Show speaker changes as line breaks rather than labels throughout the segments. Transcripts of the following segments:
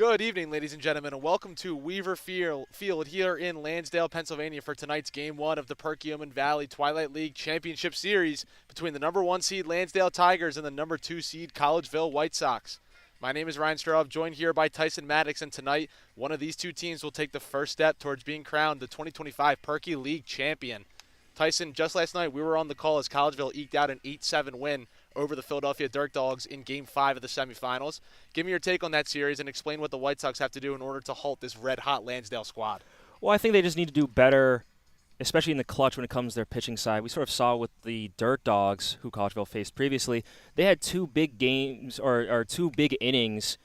Good evening, ladies and gentlemen, and welcome to Weaver Field here in Lansdale, Pennsylvania for tonight's Game 1 of the Perky Valley Twilight League Championship Series between the number 1 seed Lansdale Tigers and the number 2 seed Collegeville White Sox. My name is Ryan Straub, joined here by Tyson Maddox, and tonight one of these two teams will take the first step towards being crowned the 2025 Perky League champion. Tyson, just last night we were on the call as Collegeville eked out an 8-7 win over the Philadelphia Dirt Dogs in Game 5 of the semifinals. Give me your take on that series and explain what the White Sox have to do in order to halt this red-hot Lansdale squad.
Well, I think they just need to do better, especially in the clutch when it comes to their pitching side. We sort of saw with the Dirt Dogs, who Collegeville faced previously, they had two big games or two big innings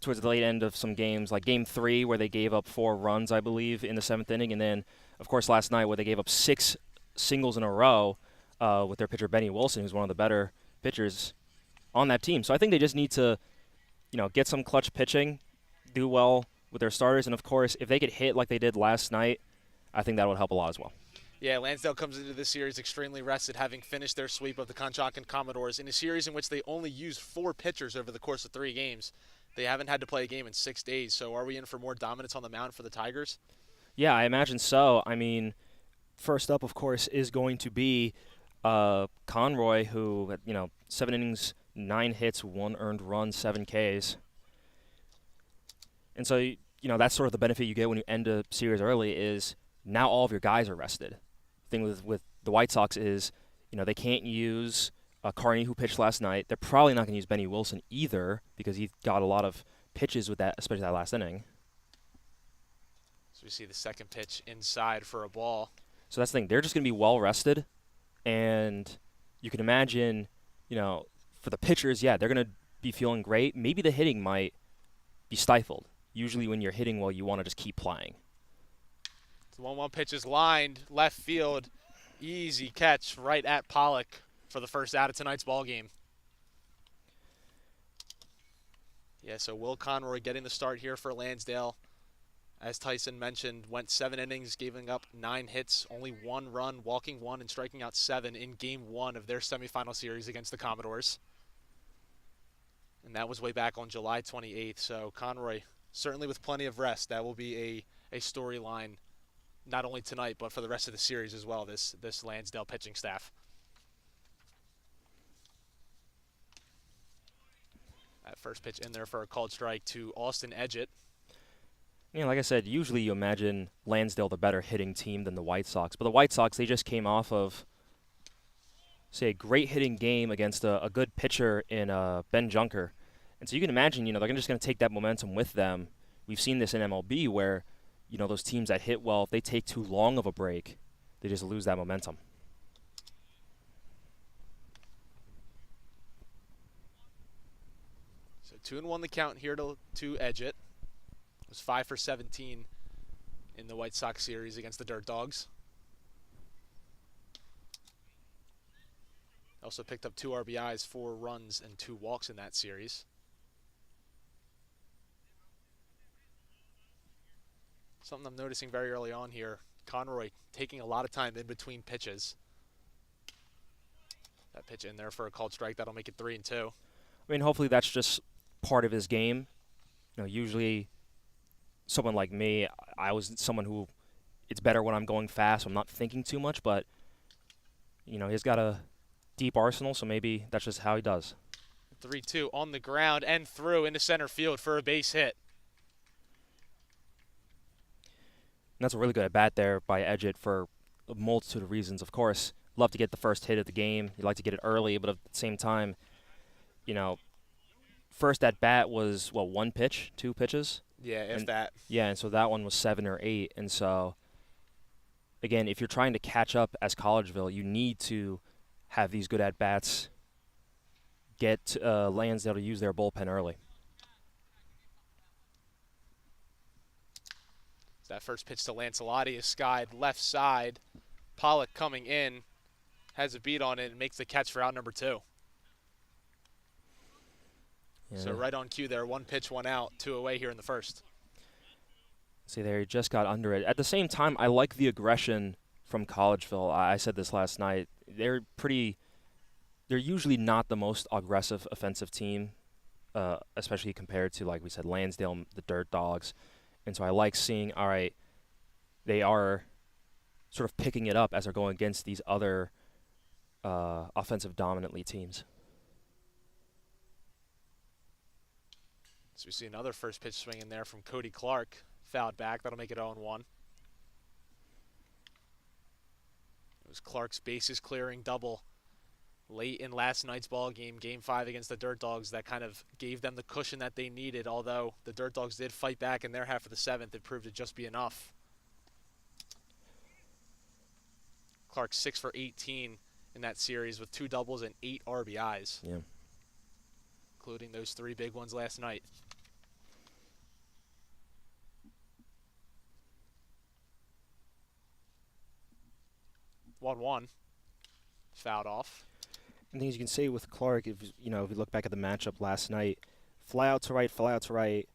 towards the late end of some games, like Game 3 where they gave up 4 runs, I believe, in the 7th inning, and then, of course, last night where they gave up 6 singles in a row with their pitcher Benny Wilson, who's one of the better pitchers on that team. So I think they just need to, get some clutch pitching, do well with their starters, and of course, if they could hit like they did last night, I think that would help a lot as well.
Yeah, Lansdale comes into this series extremely rested, having finished their sweep of the Conshohocken Commodores in a series in which they only used 4 pitchers over the course of 3 games. They haven't had to play a game in 6 days, so are we in for more dominance on the mound for the Tigers?
Yeah, I imagine so. I mean, first up, of course, is going to be Conroy, who, 7 innings, 9 hits, 1 earned run, 7 Ks. And so, that's sort of the benefit you get when you end a series early is now all of your guys are rested. The thing with the White Sox is, they can't use Carney, who pitched last night. They're probably not going to use Benny Wilson either because he got a lot of pitches with that, especially that last inning.
So we see the second pitch inside for a ball.
So that's the thing. They're just going to be well rested. And you can imagine, for the pitchers, yeah, they're going to be feeling great. Maybe the hitting might be stifled. Usually when you're hitting well, you want to just keep playing.
The 1-1 pitch is lined, left field. Easy catch right at Pollock for the first out of tonight's ball game. Yeah, so Will Conroy getting the start here for Lansdale. As Tyson mentioned, went 7 innings, giving up 9 hits, only 1 run, walking 1, and striking out 7 in Game 1 of their semifinal series against the Commodores. And that was way back on July 28th. So Conroy, certainly with plenty of rest, that will be a storyline not only tonight but for the rest of the series as well, this Lansdale pitching staff. That first pitch in there for a called strike to Austin Edgett.
Like I said, usually you imagine Lansdale the better hitting team than the White Sox. But the White Sox, they just came off of, say, a great hitting game against a good pitcher in Ben Junker. And so you can imagine, they're just going to take that momentum with them. We've seen this in MLB where, those teams that hit well, if they take too long of a break, they just lose that momentum.
So 2-1 the count here to Edgett. Was 5 for 17 in the White Sox series against the Dirt Dogs. Also picked up 2 RBIs, 4 runs, and 2 walks in that series. Something I'm noticing very early on here, Conroy taking a lot of time in between pitches. That pitch in there for a called strike, that'll make it 3-2.
I mean, hopefully that's just part of his game. Usually someone like me, I was someone who it's better when I'm going fast, so I'm not thinking too much, but, he's got a deep arsenal, so maybe that's just how he does.
3-2 on the ground and through into center field for a base hit.
And that's a really good at-bat there by Edgett for a multitude of reasons. Of course, love to get the first hit of the game. You'd like to get it early, but at the same time, first at-bat was, 1 pitch, 2 pitches?
Yeah, if that.
Yeah, and so that one was 7 or 8. And so, again, if you're trying to catch up as Collegeville, you need to have these good at-bats, get Lansdale to use their bullpen early.
That first pitch to Lancelotti is skied left side. Pollock coming in, has a beat on it, and makes the catch for out number 2. Yeah. So right on cue there, 1 pitch, 1 out, 2 away here in the first.
See there, he just got under it. At the same time, I like the aggression from Collegeville. I said this last night. They're usually not the most aggressive offensive team especially compared to, like we said, Lansdale, the Dirt Dogs. And so I like seeing, all right, they are sort of picking it up as they're going against these other offensive dominantly teams.
So we see another first pitch swing in there from Cody Clark. Fouled back. That'll make it 0-1. It was Clark's bases clearing double late in last night's ball game, Game 5 against the Dirt Dogs, that kind of gave them the cushion that they needed. Although the Dirt Dogs did fight back in their half of the 7th, it proved to just be enough. Clark 6 for 18 in that series with 2 doubles and 8 RBIs.
Yeah.
Including those 3 big ones last night. 1-1. Fouled off.
And things you can say with Clark, if you look back at the matchup last night, fly out to right,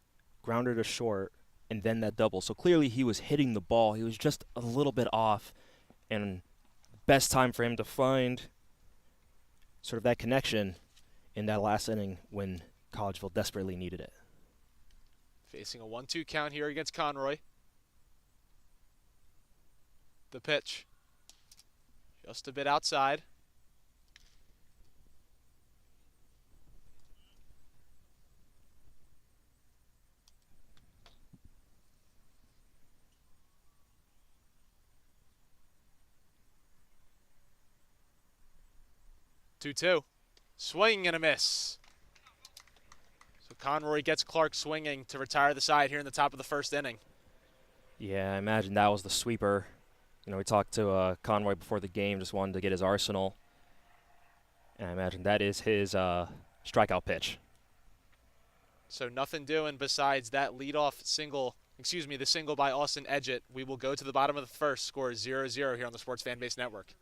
grounder to short, and then that double. So clearly he was hitting the ball. He was just a little bit off, and best time for him to find sort of that connection in that last inning when Collegeville desperately needed it.
Facing a 1-2 count here against Conroy. The pitch. Just a bit outside. Two. Swing and a miss. So Conroy gets Clark swinging to retire the side here in the top of the first inning.
Yeah, I imagine that was the sweeper. We talked to Conroy before the game, just wanted to get his arsenal. And I imagine that is his strikeout pitch.
So nothing doing besides that leadoff single, the single by Austin Edgett. We will go to the bottom of the first. Score is 0-0 here on the Sports Fan Base Network.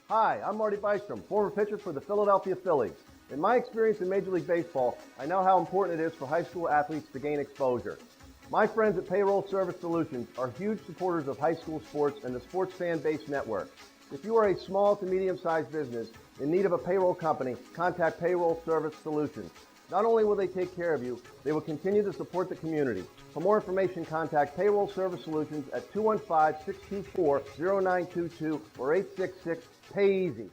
Hi, I'm Marty Bystrom, former pitcher for the Philadelphia Phillies. In my experience in Major League Baseball, I know how important it is for high school athletes to gain exposure. My friends at Payroll Service Solutions are huge supporters of high school sports and the Sports Fan Base Network. If you are a small to medium-sized business in need of a payroll company, contact Payroll Service Solutions. Not only will they take care of you, they will continue to support the community. For more information, contact Payroll Service Solutions at 215-624-0922 or 866-PAY-EASY.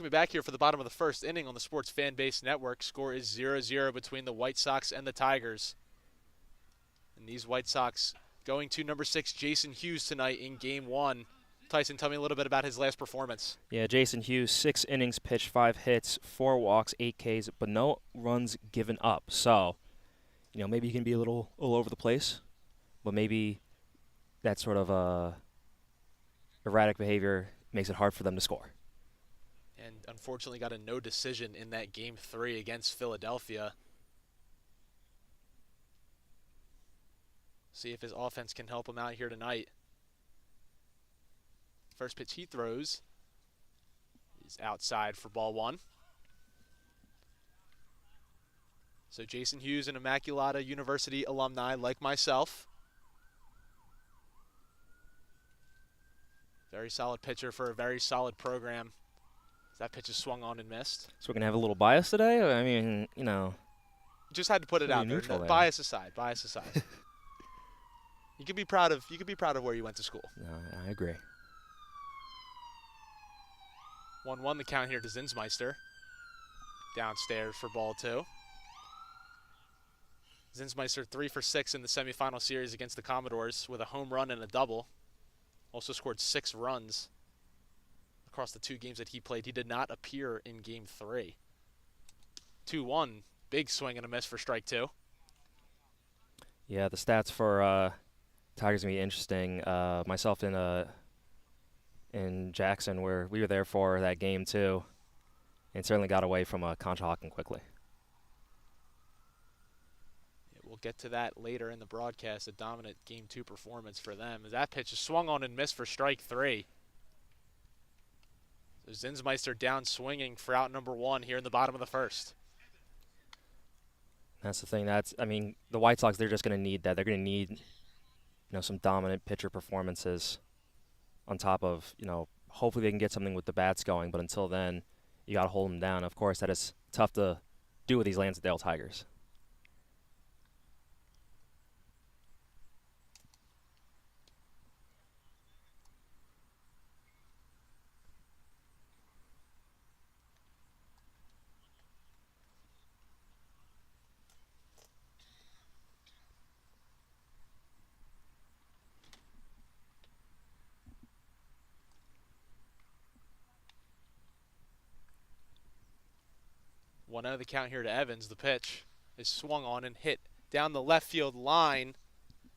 Back here for the bottom of the first inning on the Sports Fan Base Network. Score is 0-0 between the White Sox and the Tigers. And these White Sox going to number 6 Jason Hughes tonight in Game 1 Tyson, tell me a little bit about his last performance.
Yeah, Jason Hughes, 6 innings pitched, 5 hits, 4 walks, 8 Ks, but no runs given up. So, maybe he can be a little over the place, but maybe that sort of erratic behavior makes it hard for them to score.
And unfortunately got a no decision in that Game 3 against Philadelphia. See if his offense can help him out here tonight. First pitch he throws is outside for ball 1. So Jason Hughes, an Immaculata University alumni like myself. Very solid pitcher for a very solid program. That pitch is swung on and missed.
So we're going to have a little bias today? I mean,
Just had to put it out there.
Neutral there.
Bias aside. You could be proud of where you went to school.
No, I agree.
1-1 the count here to Zinsmeister. Downstairs for ball 2. Zinsmeister 3 for 6 in the semifinal series against the Commodores with a home run and a double. Also scored 6 runs across the 2 games that he played. He did not appear in Game 3. 2-1, big swing and a miss for strike 2.
Yeah, the stats for Tigers going to be interesting. Myself in Jackson, where we were there for that game too, and certainly got away from Conshohocken quickly.
Yeah, we'll get to that later in the broadcast. A dominant Game 2 performance for them. As that pitch is swung on and missed for strike 3. So Zinsmeister down swinging for out number 1 here in the bottom of the first.
That's the thing. The White Sox, they're just going to need that. They're going to need, some dominant pitcher performances on top of, hopefully they can get something with the bats going. But until then, you got to hold them down. Of course, that is tough to do with these Lansdale Tigers.
One out of the count here to Evans. The pitch is swung on and hit down the left field line,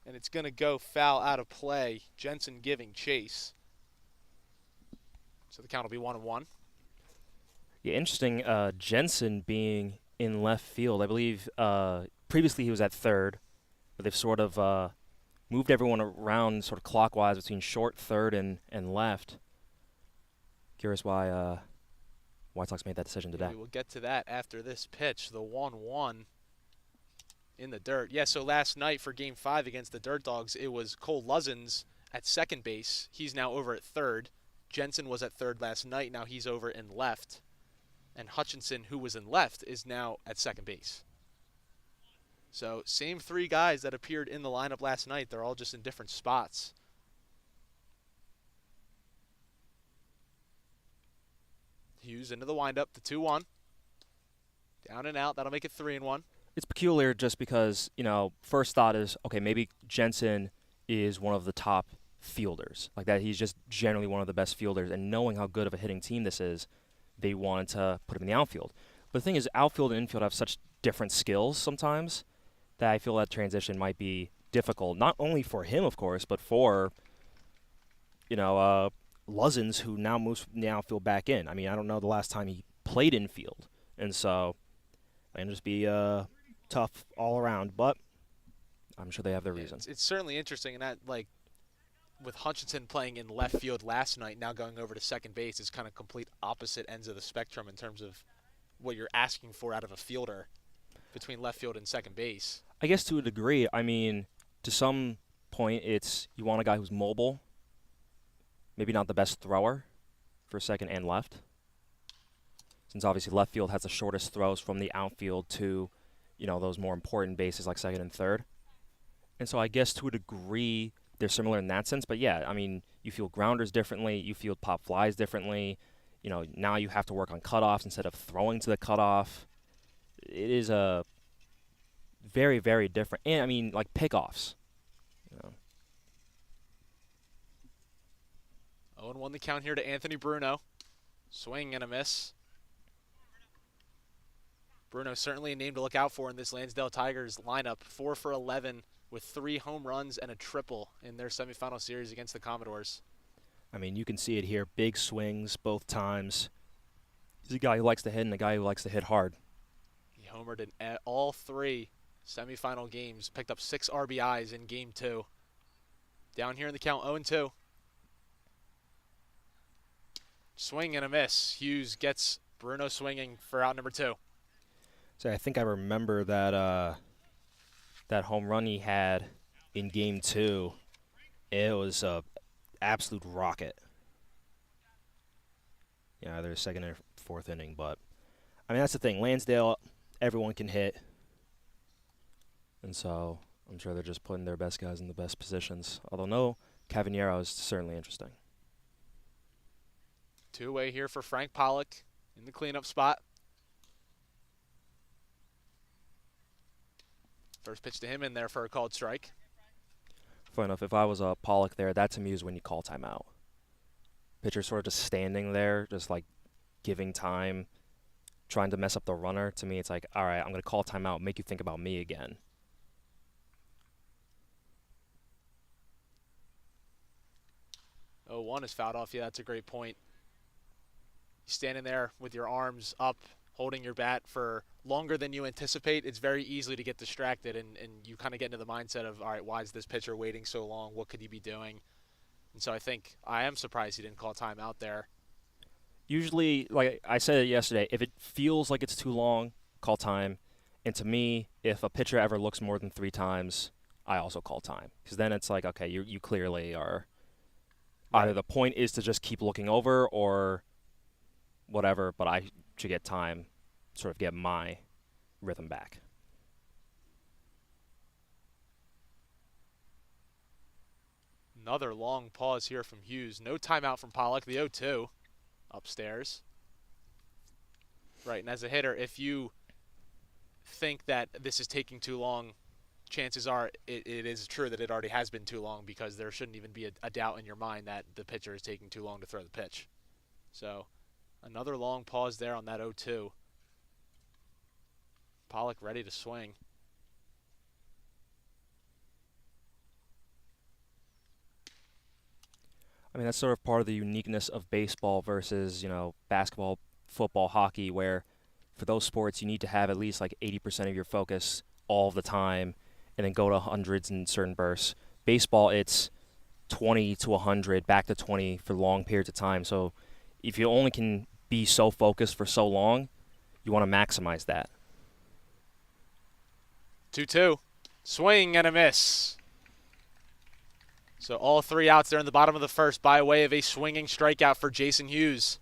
and it's going to go foul out of play. Jensen giving chase. So the count will be 1-1.
Yeah, interesting. Jensen being in left field. I believe previously he was at third, but they've sort of moved everyone around sort of clockwise between short, third, and left. Curious why White Sox made that decision today.
We will get to that after this pitch, the 1-1 in the dirt. Yeah, so last night for Game 5 against the Dirt Dogs, it was Cole Luzzins at second base. He's now over at third. Jensen was at third last night. Now he's over in left. And Hutchinson, who was in left, is now at second base. So same 3 guys that appeared in the lineup last night. They're all just in different spots. Hughes into the windup, the 2-1. Down and out. That'll make it 3-1.
It's peculiar just because, first thought is, okay, maybe Jensen is one of the top fielders. Like that, he's just generally one of the best fielders. And knowing how good of a hitting team this is, they wanted to put him in the outfield. But the thing is, outfield and infield have such different skills sometimes that I feel that transition might be difficult. Not only for him, of course, but for, Luzzins, who now moves from the outfield back in. I mean, I don't know the last time he played infield. And so it'll just be tough all around, but I'm sure they have their reasons.
It's certainly interesting, and that, with Hutchinson playing in left field last night, now going over to second base, is kind of complete opposite ends of the spectrum in terms of what you're asking for out of a fielder between left field and second base.
I guess to a degree, to some point, it's you want a guy who's mobile, maybe not the best thrower for second and left, since obviously left field has the shortest throws from the outfield to, those more important bases like second and third. And so I guess to a degree they're similar in that sense. But yeah, you field grounders differently, you field pop flies differently. Now you have to work on cutoffs instead of throwing to the cutoff. It is a very, very different. And like pickoffs.
0-1 the count here to Anthony Bruno. Swing and a miss. Bruno certainly a name to look out for in this Lansdale Tigers lineup. 4 for 11 with 3 home runs and a triple in their semifinal series against the Commodores.
I mean, you can see it here. Big swings both times. He's a guy who likes to hit and a guy who likes to hit hard.
He homered in all 3 semifinal games. Picked up 6 RBIs in Game 2. Down here in the count, 0-2. Swing and a miss. Hughes gets Bruno swinging for out number 2.
So I think I remember that that home run he had in Game 2. It was a absolute rocket. Yeah, either second or fourth inning, but I mean that's the thing. Lansdale, everyone can hit, and so I'm sure they're just putting their best guys in the best positions. Although no Cavaniero is certainly interesting.
2-way here for Frank Pollock in the cleanup spot. First pitch to him in there for a called strike.
Funny enough, if I was a Pollock there, that to me is when you call timeout. Pitcher sort of just standing there, just like giving time, trying to mess up the runner. To me, it's like, all right, I'm going to call timeout, make you think about me again.
Oh, 1 is fouled off. Yeah, that's a great point. Standing there with your arms up, holding your bat for longer than you anticipate, it's very easy to get distracted, and you kind of get into the mindset of, all right, why is this pitcher waiting so long? What could he be doing? And so I am surprised he didn't call timeout there.
Usually, like I said yesterday, if it feels like it's too long, call time. And to me, if a pitcher ever looks more than 3 times, I also call time. Because then it's like, okay, you clearly are either the point is to just keep looking over or whatever, but I should get time, sort of get my rhythm back.
Another long pause here from Hughes. No timeout from Pollock. The 0-2 upstairs. Right, and as a hitter, if you think that this is taking too long, chances are it is true that it already has been too long, because there shouldn't even be a doubt in your mind that the pitcher is taking too long to throw the pitch. So another long pause there on that 0-2. Pollock ready to swing.
I mean, that's sort of part of the uniqueness of baseball versus, basketball, football, hockey, where for those sports you need to have at least like 80% of your focus all of the time and then go to hundreds in certain bursts. Baseball, it's 20 to 100, back to 20 for long periods of time. So if you only can be so focused for so long, you want to maximize that.
2-2. Swing and a miss. So all 3 outs there in the bottom of the first by way of a swinging strikeout for Jason Hughes.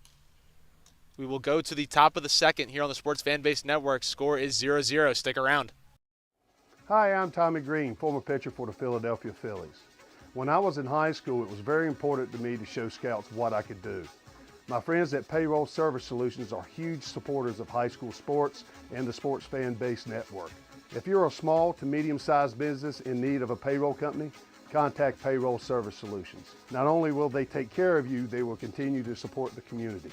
We will go to the top of the second here on the Sports Fan Base Network. Score is 0-0. Stick around.
Hi, I'm Tommy Green, former pitcher for the Philadelphia Phillies. When I was in high school, it was very important to me to show scouts what I could do. My friends at Payroll Service Solutions are huge supporters of high school sports and the Sports Fan Base Network. If you're a small to medium-sized business in need of a payroll company, contact Payroll Service Solutions. Not only will they take care of you, they will continue to support the community.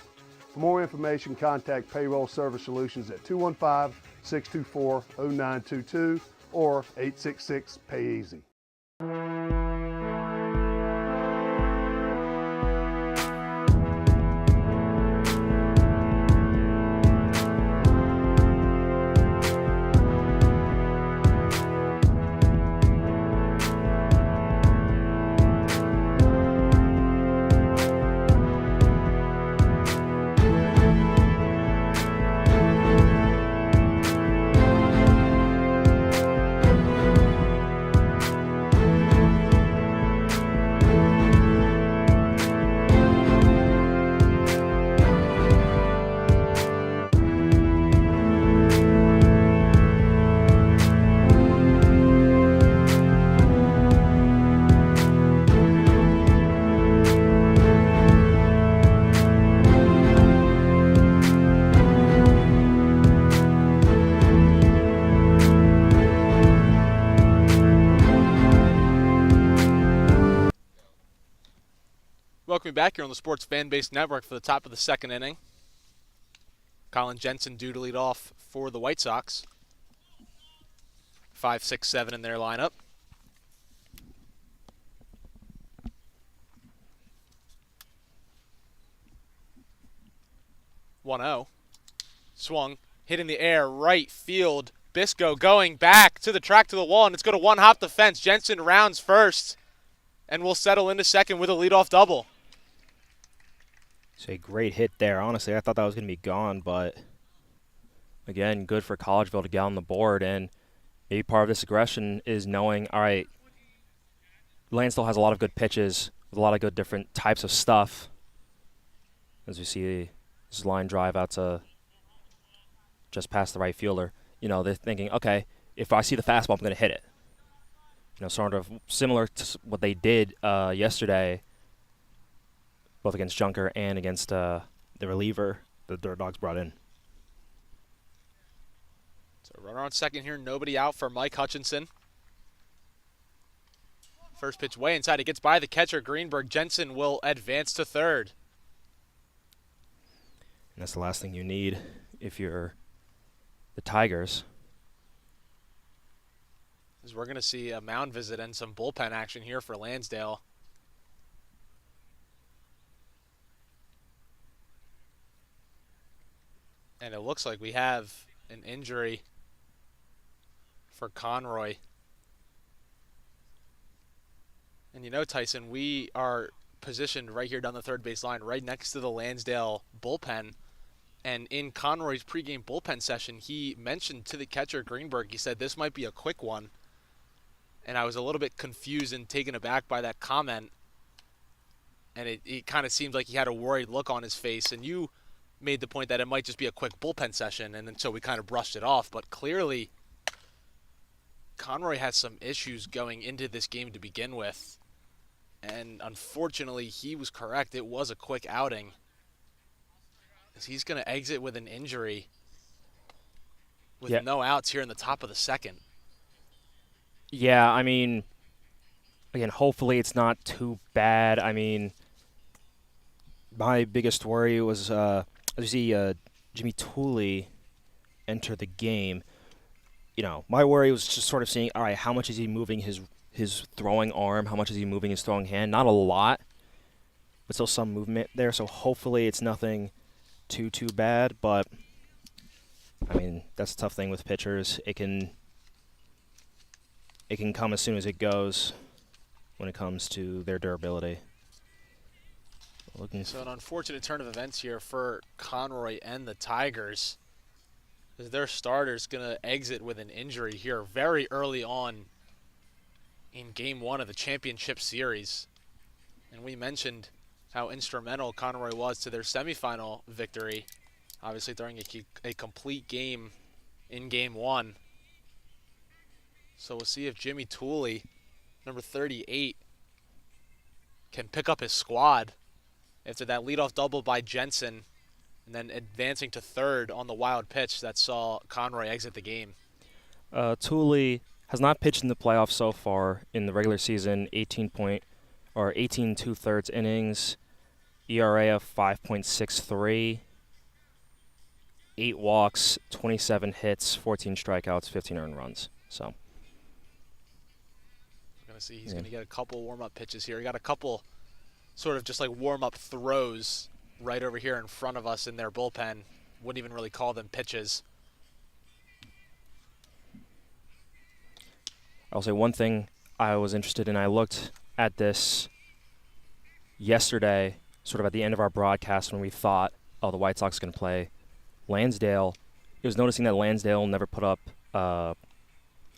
For more information, contact Payroll Service Solutions at 215-624-0922 or 866-PAY-EASY.
welcome you back here on the Sports Fan-Based Network for the top of the second inning. Colin Jensen due to lead off for the White Sox. 5, 6, 7 in their lineup. (1-0). Swung, hit in the air, right field. Bisco going back to the track to the wall, and it's going to one-hop the fence. Jensen rounds first, and will settle into second with a leadoff double.
It's a great hit there. Honestly, I thought that was going to be gone, but again, good for Collegeville to get on the board. And maybe part of this aggression is knowing, all right, Lansdale has a lot of good pitches with a lot of good different types of stuff. As we see this line drive out to just past the right fielder. You know, they're thinking, okay, if I see the fastball, I'm going to hit it. You know, sort of similar to what they did yesterday, both against Junker and against the reliever the Dirt Dogs brought in.
So runner on second here, nobody out for Mike Hutchinson. First pitch way inside, it gets by the catcher Greenberg. Jensen will advance to third.
And that's the last thing you need if you're the Tigers.
As we're going to see a mound visit and some bullpen action here for Lansdale. And it looks like we have an injury for Conroy. And you know, Tyson, we are positioned right here down the third base line, right next to the Lansdale bullpen. And in Conroy's pregame bullpen session, he mentioned to the catcher Greenberg, he said this might be a quick one. And I was a little bit confused and taken aback by that comment. And it kind of seemed like he had a worried look on his face. And you made the point that it might just be a quick bullpen session, and then so we kind of brushed it off. But clearly, Conroy has some issues going into this game to begin with. And unfortunately, he was correct. It was a quick outing. As he's going to exit with an injury with no outs here in the top of the second.
Yeah, I mean, again, hopefully it's not too bad. I mean, my biggest worry was, as you see Jimmy Tooley enter the game, you know, my worry was just sort of seeing, all right, how much is he moving his throwing arm? How much is he moving his throwing hand? Not a lot, but still some movement there. So hopefully it's nothing too bad. But, I mean, that's a tough thing with pitchers. It can come as soon as it goes when it comes to their durability.
So an unfortunate turn of events here for Conroy and the Tigers, as their starter's going to exit with an injury here very early on in Game 1 of the championship series. And we mentioned how instrumental Conroy was to their semifinal victory, obviously throwing a complete game in Game 1. So we'll see if Jimmy Tooley, number 38, can pick up his squad after that leadoff double by Jensen and then advancing to third on the wild pitch that saw Conroy exit the game.
Tooley has not pitched in the playoffs so far in the regular season, 18 2/3 innings, ERA of 5.63, 8 walks, 27 hits, 14 strikeouts, 15 earned runs. So
we're going to see he's going to get a couple warm-up pitches here. He got a couple sort of just like warm-up throws right over here in front of us in their bullpen. Wouldn't even really call them pitches.
I'll say one thing I was interested in. I looked at this yesterday, sort of at the end of our broadcast when we thought, oh, the White Sox are going to play Lansdale. I was noticing that Lansdale never put up, or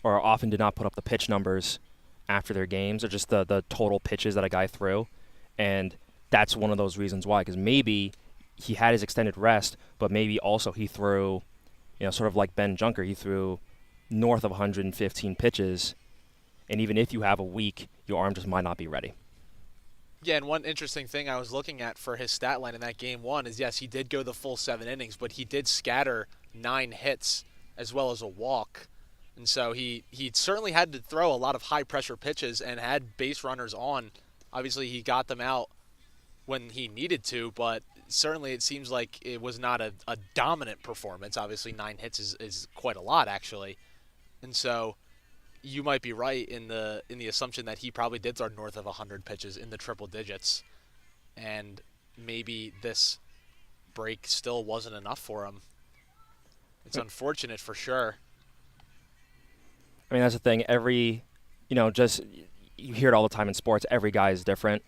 often did not put up the pitch numbers after their games, or just the total pitches that a guy threw. And that's one of those reasons why, because maybe he had his extended rest, but maybe also he threw, you know, sort of like Ben Junker, he threw north of 115 pitches, and even if you have a week, your arm just might not be ready.
Yeah, and one interesting thing I was looking at for his stat line in that Game 1 is, yes, he did go the full 7 innings, but he did scatter 9 hits as well as a walk. And so he certainly had to throw a lot of high-pressure pitches and had base runners on. Obviously, he got them out when he needed to, but certainly it seems like it was not a dominant performance. Obviously, 9 hits is quite a lot, actually. And so you might be right in the assumption that he probably did throw north of 100 pitches in the triple digits. And maybe this break still wasn't enough for him. It's unfortunate for sure.
I mean, that's the thing. Just you hear it all the time in sports. Every guy is different.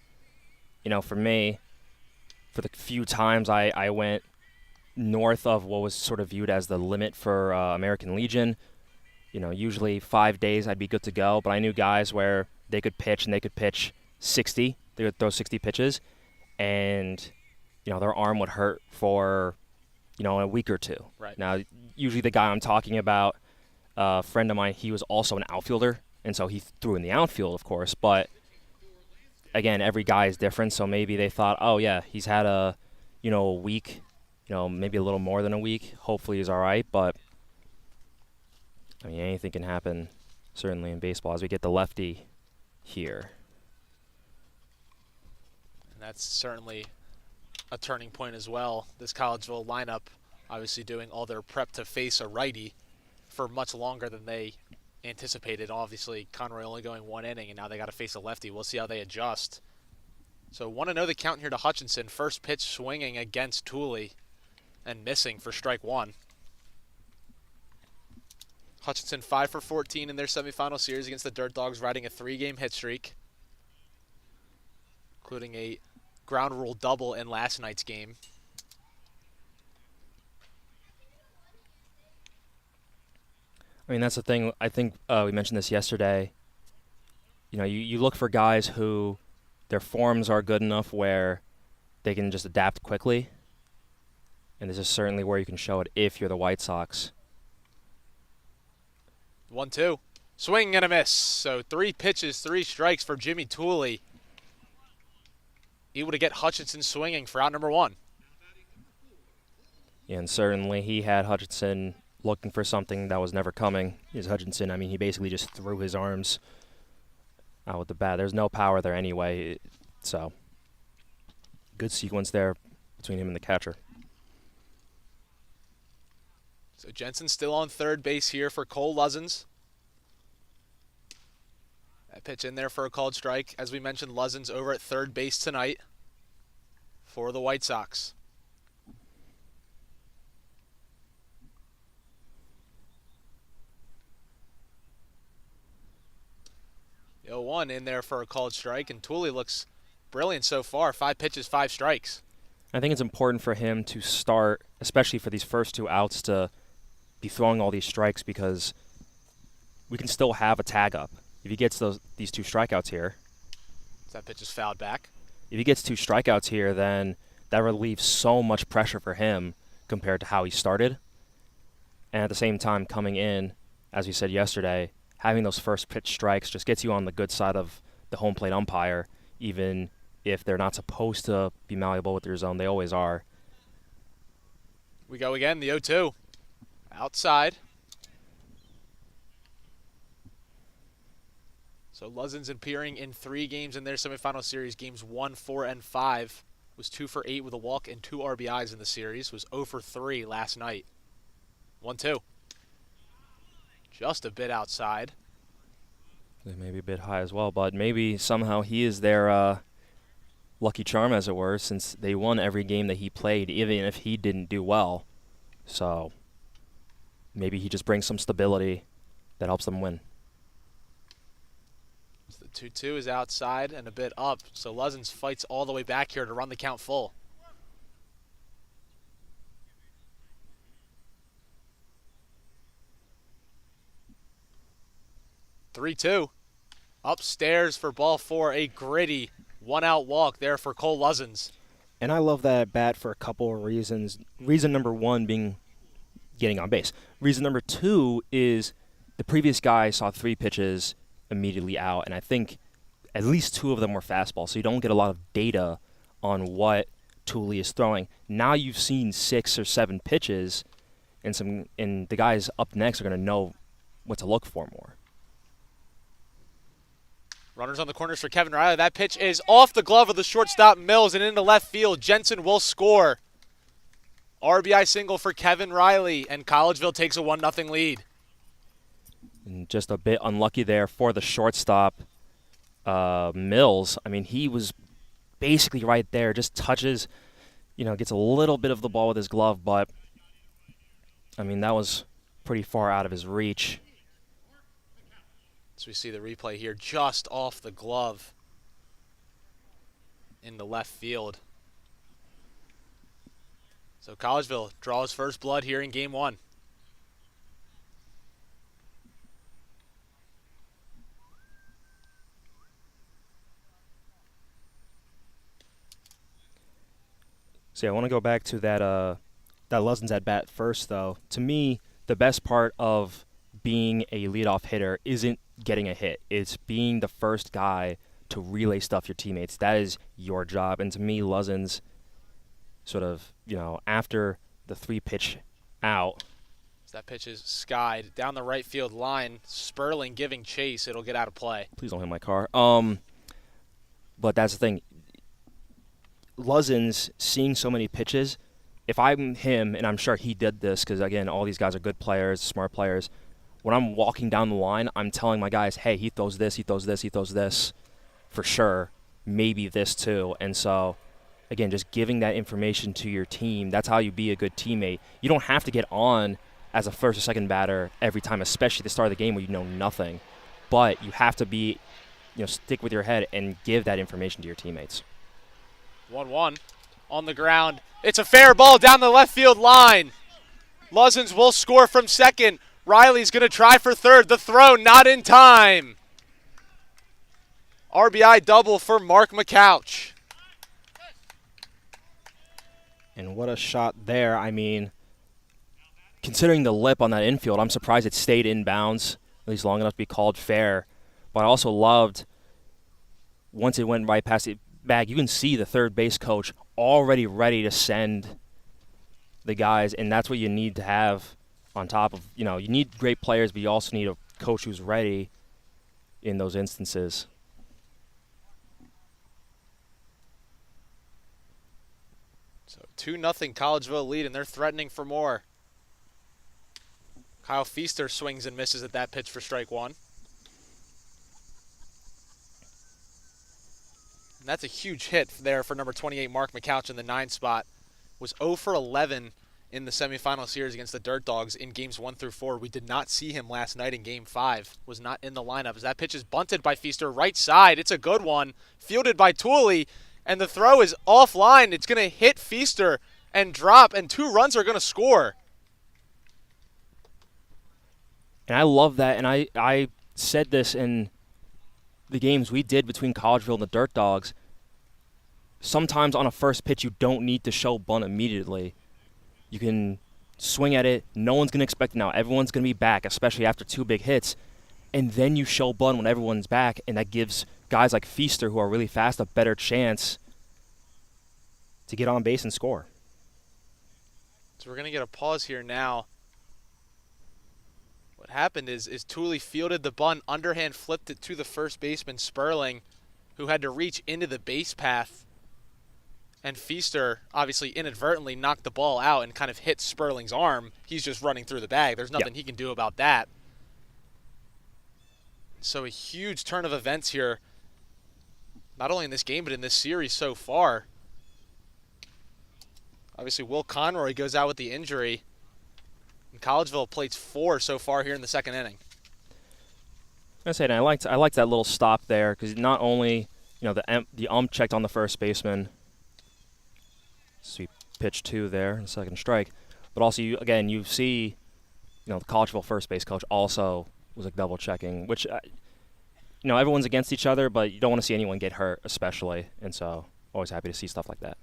For me, for the few times I went north of what was sort of viewed as the limit for American Legion, usually 5 days I'd be good to go. But I knew guys where they could pitch and they could pitch 60. They would throw 60 pitches, and their arm would hurt for a week or two.
Right.
Now, usually the guy I'm talking about, a friend of mine, he was also an outfielder, and so he threw in the outfield, of course. But again, every guy is different, so maybe they thought, oh yeah, he's had a week, maybe a little more than a week. Hopefully he's all right, but I mean, anything can happen, certainly in baseball, as we get the lefty here.
And that's certainly a turning point as well. This Collegeville lineup obviously doing all their prep to face a righty for much longer than they anticipated. Obviously, Conroy only going 1 inning, and now they got to face a lefty. We'll see how they adjust. So want to know the count here to Hutchinson. First pitch swinging against Tooley and missing for strike 1. Hutchinson 5 for 14 in their semifinal series against the Dirt Dogs, riding a 3-game hit streak, including a ground rule double in last night's game.
I mean, that's the thing. I think we mentioned this yesterday. You look for guys who their forms are good enough where they can just adapt quickly. And this is certainly where you can show it if you're the White Sox.
1-2. Swing and a miss. So 3 pitches, 3 strikes for Jimmy Tooley. Able to get Hutchinson swinging for out number 1.
Yeah, and certainly he had Hutchinson looking for something that was never coming. Hutchinson, I mean, he basically just threw his arms out with the bat. There's no power there anyway, so good sequence there between him and the catcher.
So Jensen still on third base here for Cole Luzens. That pitch in there for a called strike. As we mentioned, Luzens over at third base tonight for the White Sox. The 0-1 in there for a called strike, and Tooley looks brilliant so far. 5 pitches, 5 strikes.
I think it's important for him to start, especially for these first 2 outs, to be throwing all these strikes, because we can still have a tag up. If he gets these 2 strikeouts here.
That pitch is fouled back.
If he gets 2 strikeouts here, then that relieves so much pressure for him compared to how he started. And at the same time, coming in, as we said yesterday, having those first pitch strikes just gets you on the good side of the home plate umpire, even if they're not supposed to be malleable with their zone. They always are.
We go again, the 0-2. Outside. So Luzens appearing in 3 games in their semifinal series. Games 1, 4, and 5. Was 2 for 8 with a walk and 2 RBIs in the series. Was 0 for 3 last night. 1-2. Just a bit outside.
Maybe a bit high as well, but maybe somehow he is their lucky charm, as it were, since they won every game that he played, even if he didn't do well. So maybe he just brings some stability that helps them win.
So the 2-2 is outside and a bit up, so Luzens fights all the way back here to run the count full. Three-two. Upstairs for ball 4, a gritty 1-out walk there for Cole Luzens.
And I love that at bat for a couple of reasons. Reason number 1 being getting on base. Reason number 2 is the previous guy saw 3 pitches immediately out, and I think at least 2 of them were fastballs, so you don't get a lot of data on what Tooley is throwing. Now you've seen 6 or 7 pitches, and the guys up next are going to know what to look for more.
Runners on the corners for Kevin Riley. That pitch is off the glove of the shortstop Mills and into left field. Jensen will score. RBI single for Kevin Riley, and Collegeville takes a 1-0 lead.
And just a bit unlucky there for the shortstop, Mills. I mean, he was basically right there, just touches, gets a little bit of the ball with his glove, but, I mean, that was pretty far out of his reach.
So we see the replay here, just off the glove into left field. So Collegeville draws first blood here in Game 1.
See, I want to go back to that Luzins at bat first, though. To me, the best part of being a leadoff hitter isn't getting a hit. It's being the first guy to relay stuff to your teammates. That is your job. And to me, Luzins sort of, after the 3-pitch out.
As that pitch is skied down the right field line, Sperling giving chase. It'll get out of play.
Please don't hit my car. But that's the thing. Luzins seeing so many pitches, if I'm him, and I'm sure he did this because, again, all these guys are good players, smart players, when I'm walking down the line, I'm telling my guys, hey, he throws this, he throws this, he throws this for sure, maybe this too. And so, again, just giving that information to your team, that's how you be a good teammate. You don't have to get on as a first or second batter every time, especially at the start of the game where you know nothing. But you have to be, stick with your head and give that information to your teammates.
1-1 on the ground. It's a fair ball down the left field line. Luzins will score from second. Riley's going to try for third. The throw not in time. RBI double for Mark McCouch.
And what a shot there. I mean, considering the lip on that infield, I'm surprised it stayed in bounds, at least long enough to be called fair. But I also loved, once it went right past the bag, you can see the third base coach already ready to send the guys, and that's what you need to have on top of, you need great players, but you also need a coach who's ready in those instances.
So 2-0 Collegeville lead, and they're threatening for more. Kyle Feaster swings and misses at that pitch for strike one. And that's a huge hit there for number 28, Mark McCouch, in the 9 spot. Was 0 for 11 in the semifinal series against the Dirt Dogs in games 1 through 4. We did not see him last night in game 5. Was not in the lineup as that pitch is bunted by Feaster right side. It's a good one. Fielded by Tooley, and the throw is offline. It's going to hit Feaster and drop, and 2 runs are going to score.
And I love that, and I said this in the games we did between Collegeville and the Dirt Dogs. Sometimes on a first pitch, you don't need to show bunt immediately. You can swing at it. No one's going to expect it now. Everyone's going to be back, especially after 2 big hits. And then you show bunt when everyone's back, and that gives guys like Feaster, who are really fast, a better chance to get on base and score.
So we're going to get a pause here now. What happened is Tooley fielded the bunt, underhand flipped it to the first baseman, Sperling, who had to reach into the base path. And Feaster, obviously inadvertently, knocked the ball out and kind of hit Sperling's arm. He's just running through the bag. There's nothing he can do about that. So a huge turn of events here, not only in this game, but in this series so far. Obviously, Will Conroy goes out with the injury. And Collegeville plates 4 so far here in the second inning.
I said I liked that little stop there because not only the ump checked on the first baseman. Sweet pitch 2 there, second strike. But also, you see, the Collegeville first base coach also was like double checking, which, everyone's against each other, but you don't want to see anyone get hurt, especially. And so, always happy to see stuff like that.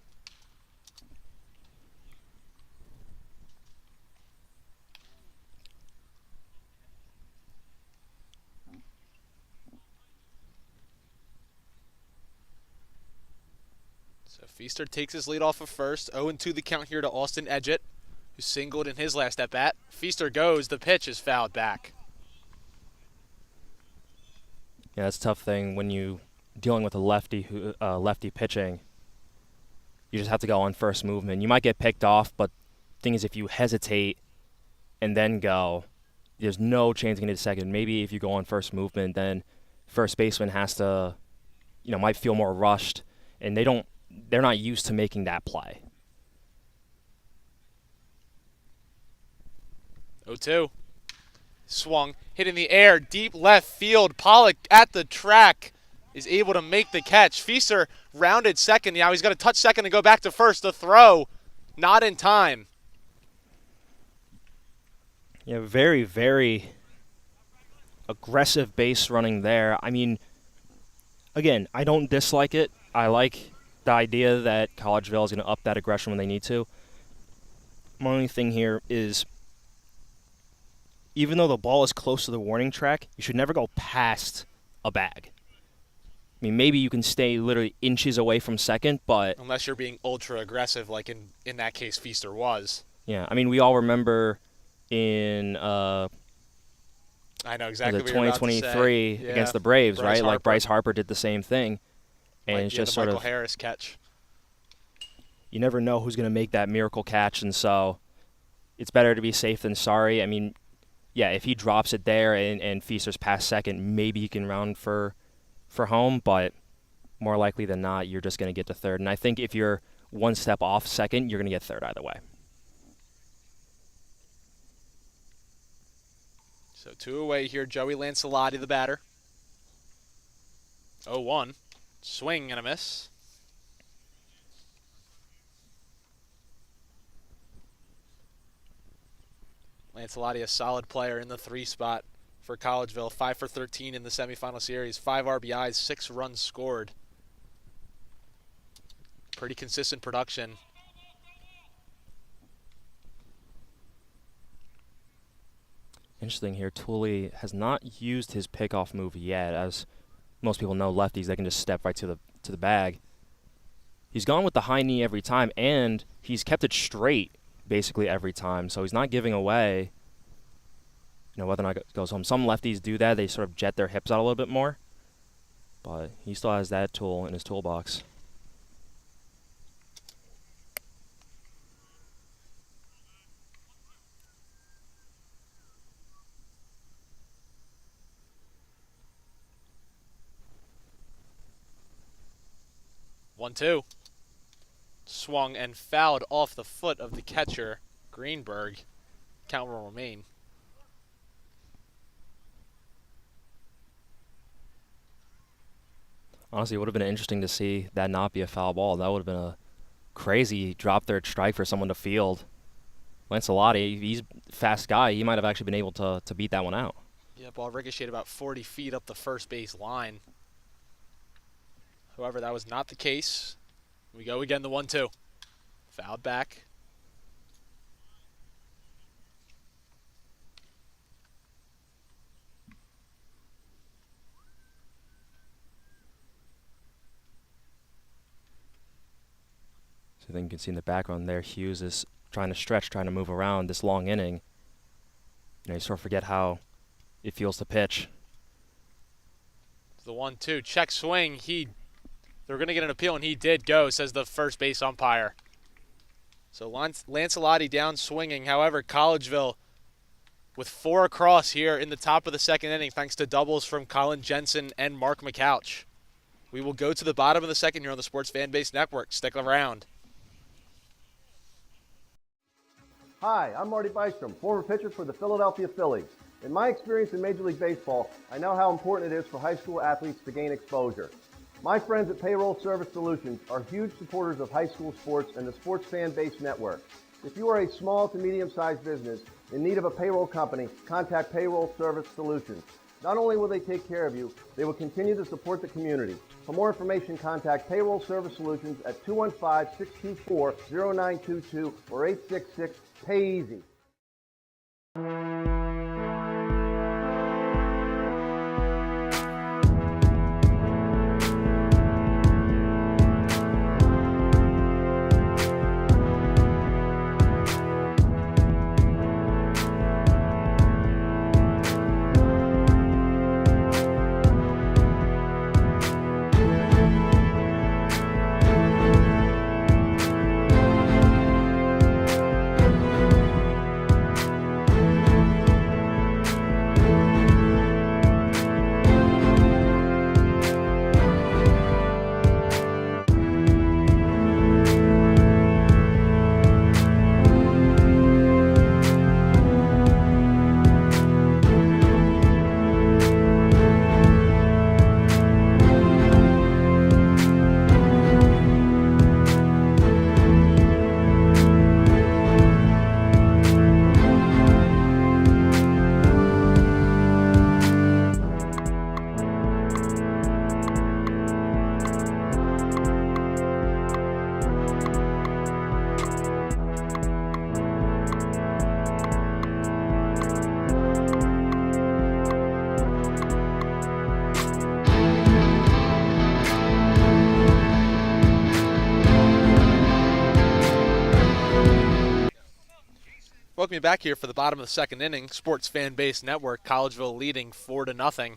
Feaster takes his lead off of first. 0-2 the count here to Austin Edgett, who singled in his last at-bat. Feaster goes. The pitch is fouled back.
Yeah, that's a tough thing when you dealing with a lefty pitching. You just have to go on first movement. You might get picked off, but the thing is, if you hesitate and then go, there's no chance you can get a second. Maybe if you go on first movement, then first baseman has to, might feel more rushed, and they're not used to making that play.
0-2. Swung, hit in the air, deep left field. Pollock at the track is able to make the catch. Feaster rounded second. Now he's got to touch second and go back to first. The throw, not in time.
Yeah, very, very aggressive base running there. I mean, again, I don't dislike it. I like the idea that Collegeville is going to up that aggression when they need to. My only thing here is, even though the ball is close to the warning track, you should never go past a bag. I mean, maybe you can stay literally inches away from second, but...
Unless you're being ultra aggressive, like in that case Feaster was.
Yeah, I mean, we all remember in...
I know exactly what you're about to say.
2023 against the Braves, right?
Harper.
Like Bryce Harper did the same thing. And it's just
the
sort
Michael
of...
Harris catch.
You never know who's going to make that miracle catch, and so it's better to be safe than sorry. I mean, yeah, if he drops it there and Feaster's past second, maybe he can round for home, but more likely than not, you're just going to get to third. And I think if you're one step off second, you're going to get third either way.
So 2 away here, Joey Lancelotti, the batter. 0-1. Swing and a miss. Lancelotti, a solid player in the 3 spot for Collegeville. 5 for 13 in the semifinal series. 5 RBIs, 6 runs scored. Pretty consistent production.
Interesting here, Tooley has not used his pickoff move yet. As most people know, lefties, they can just step right to the bag. He's gone with the high knee every time, and he's kept it straight basically every time, so he's not giving away whether or not it goes home. Some lefties do that. They sort of jet their hips out a little bit more, but he still has that tool in his toolbox.
One, 2. Swung and fouled off the foot of the catcher, Greenberg. Count will remain.
Honestly, it would have been interesting to see that not be a foul ball. That would have been a crazy drop third strike for someone to field. Lancelotti, he's a fast guy. He might have actually been able to beat that one out.
Yeah, ball ricocheted about 40 feet up the first base line. However, that was not the case. We go again, the 1-2. Fouled back.
So I think you can see in the background there, Hughes is trying to stretch, trying to move around this long inning. You sort of forget how it feels to pitch.
The 1-2, check swing. They were going to get an appeal, and he did go, says the first base umpire. So Lancelotti down swinging. However, Collegeville with 4 across here in the top of the second inning, thanks to doubles from Colin Jensen and Mark McCouch. We will go to the bottom of the second here on the Sports Fan Base Network. Stick around.
Hi, I'm Marty Bystrom, former pitcher for the Philadelphia Phillies. In my experience in Major League Baseball, I know how important it is for high school athletes to gain exposure. My friends at Payroll Service Solutions are huge supporters of high school sports and the Sports Fan Base Network. If you are a small to medium-sized business in need of a payroll company, contact Payroll Service Solutions. Not only will they take care of you, they will continue to support the community. For more information, contact Payroll Service Solutions at 215-624-0922 or 866-PAY-EASY.
Welcome you back here for the bottom of the second inning. Sports Fan Base Network, Collegeville leading 4-0.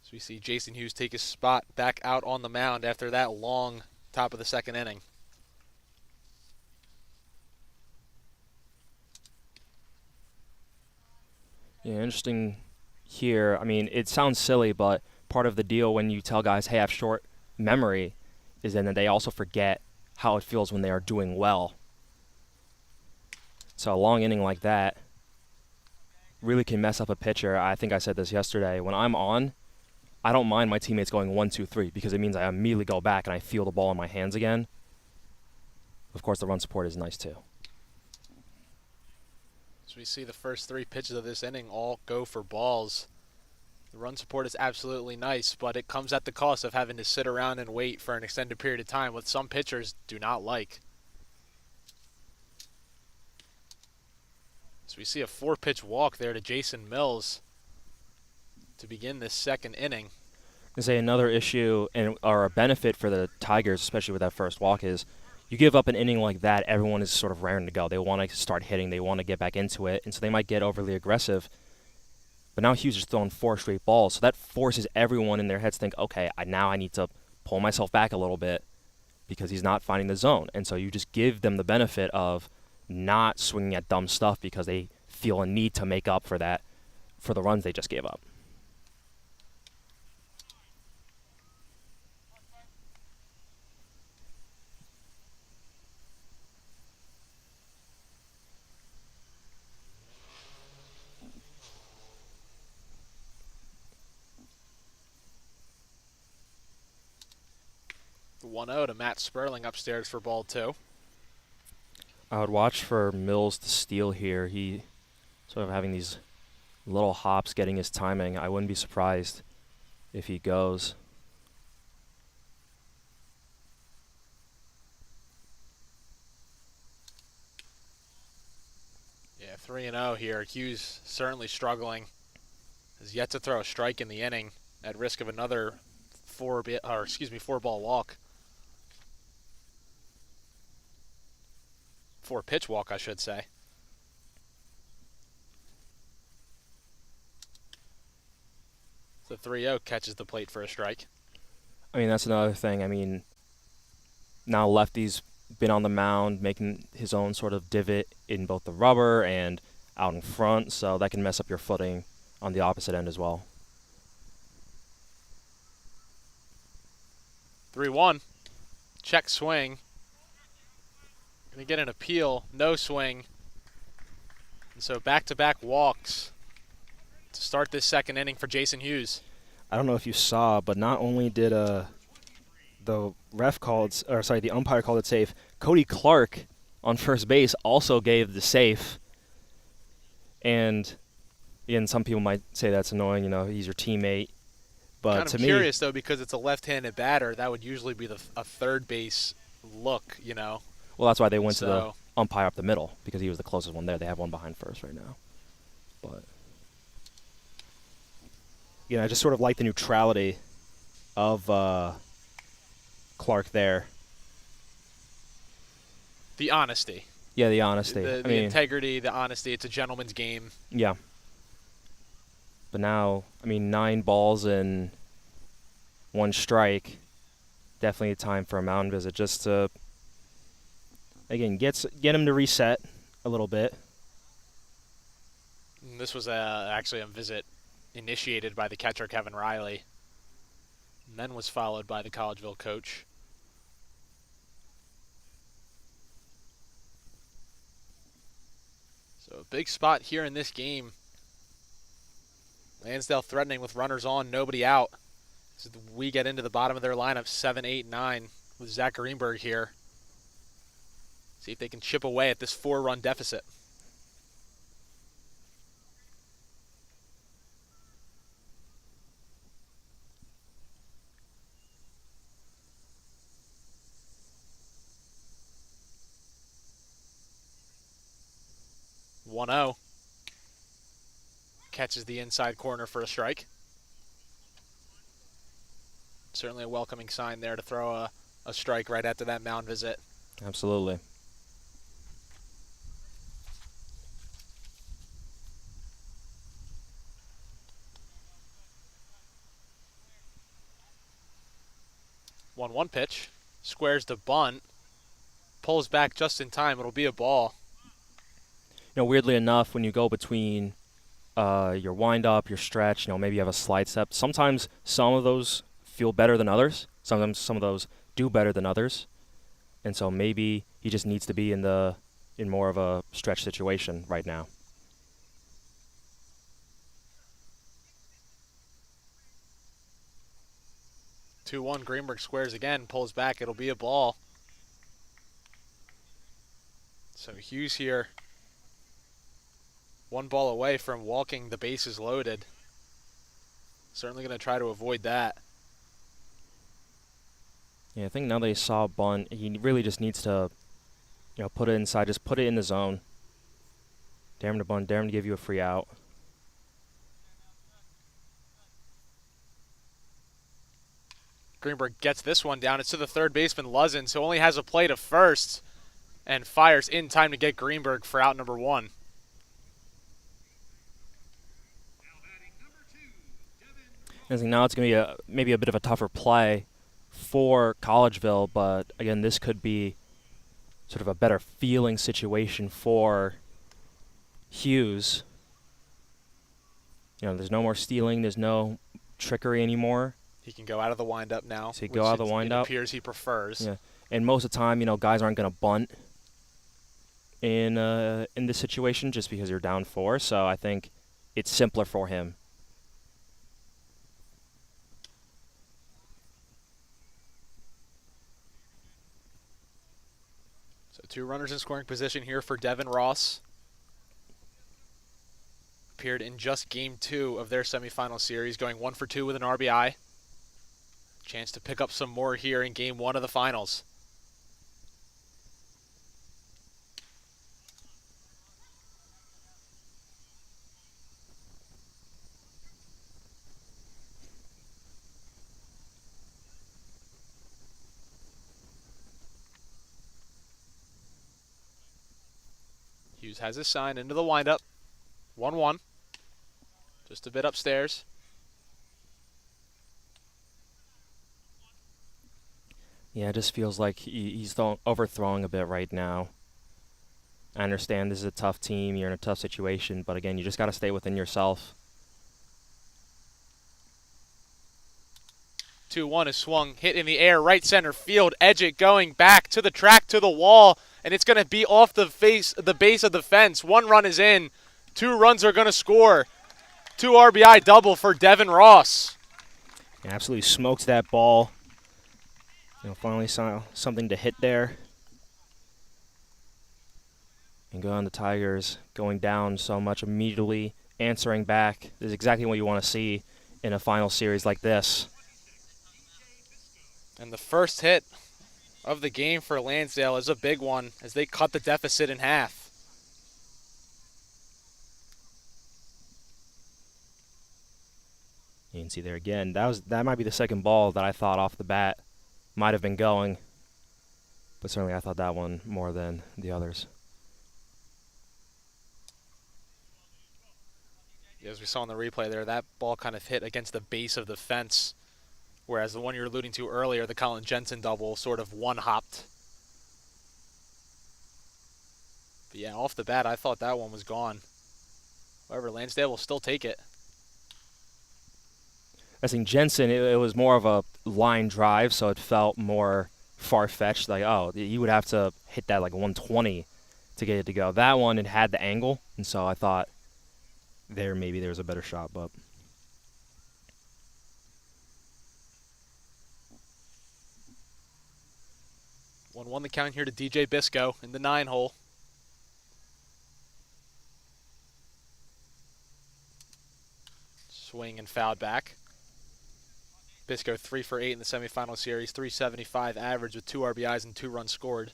So we see Jason Hughes take his spot back out on the mound after that long top of the second inning.
Yeah, interesting here. I mean, it sounds silly, but part of the deal when you tell guys, hey, I have short memory, is then that they also forget how it feels when they are doing well. So a long inning like that really can mess up a pitcher. I think I said this yesterday. When I'm on, I don't mind my teammates going 1, 2, 3 because it means I immediately go back and I feel the ball in my hands again. Of course, the run support is nice too.
So we see the first 3 pitches of this inning all go for balls. The run support is absolutely nice, but it comes at the cost of having to sit around and wait for an extended period of time, which some pitchers do not like. So we see a 4-pitch walk there to Jason Mills to begin this second inning.
I say another issue or a benefit for the Tigers, especially with that first walk, is you give up an inning like that, everyone is sort of raring to go. They want to start hitting. They want to get back into it, and so they might get overly aggressive. But now Hughes has thrown 4 straight balls, so that forces everyone in their heads to think, okay, now I need to pull myself back a little bit because he's not finding the zone. And so you just give them the benefit of not swinging at dumb stuff because they feel a need to make up for that, for the runs they just gave up.
The 1-0 to Matt Sperling upstairs for ball 2.
I would watch for Mills to steal here. He sort of having these little hops, getting his timing. I wouldn't be surprised if he goes.
Yeah, 3-0 here. Hughes certainly struggling. Has yet to throw a strike in the inning at risk of another 4-ball walk. 4-pitch walk, I should say. The 3-0 catches the plate for a strike.
I mean, that's another thing. I mean, now lefty's been on the mound, making his own sort of divot in both the rubber and out in front, so that can mess up your footing on the opposite end as well.
3-1. Check swing. Going to get an appeal. No swing. And so back-to-back walks to start this second inning for Jason Hughes.
I don't know if you saw, but not only did the umpire called it safe, Cody Clark on first base also gave the safe. And again, some people might say that's annoying, he's your teammate. But
kind of curious, though, because it's a left-handed batter. That would usually be a third base look,
Well, that's why they went to the umpire up the middle, because he was the closest one there. They have one behind first right now. But I just sort of like the neutrality of Clark there.
The honesty.
Yeah, the honesty.
The integrity, the honesty. It's a gentleman's game.
Yeah. But now, 9 balls and 1 strike. Definitely a time for a mound visit just to, again, get him to reset a little bit.
And this was actually a visit initiated by the catcher, Kevin Riley, and then was followed by the Collegeville coach. So a big spot here in this game. Lansdale threatening with runners on, nobody out. So we get into the bottom of their lineup, 7, 8, 9, with Zach Greenberg here. See if they can chip away at this 4-run deficit. One-0. Catches the inside corner for a strike. Certainly a welcoming sign there to throw a strike right after that mound visit.
Absolutely.
1-1 pitch. Squares to bunt. Pulls back just in time. It'll be a ball.
Weirdly enough, when you go between your windup, your stretch, maybe you have a slide step. Sometimes some of those feel better than others. Sometimes some of those do better than others. And so maybe he just needs to be in more of a stretch situation right now.
Greenberg squares again, pulls back. It'll be a ball. So Hughes here, 1 ball away from walking the bases loaded. Certainly going to try to avoid that.
Yeah, I think now that he saw a bunt, he really just needs to, put it inside. Just put it in the zone. Dare him to bunt. Dare him to give you a free out.
Greenberg gets this one down. It's to the third baseman, Luzin, so only has a play to first and fires in time to get Greenberg for out number 1.
I think now it's going to be maybe a bit of a tougher play for Collegeville, but again, this could be sort of a better feeling situation for Hughes. There's no more stealing. There's no trickery anymore.
He can go out of the windup now.
So he go out of the windup.
It appears he prefers.
Yeah, and most of the time, guys aren't going to bunt in this situation just because you're down 4. So I think it's simpler for him.
So 2 runners in scoring position here for Devin Ross. Appeared in just game 2 of their semifinal series, going 1 for 2 with an RBI. Chance to pick up some more here in game 1 of the finals. Hughes has his sign into the windup. 1-1. Just a bit upstairs.
Yeah, it just feels like he's overthrowing a bit right now. I understand this is a tough team. You're in a tough situation. But again, you just got to stay within yourself.
2-1 is swung, hit in the air, right center field. Edge it going back to the track, to the wall. And it's going to be off the base of the fence. 1 run is in. 2 runs are going to score. 2 RBI double for Devin Ross.
He absolutely smokes that ball. Finally saw something to hit there. And go on the Tigers, going down so much, immediately answering back. This is exactly what you want to see in a final series like this.
And the first hit of the game for Lansdale is a big one as they cut the deficit in half.
You can see there again, that might be the second ball that I thought off the bat might have been going. But certainly I thought that one more than the others.
As we saw in the replay there, that ball kind of hit against the base of the fence, whereas the one you were alluding to earlier, the Colin Jensen double, sort of one-hopped. But yeah, off the bat, I thought that one was gone. However, Lansdale will still take it.
I think Jensen, it was more of a line drive, so it felt more far-fetched. Like, oh, you would have to hit that like 120 to get it to go. That one, it had the angle, and so I thought maybe there was a better shot, but
1-1 the count here to DJ Bisco in the 9-hole. Swing and fouled back. Bisco 3 for 8 in the semifinal series, 375 average with 2 RBIs and 2 runs scored.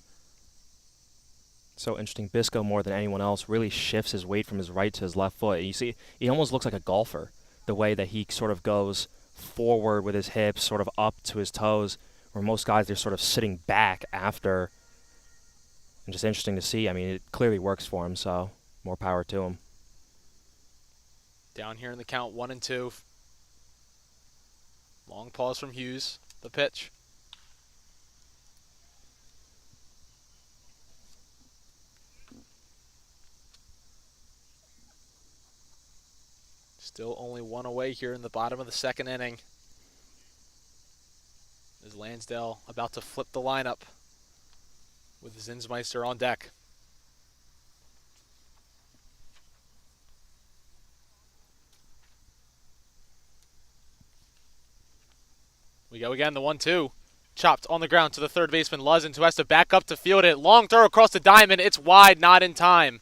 So interesting. Bisco, more than anyone else, really shifts his weight from his right to his left foot. You see, he almost looks like a golfer, the way that he sort of goes forward with his hips, sort of up to his toes, where most guys, they're sort of sitting back after. And just interesting to see. I mean, it clearly works for him, so more power to him.
Down here in the count, 1-2. Long pause from Hughes. The pitch. Still only one away here in the bottom of the second inning. Is Lansdale about to flip the lineup with Zinsmeister on deck. We go again, the 1-2. Chopped on the ground to the third baseman, Luzins, who has to back up to field it. Long throw across the diamond. It's wide, not in time.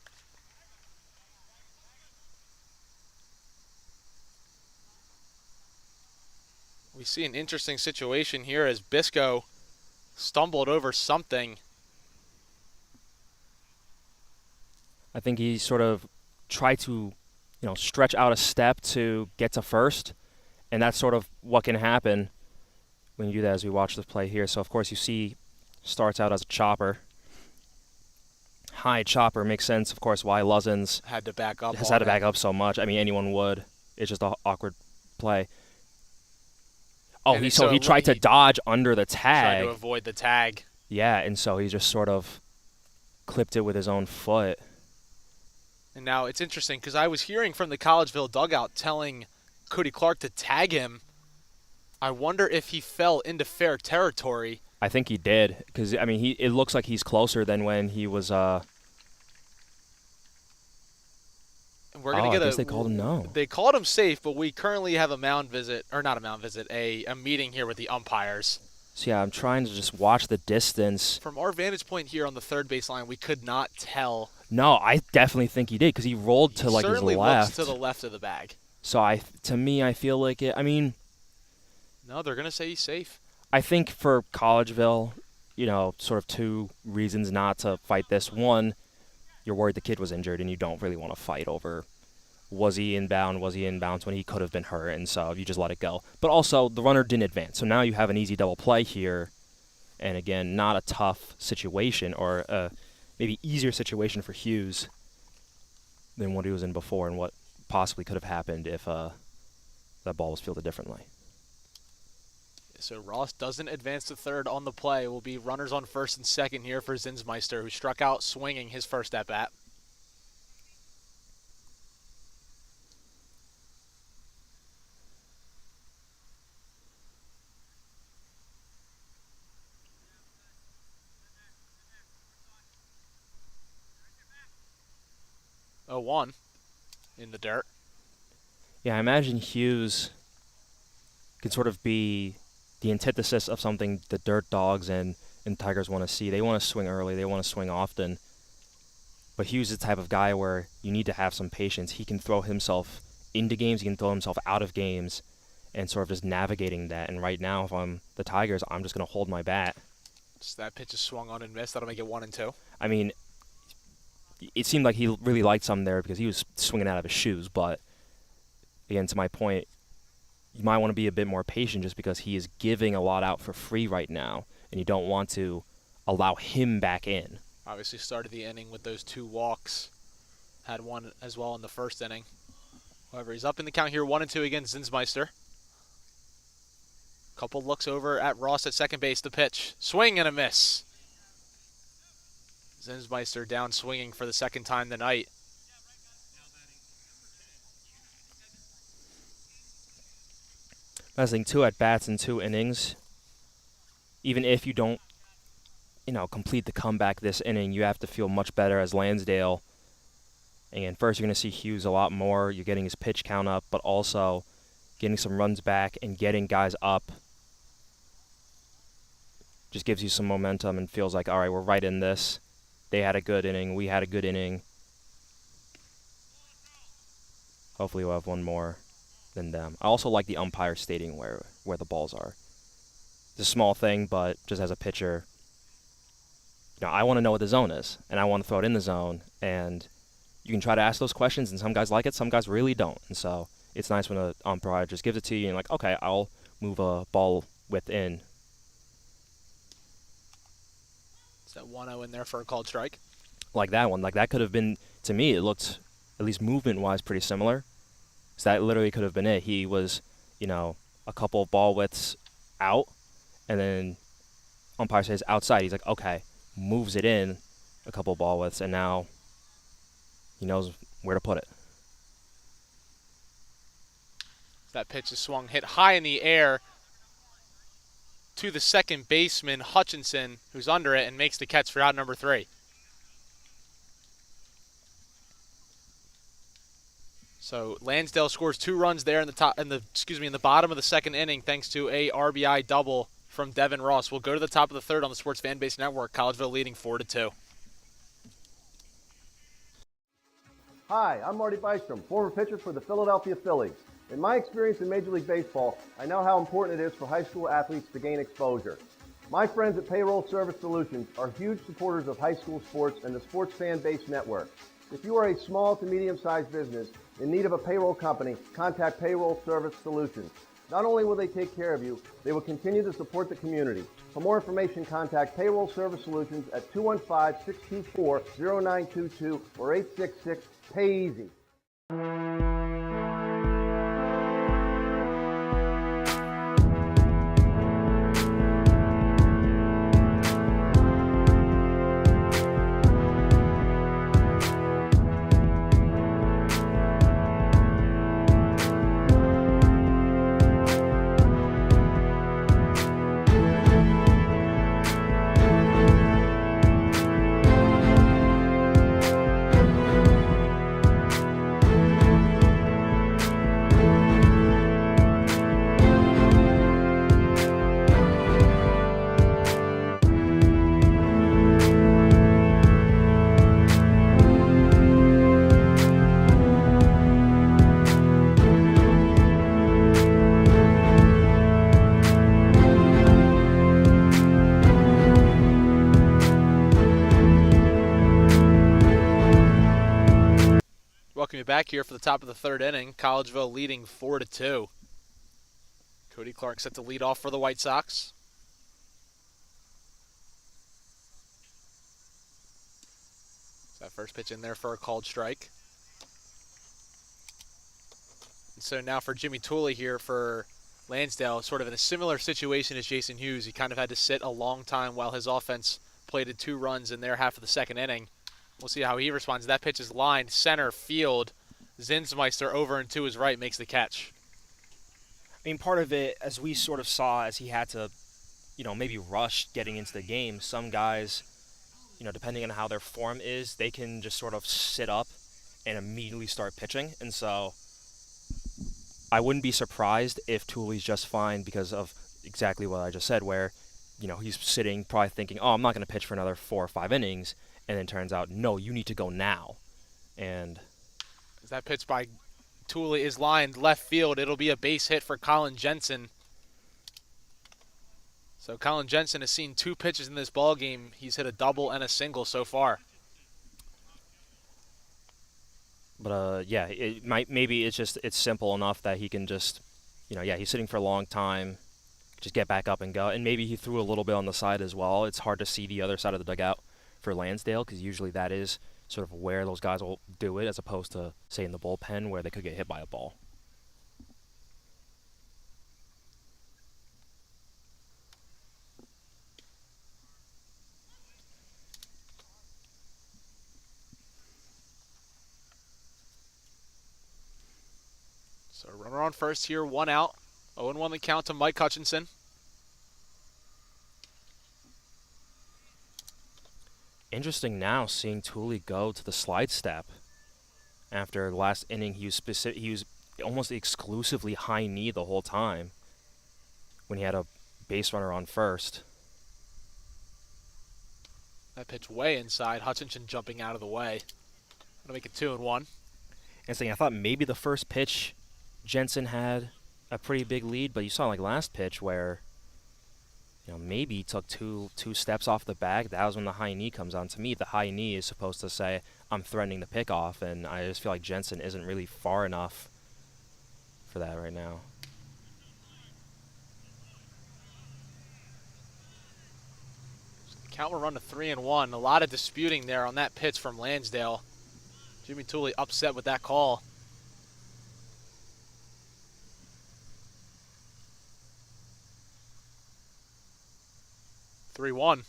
We see an interesting situation here as Bisco stumbled over something.
I think he sort of tried to, stretch out a step to get to first, and that's sort of what can happen when you do that as we watch this play here. So, of course, you see starts out as a chopper. High chopper makes sense, of course, why Luzins
Had to back up.
has had to back up so much. I mean, anyone would. It's just an awkward play. Oh,
And
he tried to dodge under the tag.
Tried to avoid the tag.
Yeah, and so he just sort of clipped it with his own foot.
And now it's interesting because I was hearing from the Collegeville dugout telling Cody Clark to tag him. I wonder if he fell into fair territory.
I think he did because, I mean, it looks like he's closer than when he was
We're gonna get
I guess they called him no.
They called him safe, but we currently have a mound visit, or not a mound visit, a meeting here with the umpires.
So, yeah, I'm trying to just watch the distance.
From our vantage point here on the third baseline, we could not tell.
No, I definitely think he did because he rolled to, like, his
certainly
left.
looks to the left of the bag.
So, to me, I feel like it. I mean,
No, they're going to say he's safe.
I think for Collegeville, sort of two reasons not to fight this. One, you're worried the kid was injured and you don't really want to fight over was he inbounds when he could have been hurt, and so you just let it go. But also, the runner didn't advance, so now you have an easy double play here, and again, not a tough situation, or a maybe easier situation for Hughes than what he was in before, and what possibly could have happened if that ball was fielded differently.
So Ross doesn't advance to third on the play. Will be runners on first and second here for Zinsmeister, who struck out swinging his first at-bat. Oh, 1 in the dirt.
Yeah, I imagine Hughes can sort of be the antithesis of something the Dirt Dogs and Tigers want to see. They want to swing early. They want to swing often. But Hughes is the type of guy where you need to have some patience. He can throw himself into games. He can throw himself out of games and sort of just navigating that. And right now, if I'm the Tigers, I'm just going to hold my bat.
Just that pitch is swung on and missed. That'll make it 1 and 2.
I mean, it seemed like he really liked something there because he was swinging out of his shoes. But, again, to my point, you might want to be a bit more patient just because he is giving a lot out for free right now, and you don't want to allow him back in.
Obviously started the inning with those 2 walks. Had 1 as well in the first inning. However, he's up in the count here, 1 and 2 against Zinsmeister. Couple looks over at Ross at second base. The pitch. Swing and a miss. Zinsmeister down swinging for the second time tonight.
I think 2 at-bats in 2 innings. Even if you don't, complete the comeback this inning, you have to feel much better as Lansdale. And first, you're going to see Hughes a lot more. You're getting his pitch count up, but also getting some runs back and getting guys up just gives you some momentum and feels like, all right, we're right in this. They had a good inning. We had a good inning. Hopefully we'll have one more than them. I also like the umpire stating where the balls are. It's a small thing, but just as a pitcher, I want to know what the zone is, and I want to throw it in the zone. And you can try to ask those questions, and some guys like it, some guys really don't. And so it's nice when an umpire just gives it to you, and like, okay, I'll move a ball within.
Is that 1-0 in there for a called strike?
Like that one. Like that could have been, to me, it looked, at least movement-wise, pretty similar. So that literally could have been it. He was, a couple of ball widths out, and then umpire says outside. He's like, okay, moves it in a couple of ball widths, and now he knows where to put it.
That pitch is swung, hit high in the air to the second baseman, Hutchinson, who's under it and makes the catch for out number 3. So Lansdale scores 2 runs there in the bottom of the second inning thanks to a RBI double from Devin Ross. We'll go to the top of the third on the Sports Fan Base Network. Collegeville leading 4-2.
Hi, I'm Marty Bystrom, former pitcher for the Philadelphia Phillies. In my experience in Major League Baseball, I know how important it is for high school athletes to gain exposure. My friends at Payroll Service Solutions are huge supporters of high school sports and the Sports Fan Base Network. If you are a small to medium-sized business in need of a payroll company, contact Payroll Service Solutions. Not only will they take care of you, they will continue to support the community. For more information, contact Payroll Service Solutions at 215-624-0922 or 866-PAY-EASY.
Welcome you back here for the top of the third inning. Collegeville leading 4-2. Cody Clark set to lead off for the White Sox. That first pitch in there for a called strike. And so now for Jimmy Tooley here for Lansdale, sort of in a similar situation as Jason Hughes. He kind of had to sit a long time while his offense plated 2 runs in their half of the second inning. We'll see how he responds. That pitch is lined center field. Zinsmeister over and to his right makes the catch.
I mean, part of it, as we sort of saw, as he had to, maybe rush getting into the game, some guys, depending on how their form is, they can just sort of sit up and immediately start pitching. And so I wouldn't be surprised if Tooley's just fine because of exactly what I just said, where, he's sitting probably thinking, oh, I'm not going to pitch for another 4 or 5 innings. And then turns out, no, you need to go now. And
that pitch by Tooley is lined left field. It'll be a base hit for Colin Jensen. So Colin Jensen has seen 2 pitches in this ball game. He's hit a double and a single so far.
But maybe it's simple enough that he can just, he's sitting for a long time, just get back up and go. And maybe he threw a little bit on the side as well. It's hard to see the other side of the dugout for Lansdale, because usually that is sort of where those guys will do it, as opposed to, say, in the bullpen where they could get hit by a ball.
So runner on first here, 1 out. 0-1 the count to Mike Hutchinson.
Interesting now seeing Tooley go to the slide step. After the last inning, he was almost exclusively high knee the whole time when he had a base runner on first.
That pitch way inside. Hutchinson jumping out of the way. Gonna make it 2-1.
I thought maybe the first pitch Jensen had a pretty big lead, but you saw last pitch where maybe he took two steps off the bag. That was when the high knee comes on. To me, the high knee is supposed to say, I'm threatening the pickoff, and I just feel like Jensen isn't really far enough for that right now.
Count will run to 3-1. A lot of disputing there on that pitch from Lansdale. Jimmy Tooley upset with that call. Three-one.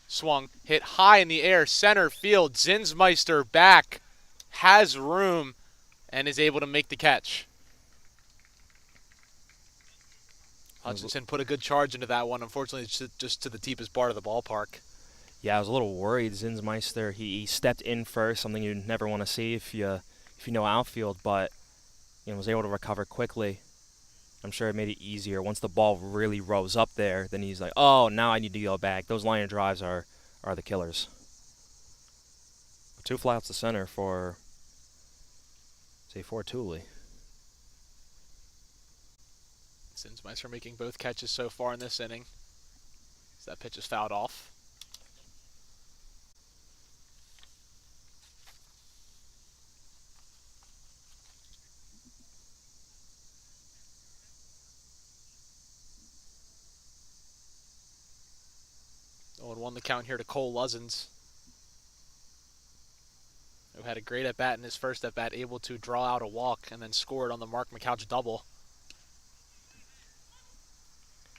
Swung, hit high in the air, center field. Zinsmeister back, has room, and is able to make the catch. Hutchinson put a good charge into that one. Unfortunately, it's just to the deepest part of the ballpark.
Yeah, I was a little worried. Zinsmeister, he stepped in first, something you never want to see if you know outfield, but was able to recover quickly. I'm sure it made it easier. Once the ball really rose up there, then he's like, oh, now I need to go back. Those line drives are the killers. 2 fly outs to center for Tooley.
Zinsmeister making both catches so far in this inning. So that pitch is fouled off. Oh, and 1 the count here to Cole Luzens, who had a great at-bat in his first at-bat, able to draw out a walk and then scored on the Mark McCouch double.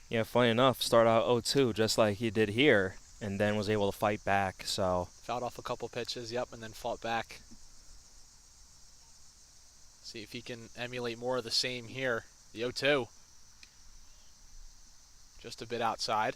Yeah, funny enough, start out 0-2 just like he did here, and then was able to fight back. So
Fouled off a couple pitches, yep, and then fought back. See if he can emulate more of the same here. The 0-2. Just a bit outside.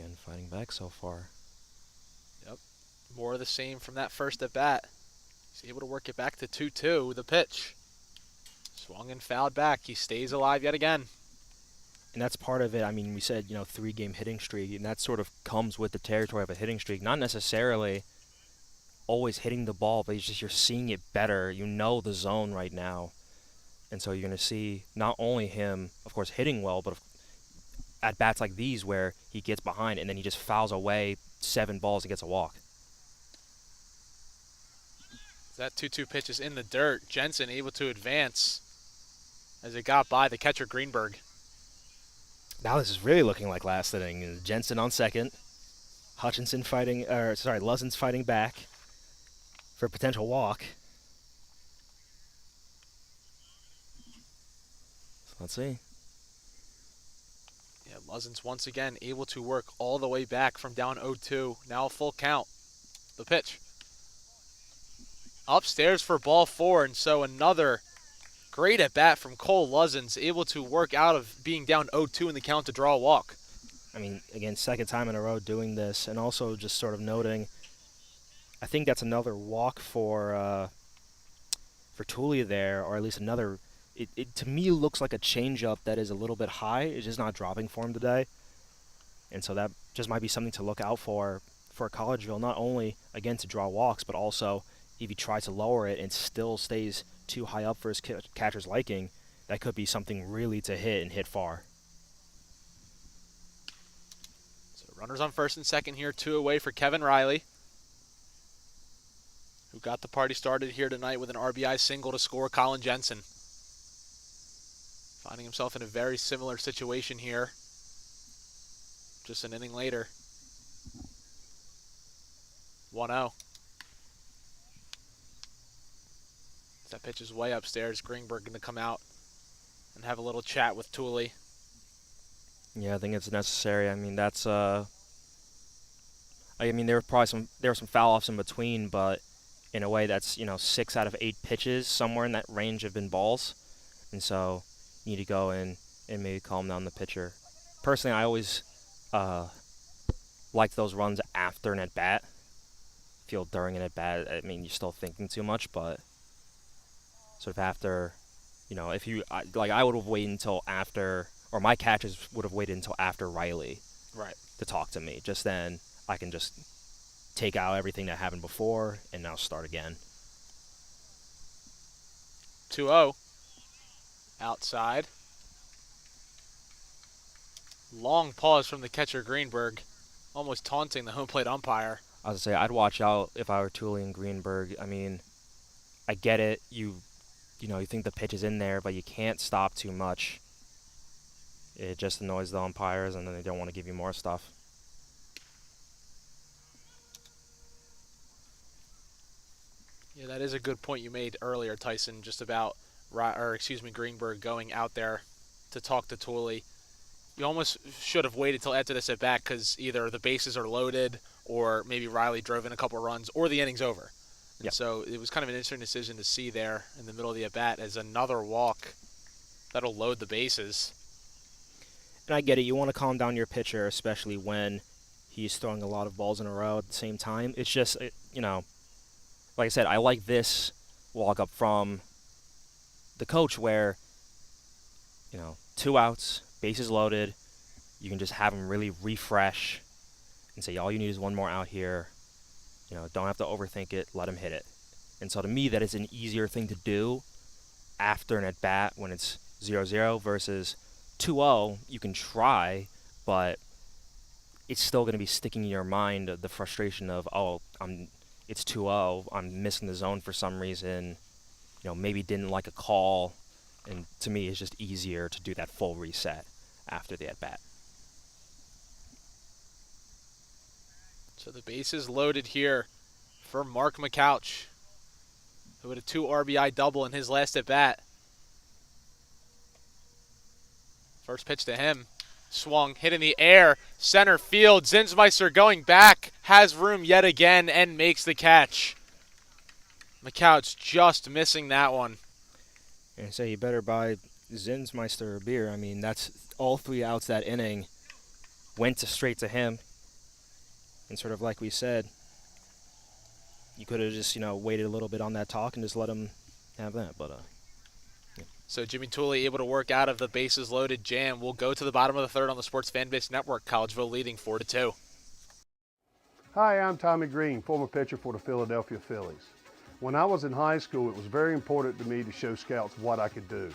again, fighting back so far.
Yep, more of the same from that first at bat. He's able to work it back to 2-2. The pitch. Swung and fouled back. He stays alive yet again.
And that's part of it. I mean, we said, 3-game hitting streak, and that sort of comes with the territory of a hitting streak. Not necessarily always hitting the ball, but it's just you're seeing it better. You know the zone right now. And so you're going to see not only him, of course, hitting well, but at bats like these where he gets behind and then he just fouls away 7 balls and gets a walk.
That 2-2 pitch is in the dirt. Jensen able to advance as it got by the catcher Greenberg.
Now this is really looking like last inning. Jensen on second. Luzens fighting back for a potential walk. So let's see.
Yeah, Luzens once again able to work all the way back from down 0-2. Now a full count. The pitch. Upstairs for ball 4, and so another great at bat from Cole Luzens, able to work out of being down 0-2 in the count to draw a walk.
I mean, again, second time in a row doing this, and also just sort of noting, I think that's another walk for Tooley there, or at least another. It to me looks like a changeup that is a little bit high. It's just not dropping for him today, and so that just might be something to look out for Collegeville. Not only again to draw walks, but also if he tries to lower it and still stays too high up for his catcher's liking, that could be something really to hit and hit far.
So runners on first and second here, 2 away for Kevin Riley, who got the party started here tonight with an RBI single to score Colin Jensen. Finding himself in a very similar situation here, just an inning later. 1-0. That pitch is way upstairs. Greenberg going to come out and have a little chat with Tooley.
Yeah, I think it's necessary. I mean, that's there were some foul offs in between, but in a way that's 6 out of 8 pitches somewhere in that range have been balls, and so you need to go in and maybe calm down the pitcher. Personally, I always liked those runs after an at bat. Feel during an at bat, I mean, you're still thinking too much, but sort of after, I would have waited until after, or my catchers would have waited until after Riley,
right,
to talk to me. Just then, I can just take out everything that happened before and now start again.
2-0. Outside. Long pause from the catcher Greenberg, almost taunting the home plate umpire.
I was gonna say, I'd watch out if I were Tooley and Greenberg. I mean, I get it. You think the pitch is in there, but you can't stop too much. It just annoys the umpires, and then they don't want to give you more stuff.
Yeah, that is a good point you made earlier, Tyson, just about, Greenberg going out there to talk to Tooley. You almost should have waited till after this at bat because either the bases are loaded or maybe Riley drove in a couple runs or the inning's over. And
Yep.
so it was kind of an interesting decision to see there in the middle of the at bat as another walk that'll load the bases.
And I get it. You want to calm down your pitcher, especially when he's throwing a lot of balls in a row at the same time. It's just, like I said, I like this walk up from the coach where, 2 outs, bases loaded. You can just have him really refresh and say, all you need is one more out here. Don't have to overthink it. Let him hit it. And so to me, that is an easier thing to do after an at-bat when it's 0-0 versus 2-0. You can try, but it's still going to be sticking in your mind the frustration of, it's 2-0. I'm missing the zone for some reason. Maybe didn't like a call. And to me, it's just easier to do that full reset after the at-bat.
So the bases loaded here for Mark McCouch, who had a 2 RBI double in his last at-bat. First pitch to him. Swung, hit in the air, center field. Zinsmeister going back, has room yet again, and makes the catch. McCouch just missing that one.
And so you better buy Zinsmeister a beer. I mean, that's all 3 outs that inning went straight to him. And sort of like we said, you could have just, waited a little bit on that talk and just let him have that. But
So Jimmy Tooley able to work out of the bases loaded jam. We'll go to the bottom of the third on the Sports Fan Base Network. Collegeville leading 4-2.
Hi, I'm Tommy Green, former pitcher for the Philadelphia Phillies. When I was in high school, it was very important to me to show scouts what I could do.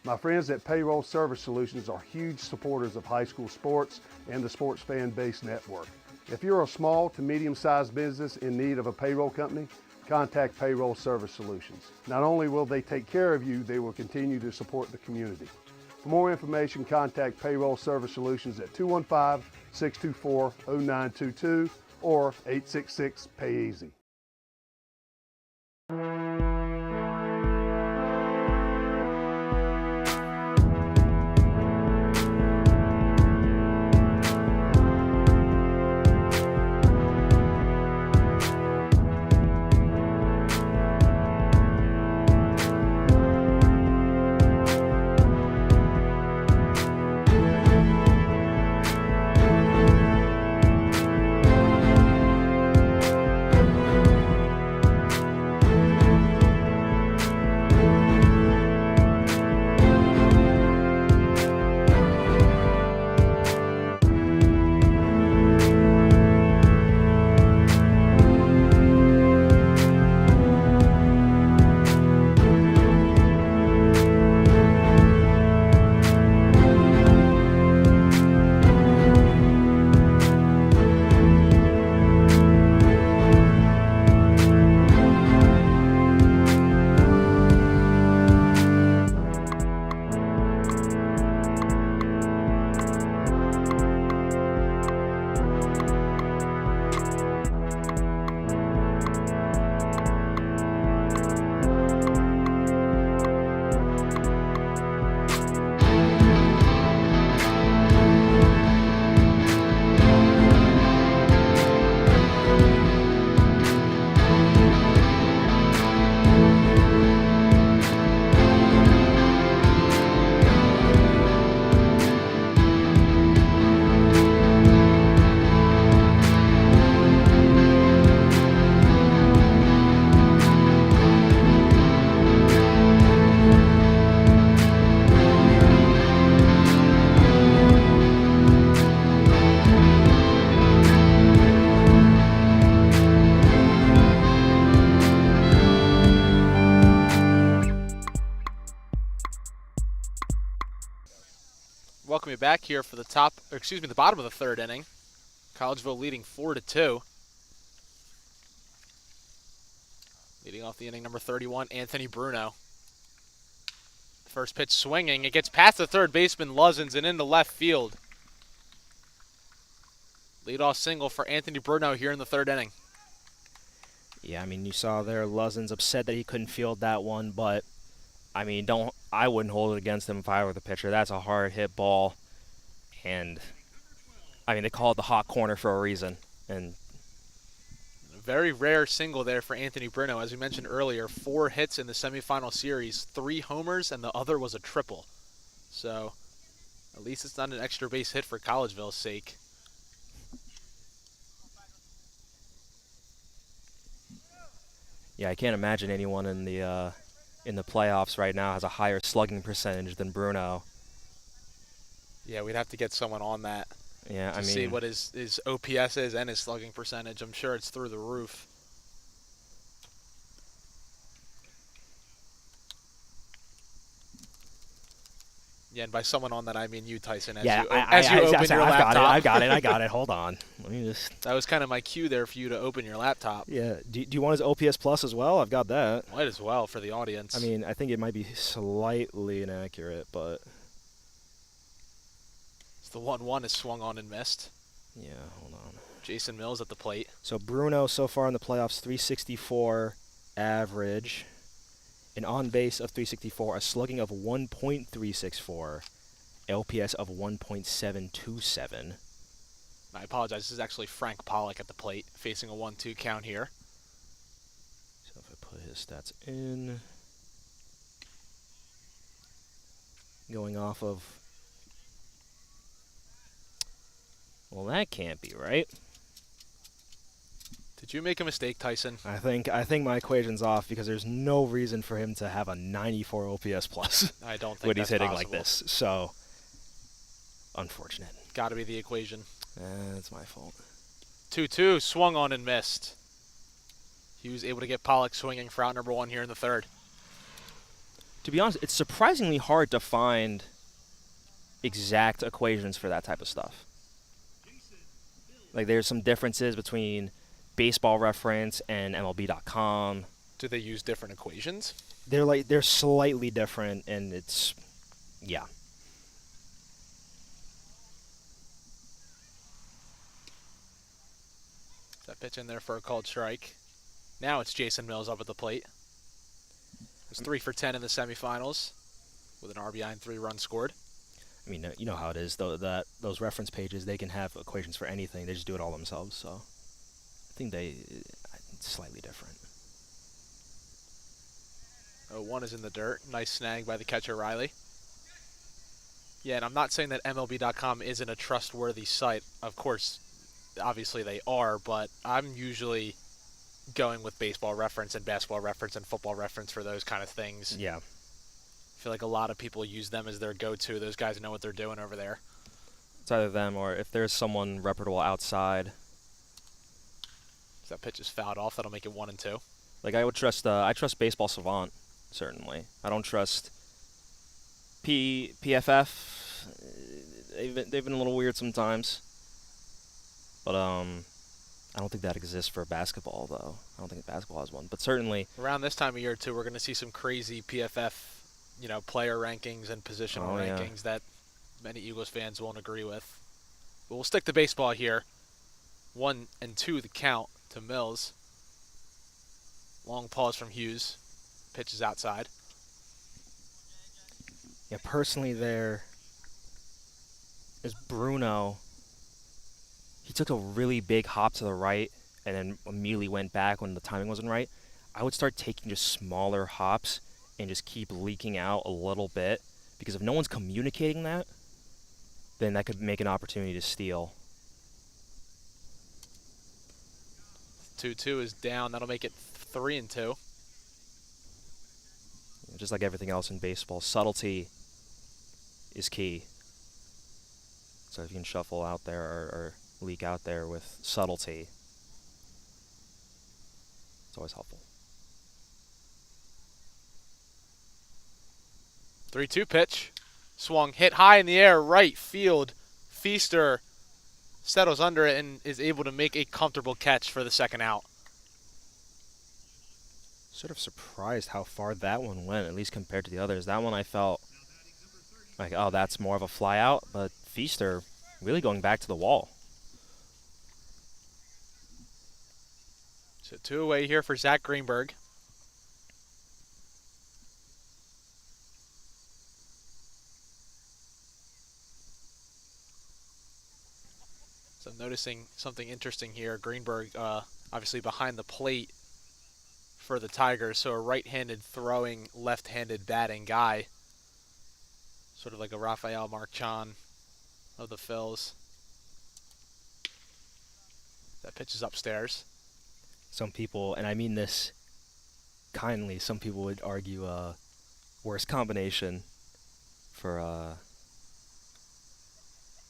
My friends at Payroll Service Solutions are huge supporters of high school sports and the Sports Fan Base Network. If you're a small to medium-sized business in need of a payroll company, contact Payroll Service Solutions. Not only will they take care of you, they will continue to support the community. For more information, contact Payroll Service Solutions at 215-624-0922 or 866-PAY-EASY.
Welcome you back here for the the bottom of the third inning. Collegeville leading 4-2. Leading off the inning, number 31, Anthony Bruno. First pitch swinging. It gets past the third baseman, Luzins, and into left field. Leadoff single for Anthony Bruno here in the third inning.
Yeah, I mean, you saw there Luzin's upset that he couldn't field that one, but I mean, I wouldn't hold it against him if I were the pitcher. That's a hard hit ball, and I mean, they call it the hot corner for a reason. And
very rare single there for Anthony Bruno. As we mentioned earlier, 4 hits in the semifinal series, 3 homers, and the other was a triple. So at least it's not an extra base hit for Collegeville's sake.
yeah, I can't imagine anyone in the playoffs right now has a higher slugging percentage than Bruno.
Yeah, we'd have to get someone on that
Yeah,
to
I mean,
see what his OPS is and his slugging percentage. I'm sure it's through the roof. Yeah, and by someone on that, I mean you, Tyson, as you open your laptop.
I got it. Hold on. Let me just.
That was kind of my cue there for you to open your laptop.
Yeah. Do you want his OPS plus as well? I've got that.
Might as well for the audience.
I mean, I think it might be slightly inaccurate, but
It's the 1-1 is swung on and missed.
yeah, hold on.
Jason Mills at the plate.
So Bruno so far in the playoffs, 364 average, an on base of 364, a slugging of 1.364, LPS of 1.727.
I apologize. This is actually Frank Pollock at the plate, facing a 1-2 count here.
So if I put his stats in, going off of, well, that can't be right.
Did you make a mistake, Tyson?
I think my equation's off because there's no reason for him to have a 94 OPS plus
I don't think
when he's
that's
hitting
possible.
like this. So, unfortunate.
Got to be the equation.
That's my fault.
2-2, swung on and missed. He was able to get Pollock swinging for out number 1 here in the 3rd.
To be honest, it's surprisingly hard to find exact equations for that type of stuff. Like, there's some differences between Baseball Reference and MLB.com.
Do they use different equations?
They're slightly different, and it's, yeah.
That pitch in there for a called strike. Now it's Jason Mills up at the plate. It's 3 for 10 in the semifinals with an RBI and 3 runs scored.
I mean, you know how it is, though, that those reference pages, they can have equations for anything. They just do it all themselves, so I think it's slightly different.
0-1 is in the dirt. Nice snag by the catcher, Riley. Yeah, and I'm not saying that MLB.com isn't a trustworthy site. Of course, obviously they are, but I'm usually going with Baseball Reference and Basketball Reference and Football Reference for those kind of things.
Yeah.
I feel like a lot of people use them as their go-to. Those guys know what they're doing over there.
It's either them or if there's someone reputable outside.
If that pitch is fouled off, that'll make it 1-2.
Like, I trust Baseball Savant, certainly. I don't trust PFF. They've been a little weird sometimes. But I don't think that exists for basketball, though. I don't think basketball has one. But certainly,
Around this time of year, too, we're going to see some crazy PFF, player rankings and positional rankings that many Eagles fans won't agree with. But we'll stick to baseball here. 1-2 the count to Mills. Long pause from Hughes. Pitch is outside.
yeah, personally there is Bruno. He took a really big hop to the right and then immediately went back when the timing wasn't right. I would start taking just smaller hops and just keep leaking out a little bit, because if no one's communicating that, then that could make an opportunity to steal.
2-2 is down. That'll make it 3-2.
Just like everything else in baseball, subtlety is key. So if you can shuffle out there or leak out there with subtlety, it's always helpful.
3-2 pitch. Swung, hit high in the air, right field. Feaster settles under it and is able to make a comfortable catch for the second out.
Sort of surprised how far that one went, at least compared to the others. That one I felt like, oh, that's more of a fly out, but Feaster really going back to the wall.
So 2 away here for Zach Greenberg. So I'm noticing something interesting here. Greenberg obviously behind the plate for the Tigers, so a right-handed throwing, left-handed batting guy. Sort of like a Rafael Marchand of the Phils. That pitch is upstairs.
Some people, and I mean this kindly, some people would argue worst combination for an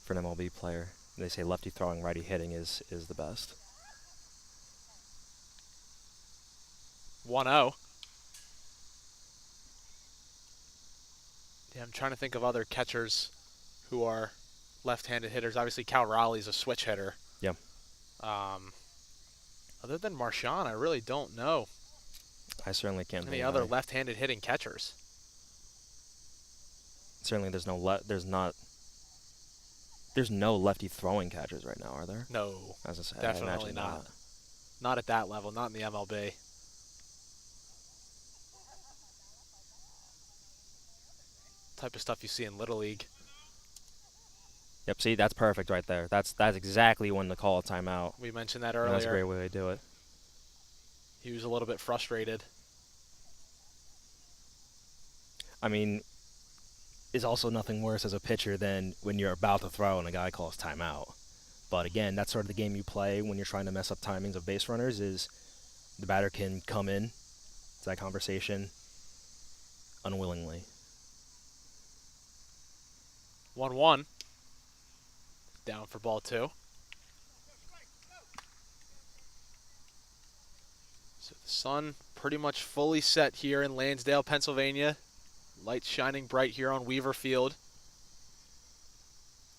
MLB player. They say lefty throwing, righty hitting is the best.
1-0. Yeah, I'm trying to think of other catchers who are left-handed hitters. Obviously, Cal Raleigh's a switch hitter.
Yeah.
Other than Marchand, I really don't know
I certainly can't
any
think
other
of any.
left-handed hitting catchers.
Certainly, there's no lefty throwing catchers right now, are there?
No,
As I said, I
definitely
imagine
not. Not at that level, not in the MLB. Type of stuff you see in Little League.
Yep, see, that's perfect right there. That's exactly when to call a timeout.
We mentioned that
And
earlier.
that's a great way to do it.
He was a little bit frustrated.
I mean, it's also nothing worse as a pitcher than when you're about to throw and a guy calls timeout. But again, that's sort of the game you play when you're trying to mess up timings of base runners is the batter can come in to that conversation unwillingly.
1-1. Down for ball 2. So the sun pretty much fully set here in Lansdale, Pennsylvania. Lights shining bright here on Weaver Field.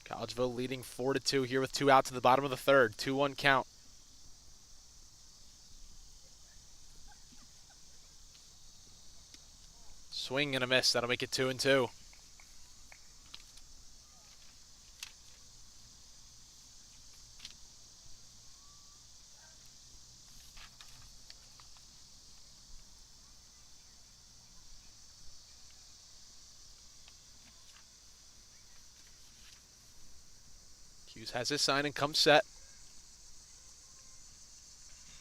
Collegeville leading 4-2 here with 2 outs to the bottom of the third. 2-1 count. Swing and a miss. That'll make it 2-2. Hughes has his sign and comes set.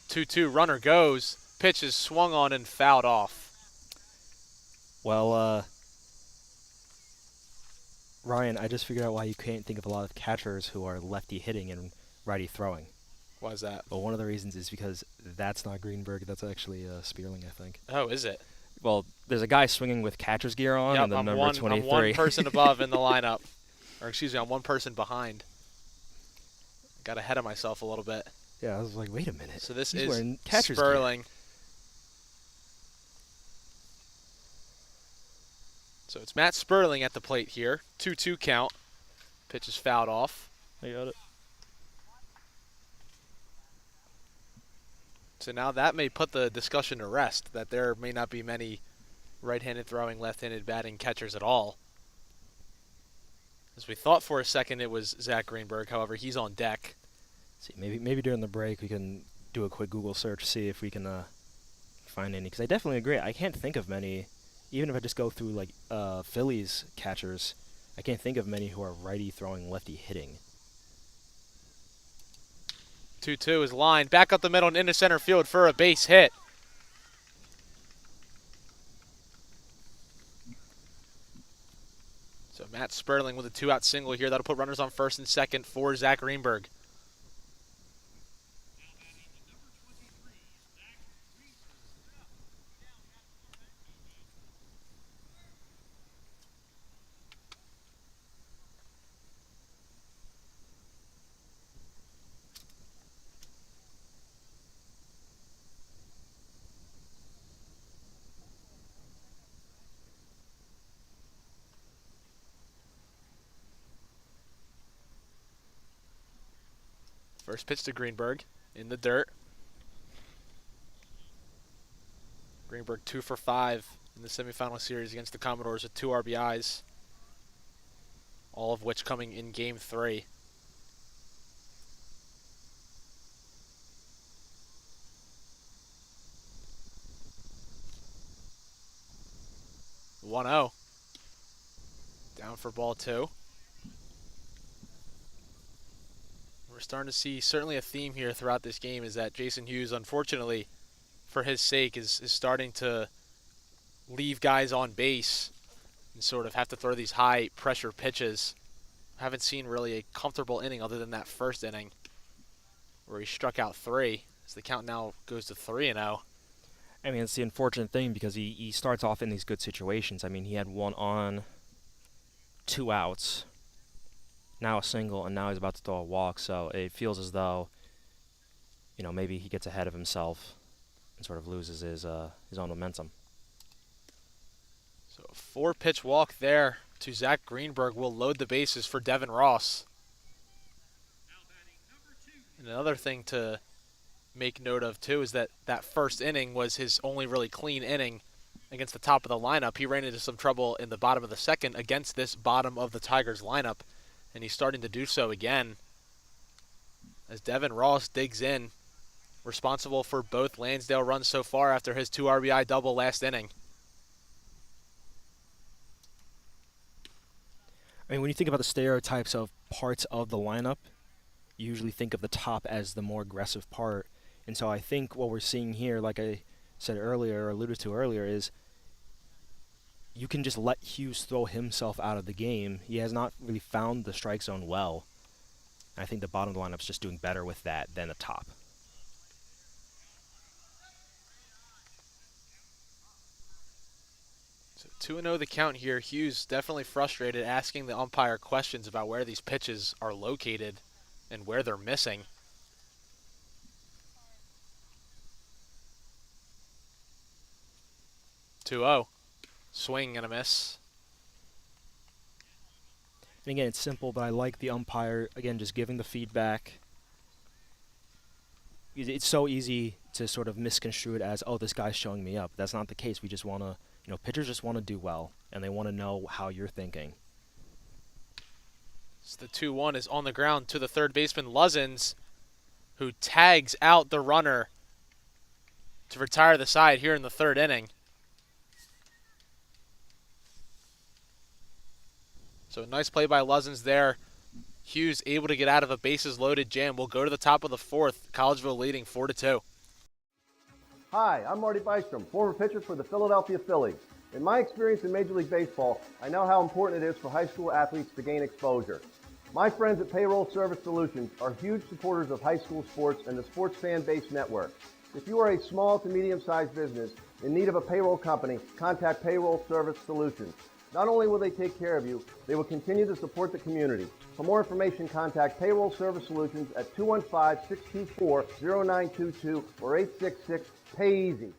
2-2, runner goes. Pitch is swung on and fouled off.
Well, Ryan, I just figured out why you can't think of a lot of catchers who are lefty hitting and righty throwing.
Why is that?
Well, one of the reasons is because that's not Greenberg. That's actually Spearling, I think.
Oh, is it?
Well, there's a guy swinging with catcher's gear on,
Yep,
and then
I'm
number 23.
I'm one person above in the lineup. Or excuse me, I'm one person behind. Got ahead of myself a little bit.
Yeah, I was like, wait a minute.
So this
He's
is
wearing catcher's gear.
Sperling. So it's Matt Sperling at the plate here. 2-2 count. Pitch is fouled off.
I got it.
So now that may put the discussion to rest, that there may not be many right-handed throwing, left-handed batting catchers at all. As we thought for a second it was Zach Greenberg, however, he's on deck.
See, maybe during the break we can do a quick Google search, see if we can find any. Because I definitely agree. I can't think of many, even if I just go through like Phillies catchers, I can't think of many who are righty throwing, lefty hitting.
2-2 is lined back up the middle and into center field for a base hit. So Matt Sperling with a 2-out single here. That'll put runners on first and second for Zach Greenberg. First pitch to Greenberg in the dirt. Greenberg 2 for 5 in the semifinal series against the Commodores with 2 RBIs, all of which coming in Game 3. 1-0. Down for ball 2. We're starting to see certainly a theme here throughout this game is that Jason Hughes, unfortunately, for his sake, is starting to leave guys on base and sort of have to throw these high pressure pitches. Haven't seen really a comfortable inning other than that first inning where he struck out 3 as the count now goes to 3-0.
I mean, it's the unfortunate thing because he starts off in these good situations. I mean, he had 1 on, 2 outs, now a single, and now he's about to throw a walk. So it feels as though, you know, maybe he gets ahead of himself and sort of loses his own momentum.
So a 4-pitch walk there to Zach Greenberg will load the bases for Devin Ross. And another thing to make note of, too, is that first inning was his only really clean inning against the top of the lineup. He ran into some trouble in the bottom of the second against this bottom of the Tigers lineup, and he's starting to do so again as Devin Ross digs in, responsible for both Lansdale runs so far after his 2 RBI double last inning.
I mean, when you think about the stereotypes of parts of the lineup, you usually think of the top as the more aggressive part. And so I think what we're seeing here, like I said earlier, or alluded to earlier, is you can just let Hughes throw himself out of the game. He has not really found the strike zone well. And I think the bottom of the lineup's just doing better with that than the top.
So 2-0 the count here. Hughes definitely frustrated, asking the umpire questions about where these pitches are located and where they're missing. 2-0. Swing and a miss.
And again, it's simple, but I like the umpire, again, just giving the feedback. It's so easy to sort of misconstrue it as, oh, this guy's showing me up. That's not the case. We just want to, you know, pitchers just want to do well, and they want to know how you're thinking.
So the 2-1 is on the ground to the third baseman, Luzens, who tags out the runner to retire the side here in the third inning. So a nice play by Luzens there. Hughes able to get out of a bases-loaded jam. We'll go to the top of the fourth. Collegeville leading 4-2.
Hi, I'm Marty Bystrom, former pitcher for the Philadelphia Phillies. In my experience in Major League Baseball, I know how important it is for high school athletes to gain exposure. My friends at Payroll Service Solutions are huge supporters of high school sports and the Sports Fan Base Network. If you are a small to medium-sized business in need of a payroll company, contact Payroll Service Solutions. Not only will they take care of you, they will continue to support the community. For more information, contact Payroll Service Solutions at 215-624-0922 or 866-PAY-EASY.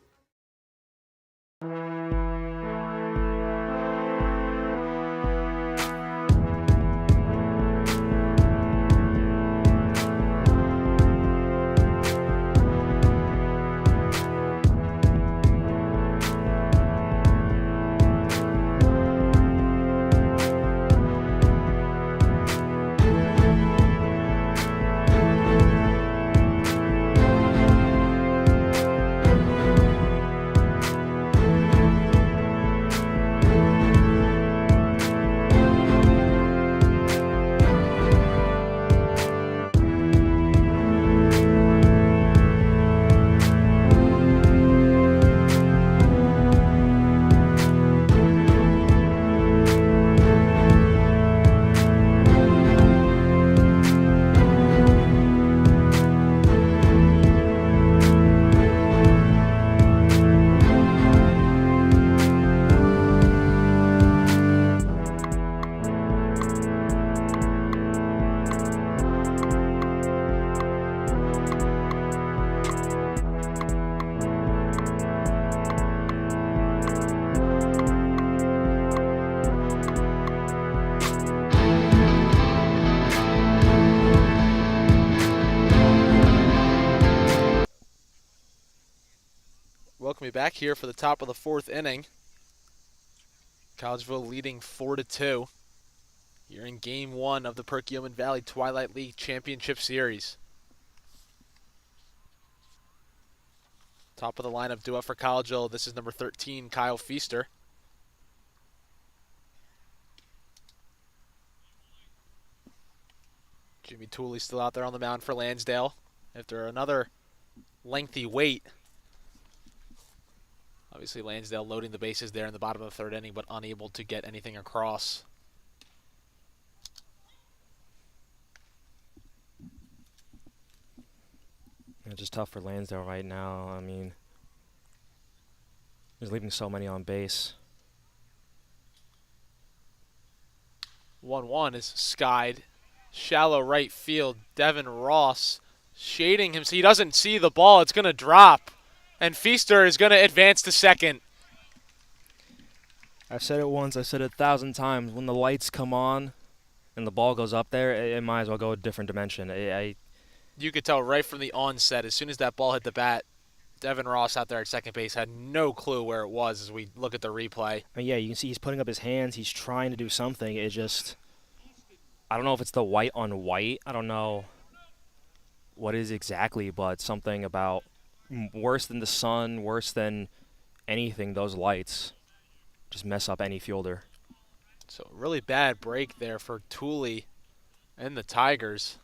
Welcome you back here for the top of the fourth inning. Collegeville leading 4-2. You're in Game 1 of the Perky Valley Twilight League Championship Series. Top of the lineup due up for Collegeville. This is number 13, Kyle Feaster. Maybe Tooley's still out there on the mound for Lansdale after another lengthy wait. Obviously, Lansdale loading the bases there in the bottom of the third inning, but unable to get anything across.
It's just tough for Lansdale right now. I mean, he's leaving so many on base.
1-1 is skied. Shallow right field. Devin Ross shading him so he doesn't see the ball. It's going to drop. And Feaster is going to advance to second.
I've said it once, I've said it 1,000 times. When the lights come on and the ball goes up there, it might as well go a different dimension.
You could tell right from the onset, as soon as that ball hit the bat, Devin Ross out there at second base had no clue where it was as we look at the replay.
I mean, yeah, you can see he's putting up his hands. He's trying to do something. It just, I don't know if it's the white on white. I don't know what it is exactly, but something about worse than the sun, worse than anything, those lights just mess up any fielder.
So really bad break there for Tooley and the Tigers.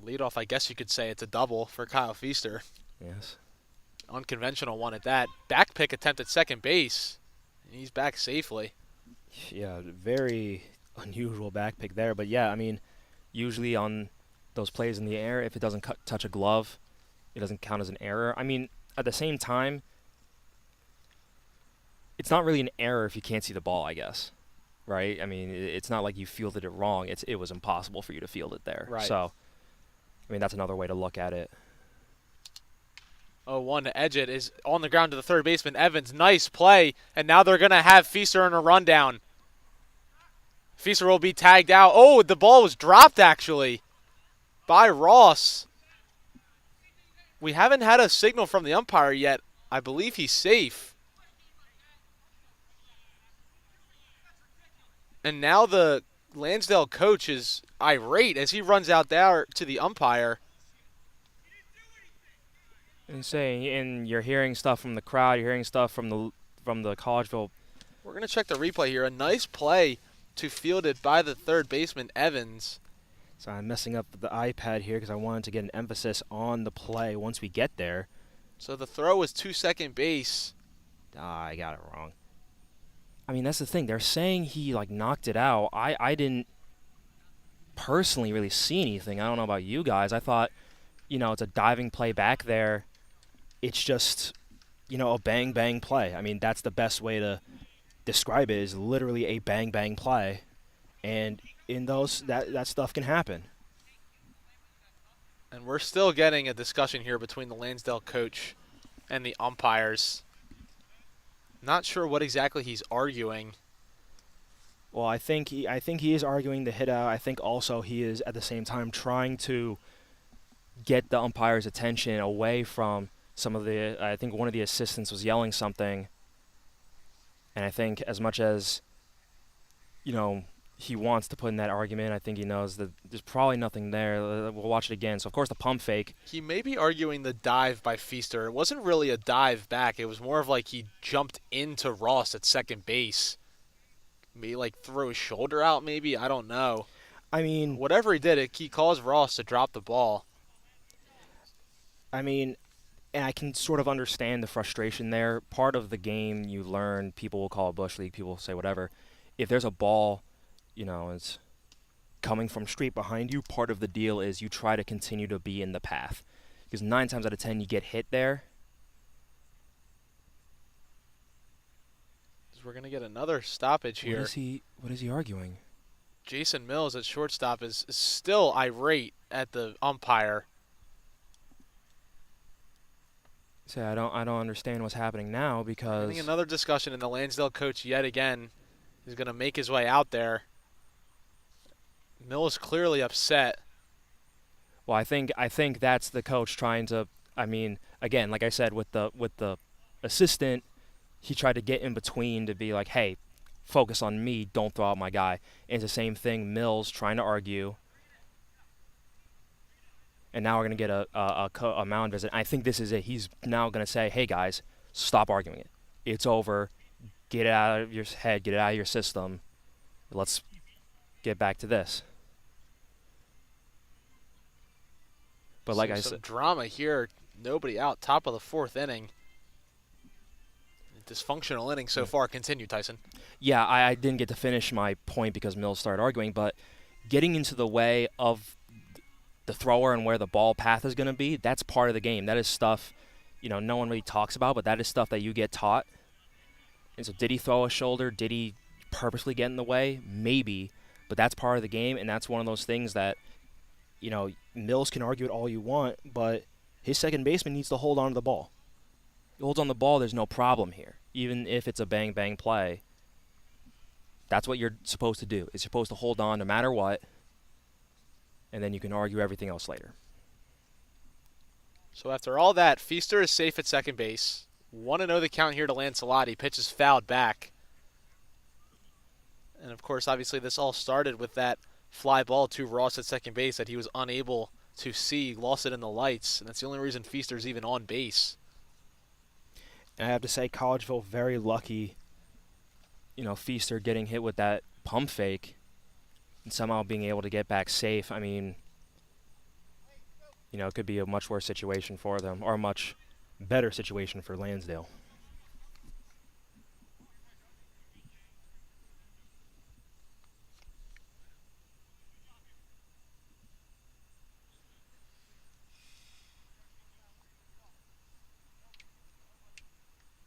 Leadoff, I guess you could say it's a double for Kyle Feaster.
Yes.
Unconventional one at that. Back pick attempt at second base. He's back safely.
Yeah, very unusual back pick there. But, yeah, I mean, usually on those plays in the air, if it doesn't touch a glove, it doesn't count as an error. I mean, at the same time, it's not really an error if you can't see the ball, I guess. Right? I mean, it's not like you fielded it wrong. It was impossible for you to field it there.
Right.
So, I mean, that's another way to look at it.
0-1 to edge it is on the ground to the third baseman, Evans. Nice play, and now they're going to have Feaster in a rundown. Feaster will be tagged out. Oh, the ball was dropped, actually, by Ross. We haven't had a signal from the umpire yet. I believe he's safe. And now the Lansdale coach is irate as he runs out there to the umpire.
And you're hearing stuff from the crowd. You're hearing stuff from the Collegeville.
We're going to check the replay here. A nice play to field it by the third baseman, Evans.
So I'm messing up the iPad here because I wanted to get an emphasis on the play once we get there.
So the throw was to second base.
I got it wrong. I mean, that's the thing. They're saying he, knocked it out. I didn't personally really see anything. I don't know about you guys. I thought, it's a diving play back there. It's just, a bang-bang play. I mean, that's the best way to describe it, is literally a bang-bang play. And in those, that stuff can happen.
And we're still getting a discussion here between the Lansdale coach and the umpires. Not sure what exactly he's arguing.
Well, I think he is arguing the hit out. I think also he is at the same time trying to get the umpire's attention away from some of the. I think one of the assistants was yelling something, and I think as much as he wants to put in that argument, I think he knows that there's probably nothing there. We'll watch it again. So, of course, the pump fake.
He may be arguing the dive by Feaster. It wasn't really a dive back. It was more of like he jumped into Ross at second base. Maybe threw his shoulder out maybe. I don't know.
I mean,
whatever he did, he caused Ross to drop the ball.
I mean, and I can sort of understand the frustration there. Part of the game you learn, people will call it Bush League, people will say whatever. If there's a ball, it's coming from straight behind you, part of the deal is you try to continue to be in the path. Because 9 times out of 10 you get hit there.
We're going to get another stoppage here.
What is he arguing?
Jason Mills at shortstop is still irate at the umpire.
So I don't understand what's happening now because
I think another discussion, and the Lansdale coach yet again is going to make his way out there. Mills clearly upset.
Well, I think that's the coach trying to. I mean, again, like I said, with the assistant, he tried to get in between to be like, hey, focus on me, don't throw out my guy. And it's the same thing, Mills trying to argue. And now we're going to get a mound visit. I think this is it. He's now going to say, hey, guys, stop arguing it. It's over. Get it out of your head. Get it out of your system. Let's get back to this. But
So
like I
some
said,
drama here. Nobody out. Top of the 4th inning. Dysfunctional inning so far. Continue, Tyson.
yeah, I didn't get to finish my point because Mills started arguing, but getting into the way of the thrower and where the ball path is going to be, that's part of the game. That is stuff, no one really talks about, but that is stuff that you get taught. And so did he throw a shoulder? Did he purposely get in the way? Maybe, but that's part of the game, and that's one of those things that, Mills can argue it all you want, but his second baseman needs to hold on to the ball. He holds on the ball, there's no problem here. Even if it's a bang-bang play, that's what you're supposed to do. You're supposed to hold on no matter what, and then you can argue everything else later.
So after all that, Feaster is safe at second base. 1-0 the count here to Lancelotti. Pitch is fouled back. And, of course, obviously this all started with that fly ball to Ross at second base that he was unable to see, lost it in the lights, and that's the only reason Feaster's even on base.
And I have to say, Collegeville very lucky, Feaster getting hit with that pump fake and somehow being able to get back safe. I mean, it could be a much worse situation for them, or a much better situation for Lansdale.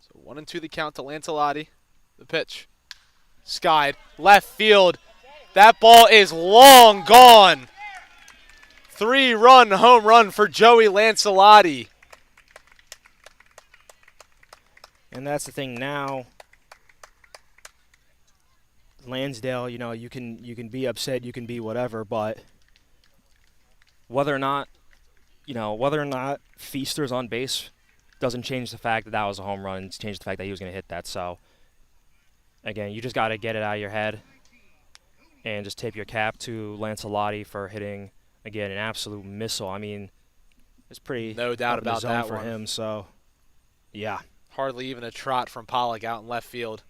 So 1-2 the count to Lancelotti. The pitch. Skied. Left field. That ball is long gone. 3-run home run for Joey Lancelotti.
And that's the thing now. Lansdale, you can be upset, you can be whatever, but whether or not Feaster's on base doesn't change the fact that that was a home run. It's changed the fact that he was going to hit that. So, again, you just got to get it out of your head and just tip your cap to Lancelotti for hitting, again, an absolute missile. I mean, it's pretty
No doubt
up in the
about
zone
that
for
one.
him. So, yeah.
Hardly even a trot from Pollock out in left field.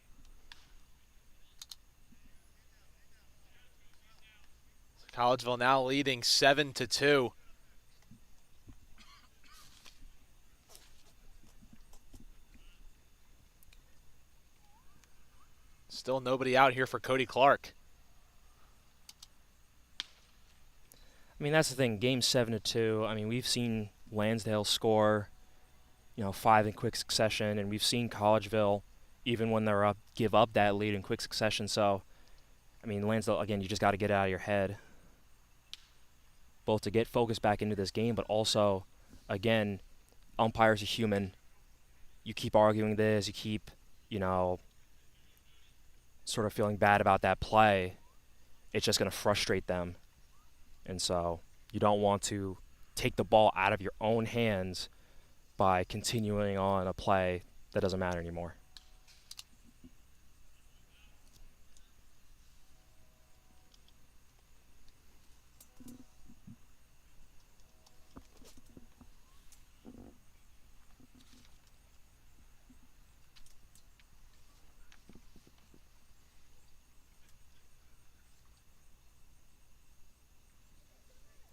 Collegeville now leading 7-2. Still nobody out here for Cody Clark.
I mean, that's the thing. Game 7-2. I mean, we've seen Lansdale score, 5 in quick succession, and we've seen Collegeville, even when they're up, give up that lead in quick succession. So, I mean, Lansdale, again, you just got to get it out of your head, both to get focused back into this game, but also, again, umpires are human. You keep arguing this, you keep, sort of feeling bad about that play. It's just going to frustrate them. And so you don't want to take the ball out of your own hands by continuing on a play that doesn't matter anymore.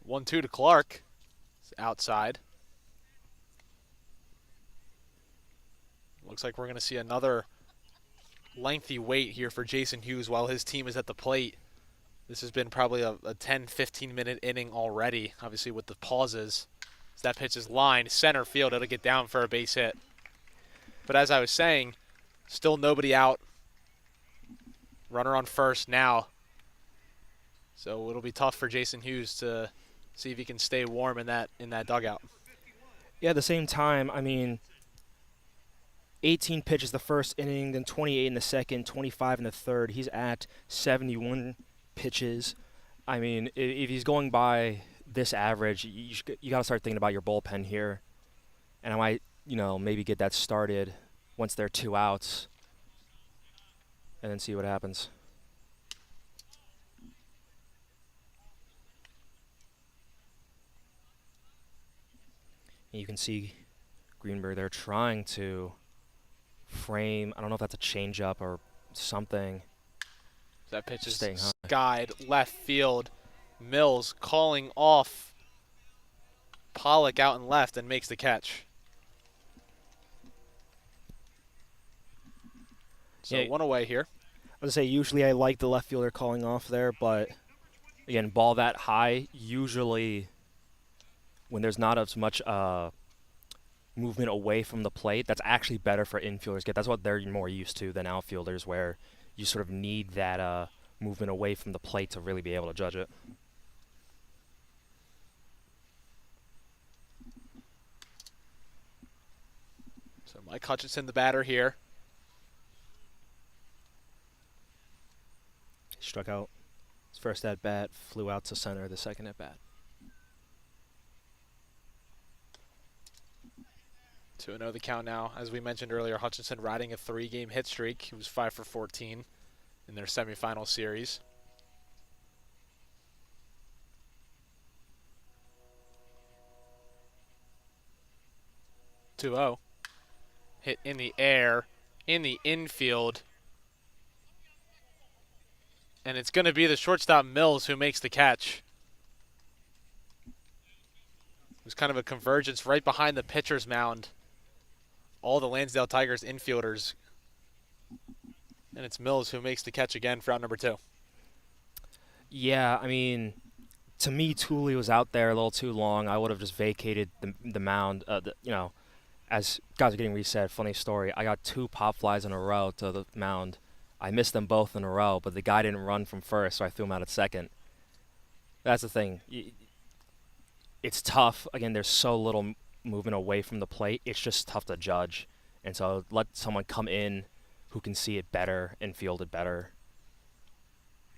One, two to Clark. It's outside. Looks like we're going to see another lengthy wait here for Jason Hughes while his team is at the plate. This has been probably a 10-15 minute inning already, obviously with the pauses. As that pitch is lined center field, it'll get down for a base hit. But as I was saying, still nobody out. Runner on first now. So it'll be tough for Jason Hughes to see if he can stay warm in that dugout.
Yeah, at the same time, I mean, 18 pitches the first inning, then 28 in the second, 25 in the third. He's at 71 pitches. I mean, if he's going by this average, you got to start thinking about your bullpen here. And I might, maybe get that started once they're 2 outs and then see what happens. You can see Greenberg there trying to frame, I don't know if that's a changeup or something.
That pitch is
Staying high.
skied left field. Mills calling off Pollock out and left and makes the catch. So
Yeah.
one away here.
I was going to say, usually I like the left fielder calling off there, but again, ball that high, usually when there's not as much movement away from the plate, that's actually better for infielders. That's what they're more used to than outfielders, where you sort of need that movement away from the plate to really be able to judge it.
So Mike Hutchinson, the batter here.
Struck out his first at bat, flew out to center the second at bat.
2-0 the count now. As we mentioned earlier, Hutchinson riding a 3-game hit streak. He was 5 for 14 in their semifinal series. (2-0). Hit in the air, in the infield. And it's going to be the shortstop Mills who makes the catch. It was kind of a convergence right behind the pitcher's mound. All the Lansdale Tigers infielders. And it's Mills who makes the catch again for out number 2.
Yeah, I mean, to me, Tooley was out there a little too long. I would have just vacated the mound. As guys are getting reset, funny story, I got 2 pop flies in a row to the mound. I missed them both in a row, but the guy didn't run from first, so I threw him out at second. That's the thing. It's tough. Again, there's so little movement away from the plate. It's just tough to judge. And so let someone come in who can see it better and field it better.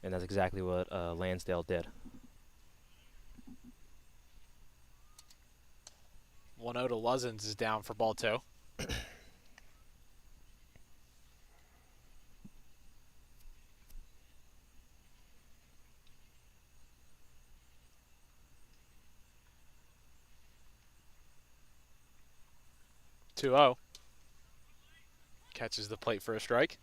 And that's exactly what Lansdale did.
1-0 to Luzens is down for ball 2. (2-0). Catches the plate for a strike.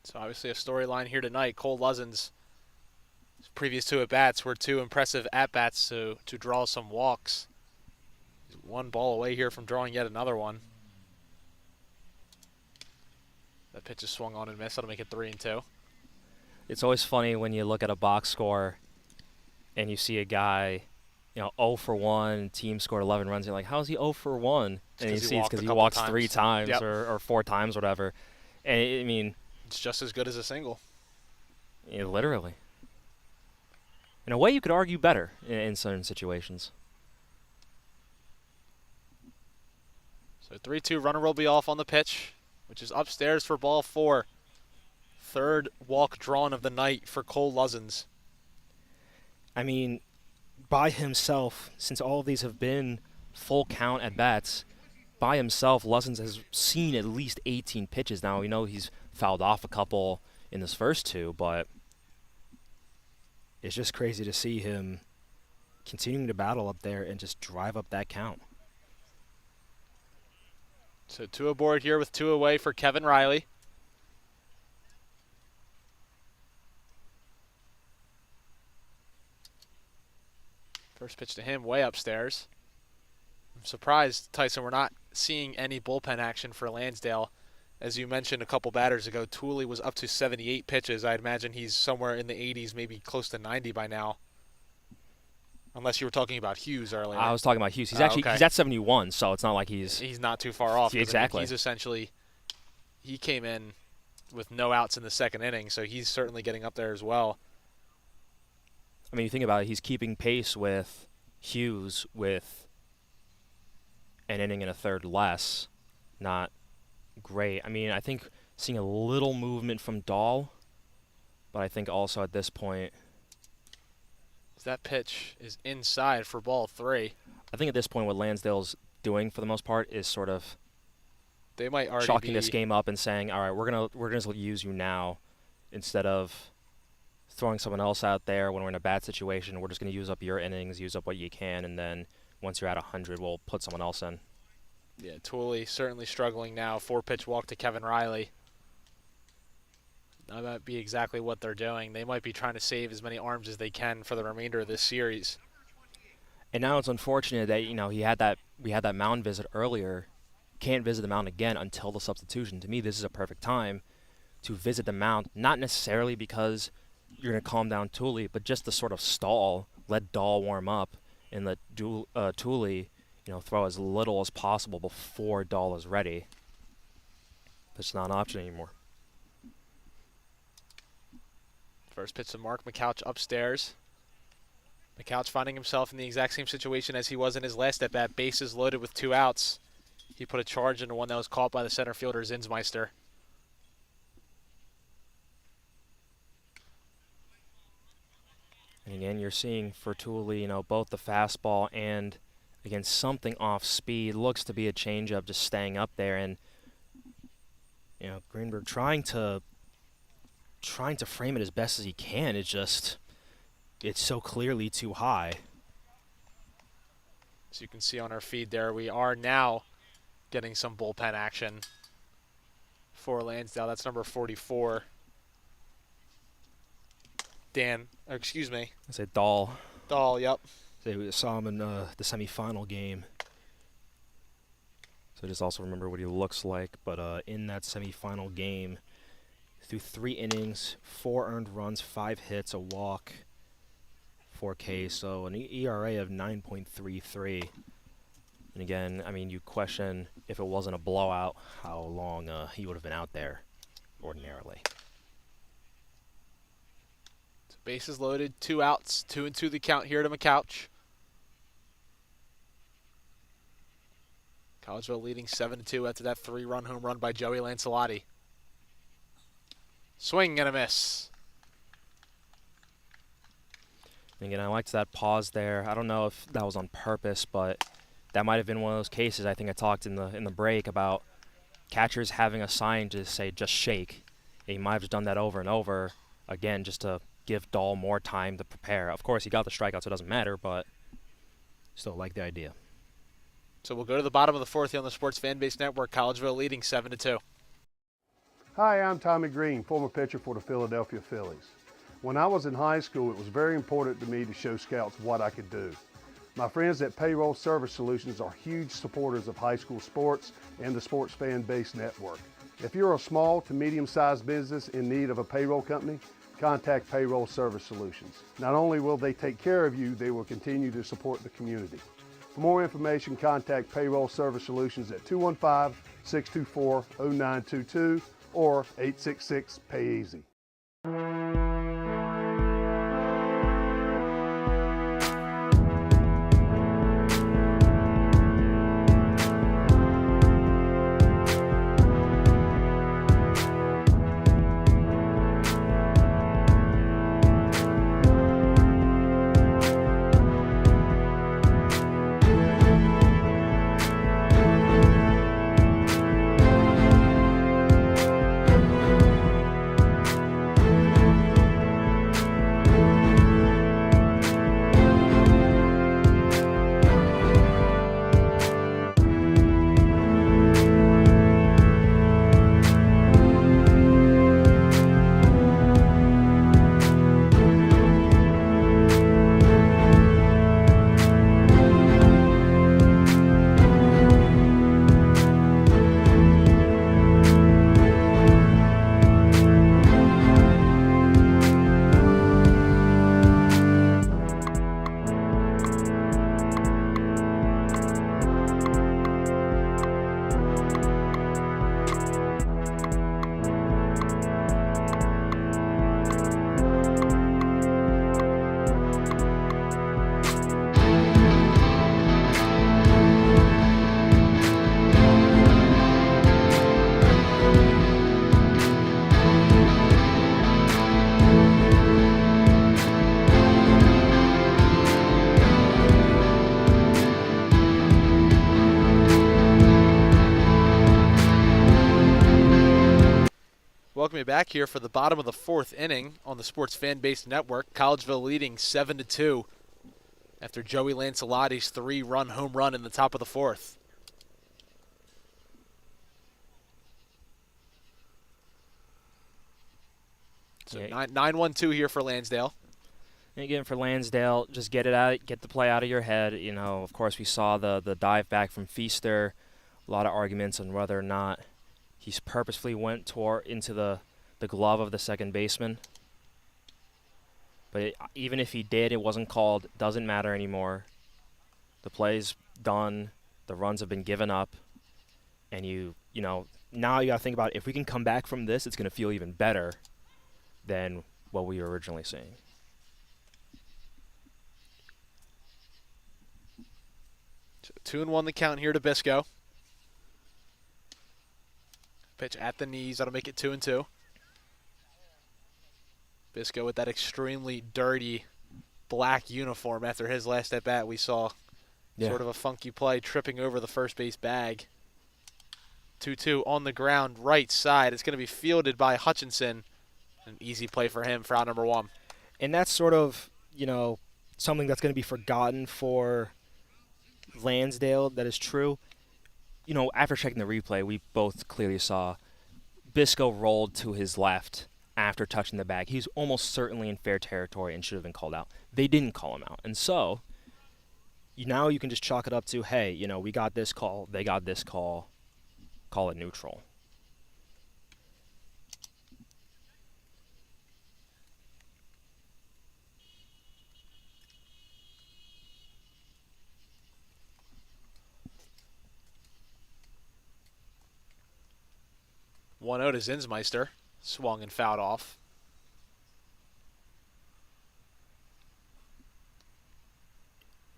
So obviously a storyline here tonight. Cole Luzens, his previous 2 at-bats were 2 impressive at-bats to draw some walks. He's 1 ball away here from drawing yet another one. That pitch is swung on and missed. That'll make it 3-2.
It's always funny when you look at a box score and you see a guy, 0 for 1, team scored 11 runs. You're like, how is he 0 for 1? And you see it's because he walks 3 times
Yep.
or 4 times, whatever. And I mean,
It's just as good as a single.
literally. In a way, you could argue better in certain situations.
So 3-2 runner will be off on the pitch, which is upstairs for ball 4. 3rd walk drawn of the night for Cole Luzens.
I mean, by himself, since all of these have been full count at bats, by himself, Luzens has seen at least 18 pitches. Now, we know he's fouled off a couple in his first 2, but it's just crazy to see him continuing to battle up there and just drive up that count.
So 2 aboard here with 2 away for Kevin Riley. First pitch to him, way upstairs. I'm surprised, Tyson, we're not seeing any bullpen action for Lansdale. As you mentioned a couple batters ago, Tooley was up to 78 pitches. I'd imagine he's somewhere in the 80s, maybe close to 90 by now. Unless you were talking about Hughes earlier.
I was talking about Hughes. He's he's at 71, so it's not like he's
not too far off.
Exactly.
I mean, he's essentially, he came in with no outs in the 2nd inning, so he's certainly getting up there as well.
I mean, you think about it, he's keeping pace with Hughes with an inning and a third less. Not great. I mean, I think seeing a little movement from Dahl, but I think also at this point,
That pitch is inside for ball 3.
I think at this point what Lansdale's doing for the most part is sort of
They might already
chalking
be
this game up and saying, all right, we're gonna use you now instead of throwing someone else out there when we're in a bad situation. We're just going to use up your innings, use up what you can, and then once you're at 100, we'll put someone else in.
Yeah, Tooley certainly struggling now. 4-pitch walk to Kevin Riley. That might be exactly what they're doing. They might be trying to save as many arms as they can for the remainder of this series.
And now it's unfortunate that we had that mound visit earlier. Can't visit the mound again until the substitution. To me, this is a perfect time to visit the mound, not necessarily because you're going to calm down Tooley, but just to sort of stall, let Dahl warm up, and let Tooley, throw as little as possible before Dahl is ready. That's not an option anymore.
First pitch to Mark McCouch upstairs. McCouch finding himself in the exact same situation as he was in his last at-bat. Bases loaded with 2 outs. He put a charge into one that was caught by the center fielder, Zinsmeister.
And again, you're seeing for Tooley, both the fastball and, again, something off speed. Looks to be a changeup just staying up there. And, Greenberg trying to frame it as best as he can. It's so clearly too high.
As you can see on our feed there, we are now getting some bullpen action for Lansdale. That's number 44. I
say Dahl.
Dahl, yep.
We saw him in the semifinal game. So just also remember what he looks like. But in that semifinal game, through 3 innings, 4 earned runs, 5 hits, a walk, 4 Ks, so an ERA of 9.33. And again, you question if it wasn't a blowout, how long he would have been out there ordinarily.
Bases loaded, 2 outs, 2-2 the count here to McCouch. Collegeville leading 7-2 after that 3-run home run by Joey Lancelotti. Swing and a miss.
And again, I liked that pause there. I don't know if that was on purpose, but that might have been one of those cases. I think I talked in the break about catchers having a sign to say just shake. And he might have just done that over and over again just to give Dahl more time to prepare. Of course, he got the strikeout, so it doesn't matter, but still like the idea.
So we'll go to the bottom of the 4th here on the Sports Fan Base Network. Collegeville leading 7-2.
Hi, I'm Tommy Green, former pitcher for the Philadelphia Phillies. When I was in high school, it was very important to me to show scouts what I could do. My friends at Payroll Service Solutions are huge supporters of high school sports and the Sports Fan Base Network. If you're a small to medium-sized business in need of a payroll company, contact Payroll Service Solutions. Not only will they take care of you, they will continue to support the community. For more information, contact Payroll Service Solutions at 215-624-0922 or 866-PAY-EASY.
welcome you back here for the bottom of the fourth inning on the Sports Fan-Based Network. Collegeville leading 7-2 after Joey Lancelotti's 3-run home run in the top of the fourth. So 9-1-2 here for Lansdale.
And again, for Lansdale, just get it out, get the play out of your head. You know, of course, we saw the dive back from Feaster. A lot of arguments on whether or not he purposefully went into the glove of the second baseman. But even if he did, it wasn't called. Doesn't matter anymore. The play's done. The runs have been given up. And you know, now you got to think about, if we can come back from this, it's going to feel even better than what we were originally seeing.
So 2-1 the count here to Bisco. Pitch at the knees. That'll make it 2-2. Bisco with that extremely dirty black uniform after his last at-bat. We saw sort of a funky play tripping over the first base bag. 2-2 on the ground, right side. It's going to be fielded by Hutchinson. An easy play for him for out number 1.
And that's sort of, you know, something that's going to be forgotten for Lansdale. That is true. You know, after checking the replay, we both clearly saw Bisco rolled to his left after touching the bag. He's almost certainly in fair territory and should have been called out. They didn't call him out. And so, now you can just chalk it up to, hey, you know, we got this call, they got this call, call it neutral.
One out to Zinsmeister. Swung and fouled off.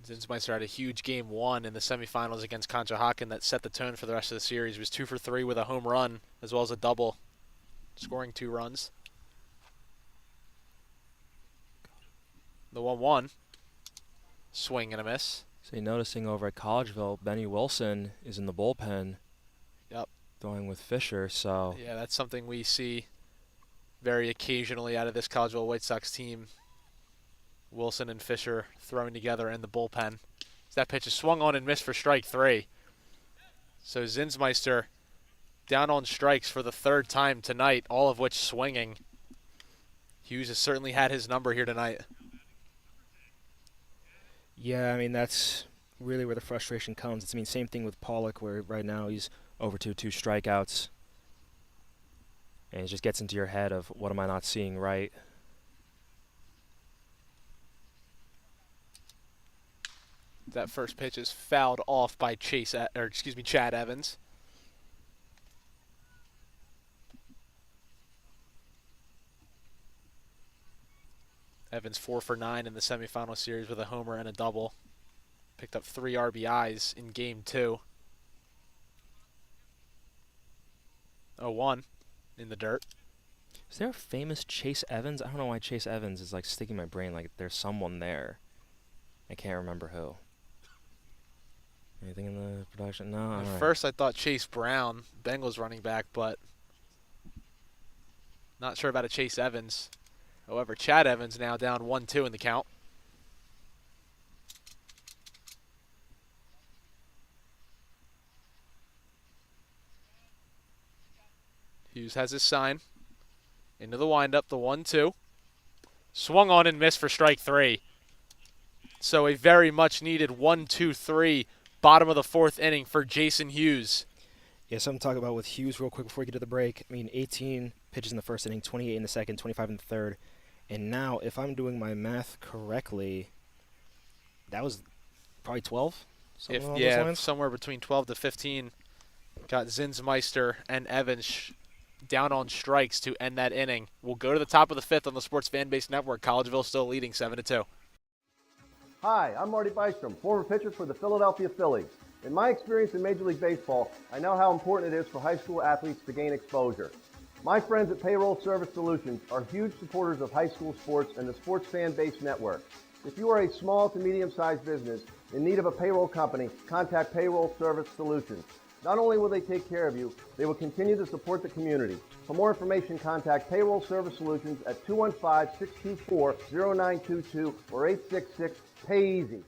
Zinsmeister had a huge game 1 in the semifinals against Conshohocken that set the tone for the rest of the series. He was 2 for 3 with a home run as well as a double, scoring 2 runs. The 1-1. Swing and a miss.
So noticing over at Collegeville, Benny Wilson is in the bullpen.
Yep.
Throwing with Fisher, so...
Yeah, that's something we see very occasionally out of this Collegeville White Sox team. Wilson and Fisher throwing together in the bullpen. That pitch is swung on and missed for strike 3. So Zinsmeister down on strikes for the 3rd time tonight, all of which swinging. Hughes has certainly had his number here tonight.
Yeah, I mean, that's really where the frustration comes. Same thing with Pollock, where right now he's over 2 strikeouts. And it just gets into your head of, what am I not seeing right?
That first pitch is fouled off by Chad Evans. Evans 4 for 9 in the semifinal series with a homer and a double. Picked up 3 RBIs in game 2. 0-1 in the dirt.
Is there a famous Chase Evans? I don't know why Chase Evans is like sticking in my brain. Like there's someone there. I can't remember who. Anything in the production? No.
At first I thought Chase Brown, Bengals running back, but not sure about a Chase Evans. However, Chad Evans now down 1-2 in the count. Hughes has his sign. Into the windup, the 1-2. Swung on and missed for strike 3. So a very much needed 1-2-3 bottom of the 4th inning for Jason Hughes.
Yeah, something to talk about with Hughes real quick before we get to the break. I mean, 18 pitches in the first inning, 28 in the second, 25 in the third. And now, if I'm doing my math correctly, that was probably 12?
Somewhere between 12 to 15. Got Zinsmeister and Evans down on strikes to end that inning. We'll go to the top of the 5th on the Sports Fan-Based Network. Collegeville still leading 7-2.
Hi, I'm Marty Bystrom, former pitcher for the Philadelphia Phillies. In my experience in Major League Baseball, I know how important it is for high school athletes to gain exposure. My friends at Payroll Service Solutions are huge supporters of high school sports and the Sports Fan-Based Network. If you are a small to medium-sized business in need of a payroll company, contact Payroll Service Solutions. Not only will they take care of you, they will continue to support the community. For more information, contact Payroll Service Solutions at 215-624-0922 or 866-PAY-EASY.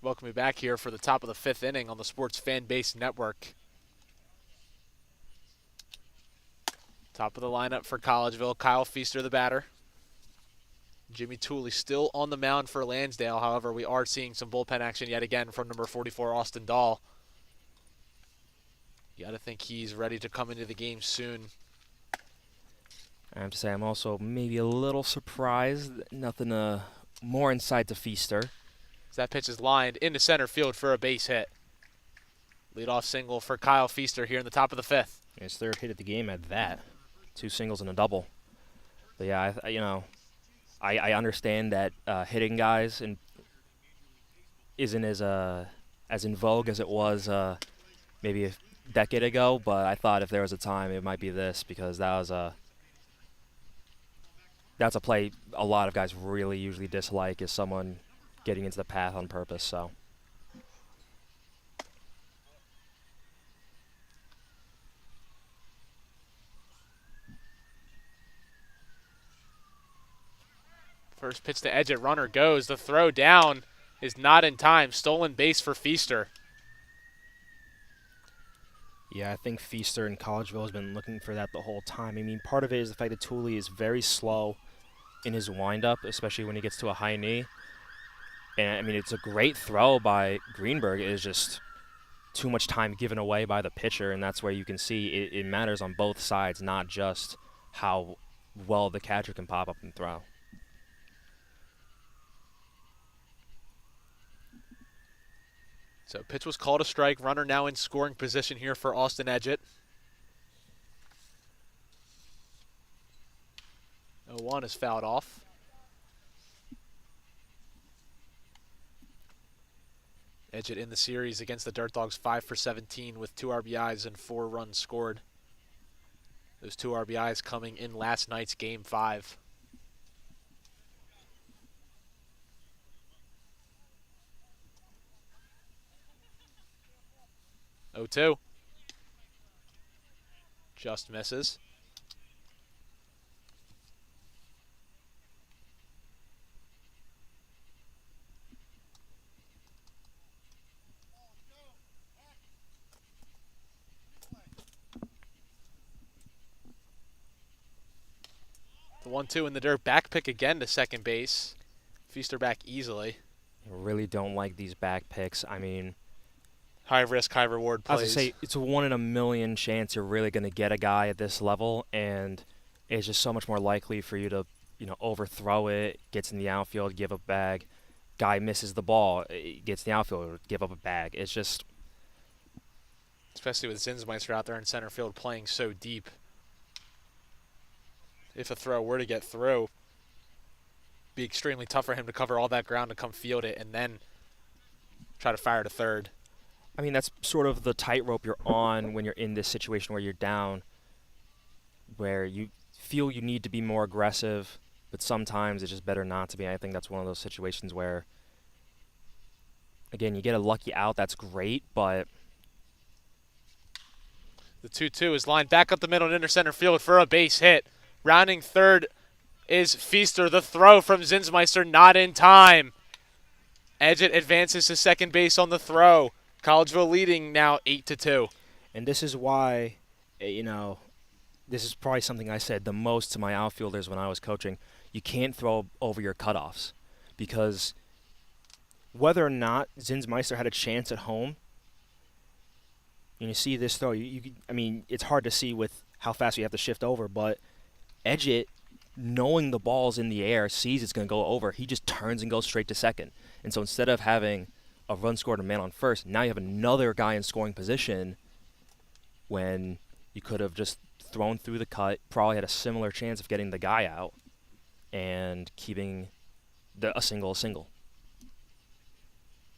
Welcome you back here for the top of the fifth inning on the Sports Fan Base Network. Top of the lineup for Collegeville, Kyle Feaster, the batter. Jimmy Tooley still on the mound for Lansdale. However, we are seeing some bullpen action yet again from number 44, Austin Dahl. You got to think he's ready to come into the game soon.
I have to say I'm also maybe a little surprised. Nothing more insight to Feaster.
That pitch is lined into center field for a base hit. Leadoff single for Kyle Feaster here in the top of the fifth.
His third hit of the game at that. 2 singles and a double. But yeah, I understand that hitting guys isn't as in vogue as it was maybe a decade ago. But I thought if there was a time, it might be this, because that's a play a lot of guys really usually dislike, is someone getting into the path on purpose. So
first pitch to edge it, runner goes. The throw down is not in time. Stolen base for Feaster.
yeah, I think Feaster in Collegeville has been looking for that the whole time. I mean, part of it is the fact that Tooley is very slow in his windup, especially when he gets to a high knee. And, I mean, it's a great throw by Greenberg. It is just too much time given away by the pitcher, and that's where you can see it matters on both sides, not just how well the catcher can pop up and throw.
So pitch was called a strike. Runner now in scoring position here for Austin Edgett. 0-1 is fouled off. Edgett in the series against the Dirt Dogs 5 for 17 with 2 RBIs and 4 runs scored. Those 2 RBIs coming in last night's Game 5. Oh, 2. Just misses. The 1-2 in the dirt. Back pick again to second base. Feaster back easily.
I really don't like these back picks. I mean,
High risk, high reward
I was
plays.
going to say, it's a 1 in a million chance you're really going to get a guy at this level, and it's just so much more likely for you to, overthrow it, gets in the outfield, give up a bag. Guy misses the ball, gets in the outfield, give up a bag. It's just...
Especially with Zinsmeister out there in center field playing so deep. If a throw were to get through, be extremely tough for him to cover all that ground to come field it and then try to fire to third.
I mean, that's sort of the tightrope you're on when you're in this situation where you're down, where you feel you need to be more aggressive, but sometimes it's just better not to be. I think that's one of those situations where, again, you get a lucky out, that's great, but...
The 2-2 is lined back up the middle and into center field for a base hit. Rounding third is Feaster. The throw from Zinsmeister not in time. Edgett advances to second base on the throw. Collegeville leading now 8-2.
And this is why, this is probably something I said the most to my outfielders when I was coaching. you can't throw over your cutoffs, because whether or not Zinsmeister had a chance at home, you see this throw, I mean, it's hard to see with how fast you have to shift over, but Edgett, knowing the ball's in the air, sees it's going to go over, he just turns and goes straight to second. And so instead of having a run scored and a man on first, now you have another guy in scoring position when you could have just thrown through the cut, probably had a similar chance of getting the guy out and keeping a single.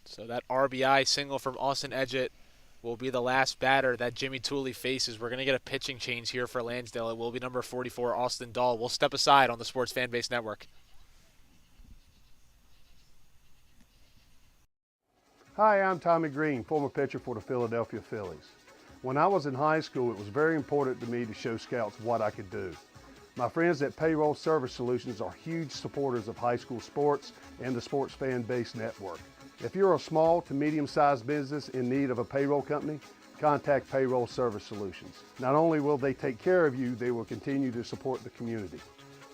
So that RBI single from Austin Edgett will be the last batter that Jimmy Tooley faces. We're going to get a pitching change here for Lansdale. It will be number 44, Austin Dahl. We'll step aside on the Sports Fan Base Network.
Hi, I'm Tommy Green, former pitcher for the Philadelphia Phillies. When I was in high school, it was very important to me to show scouts what I could do. My friends at Payroll Service Solutions are huge supporters of high school sports and the Sports Fan Base Network. If you're a small to medium-sized business in need of a payroll company, contact Payroll Service Solutions. Not only will they take care of you, they will continue to support the community.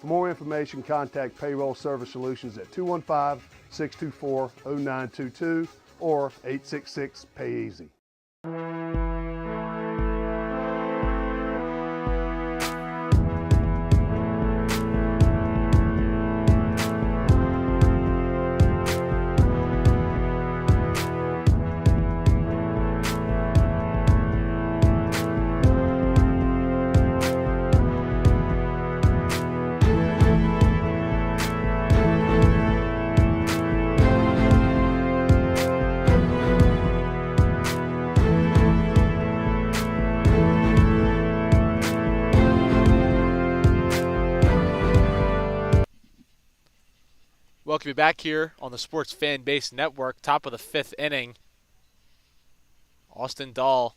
For more information, contact Payroll Service Solutions at 215-624-0922 or 866-PAY-EASY.
Welcome you back here on the Sports Fan Base Network, top of the 5th inning. Austin Dahl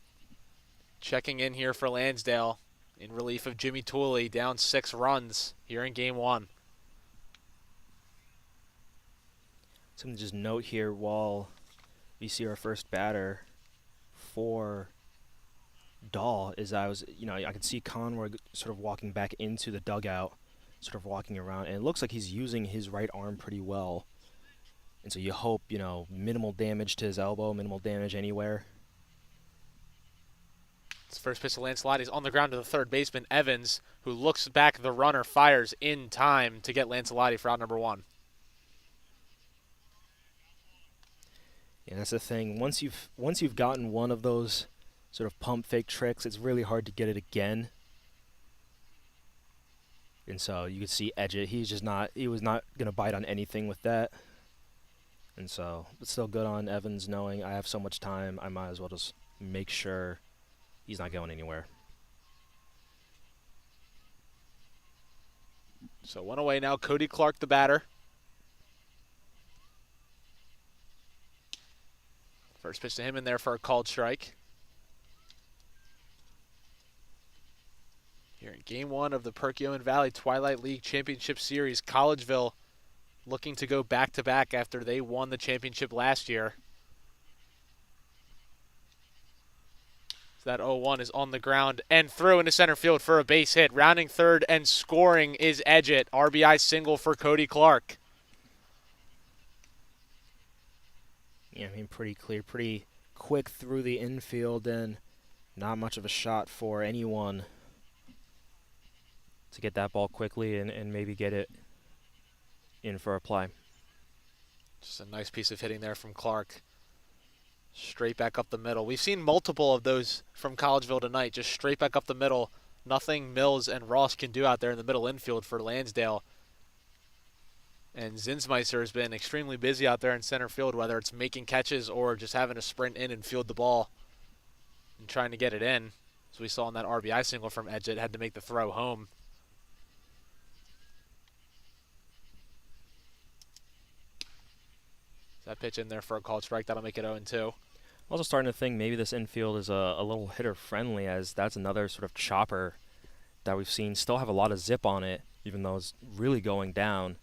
checking in here for Lansdale in relief of Jimmy Tooley, down 6 runs here in Game 1.
Something to just note here while we see our first batter for Dahl is I could see Conroy sort of walking back into the dugout, sort of walking around, and it looks like he's using his right arm pretty well. And so you hope, minimal damage to his elbow, minimal damage anywhere.
It's first pitch to Lancelotti. He's on the ground to the third baseman, Evans, who looks back. The runner fires in time to get Lancelotti for out number 1.
Yeah, that's the thing. Once you've gotten one of those sort of pump fake tricks, it's really hard to get it again. And so you could see Edgett. He was not going to bite on anything with that. And so it's still good on Evans knowing I have so much time, I might as well just make sure he's not going anywhere.
So 1 away now. Cody Clark, the batter. First pitch to him in there for a called strike. Here in Game 1 of the Perky Valley Twilight League Championship Series, Collegeville looking to go back-to-back after they won the championship last year. So that 0-1 is on the ground and through into center field for a base hit. Rounding third and scoring is Edgett. RBI single for Cody Clark.
Yeah, I mean, pretty clear, pretty quick through the infield, and not much of a shot for anyone to get that ball quickly and maybe get it in for a play.
Just a nice piece of hitting there from Clark. Straight back up the middle. We've seen multiple of those from Collegeville tonight, just straight back up the middle. Nothing Mills and Ross can do out there in the middle infield for Lansdale. And Zinsmeister has been extremely busy out there in center field, whether it's making catches or just having to sprint in and field the ball and trying to get it in. As we saw in that RBI single from Edgett, had to make the throw home. That pitch in there for a called strike, that'll make it 0-2.
I'm also starting to think maybe this infield is a little hitter-friendly, as that's another sort of chopper that we've seen still have a lot of zip on it, even though it's really going down.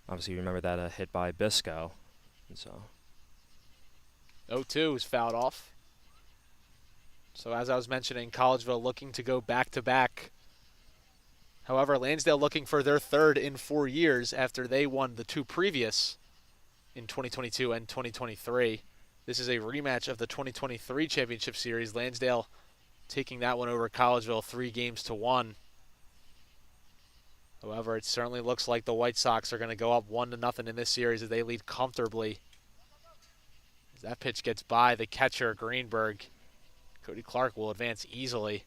Obviously, you remember that hit by Bisco. And so
0-2 is fouled off. So as I was mentioning, Collegeville looking to go back-to-back However, Lansdale looking for their third in 4 years after they won the two previous in 2022 and 2023. This is a rematch of the 2023 championship series. Lansdale taking that one over Collegeville 3-1. However, it certainly looks like the White Sox are going to go up 1-0 in this series as they lead comfortably. As that pitch gets by the catcher, Greenberg, Cody Clark will advance easily.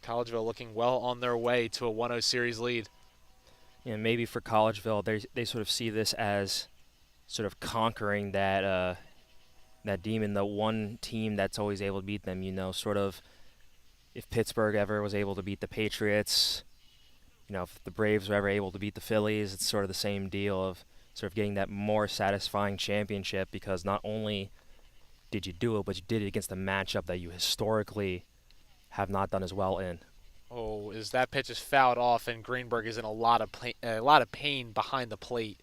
Collegeville looking well on their way to a 1-0 series lead.
Yeah, maybe for Collegeville, they sort of see this as sort of conquering that that demon, the one team that's always able to beat them. You know, sort of if Pittsburgh ever was able to beat the Patriots, you know, if the Braves were ever able to beat the Phillies, it's sort of the same deal of sort of getting that more satisfying championship because not only did you do it, but you did it against a matchup that you historically have not done as well in.
Oh, as that pitch is fouled off and Greenberg is in a lot of pain behind the plate.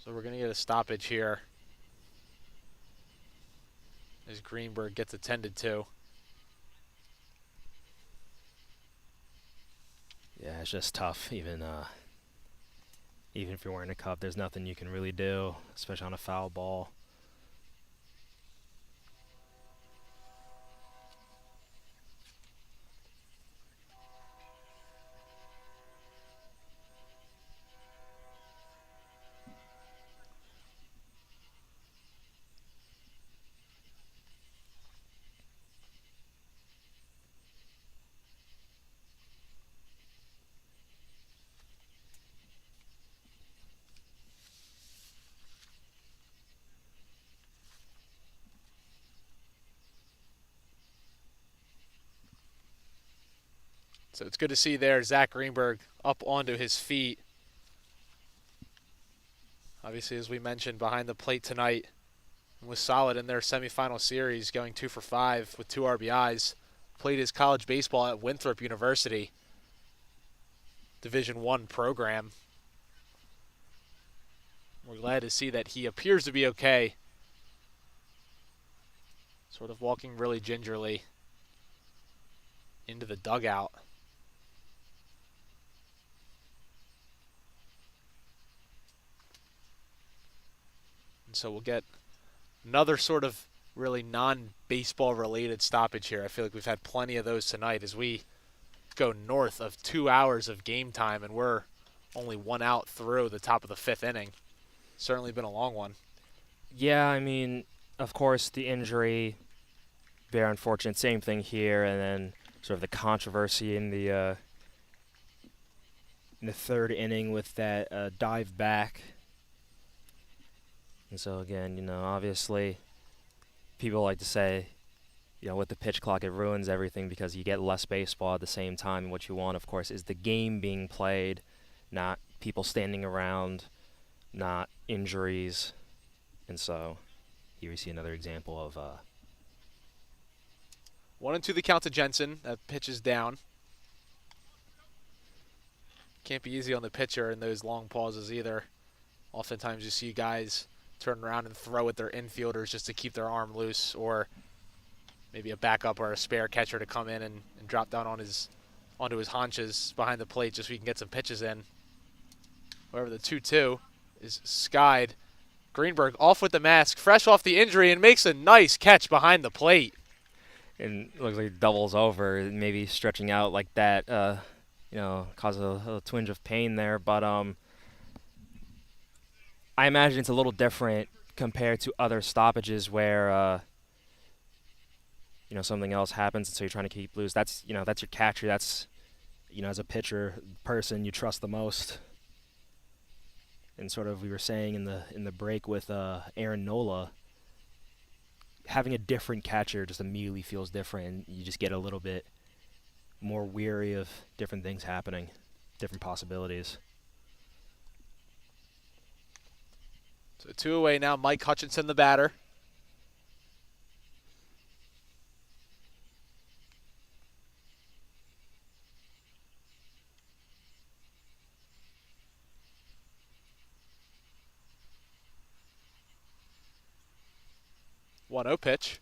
So we're going to get a stoppage here as Greenberg gets attended to.
Yeah, it's just tough. Even if you're wearing a cup, there's nothing you can really do, especially on a foul ball.
So it's good to see there Zach Greenberg up onto his feet. Obviously, as we mentioned, behind the plate tonight was solid in their semifinal series, going 2 for 5 with 2 RBIs. Played his college baseball at Winthrop University, Division I program. We're glad to see that he appears to be okay. Sort of walking really gingerly into the dugout. And so we'll get another sort of really non-baseball related stoppage here. I feel like we've had plenty of those tonight as we go north of 2 hours of game time, and we're only 1 out through the top of the 5th inning. Certainly been a long one.
Yeah, I mean, of course, the injury, very unfortunate. Same thing here, and then sort of the controversy in the 3rd inning with that dive back. And so again, you know, obviously, people like to say, you know, with the pitch clock, it ruins everything because you get less baseball at the same time. And what you want, of course, is the game being played, not people standing around, not injuries. And so here we see another example of
1-2 the count to Jensen. That pitch is down. Can't be easy on the pitcher in those long pauses either. Oftentimes you see guys turn around and throw at their infielders just to keep their arm loose, or maybe a backup or a spare catcher to come in and drop down onto his haunches behind the plate just so he can get some pitches in. However, the 2-2 is skied. Greenberg off with the mask, fresh off the injury, and makes a nice catch behind the plate.
and it looks like it doubles over, maybe stretching out like that, you know, causes a twinge of pain there. But I imagine it's a little different compared to other stoppages where, you know, something else happens, and so you're trying to keep loose. That's, you know, that's your catcher. That's, you know, as a pitcher, person you trust the most. And sort of we were saying in the break with Aaron Nola, having a different catcher just immediately feels different, and you just get a little bit more weary of different things happening, different possibilities.
So 2 away now. Mike Hutchinson, the batter. 1-0 pitch.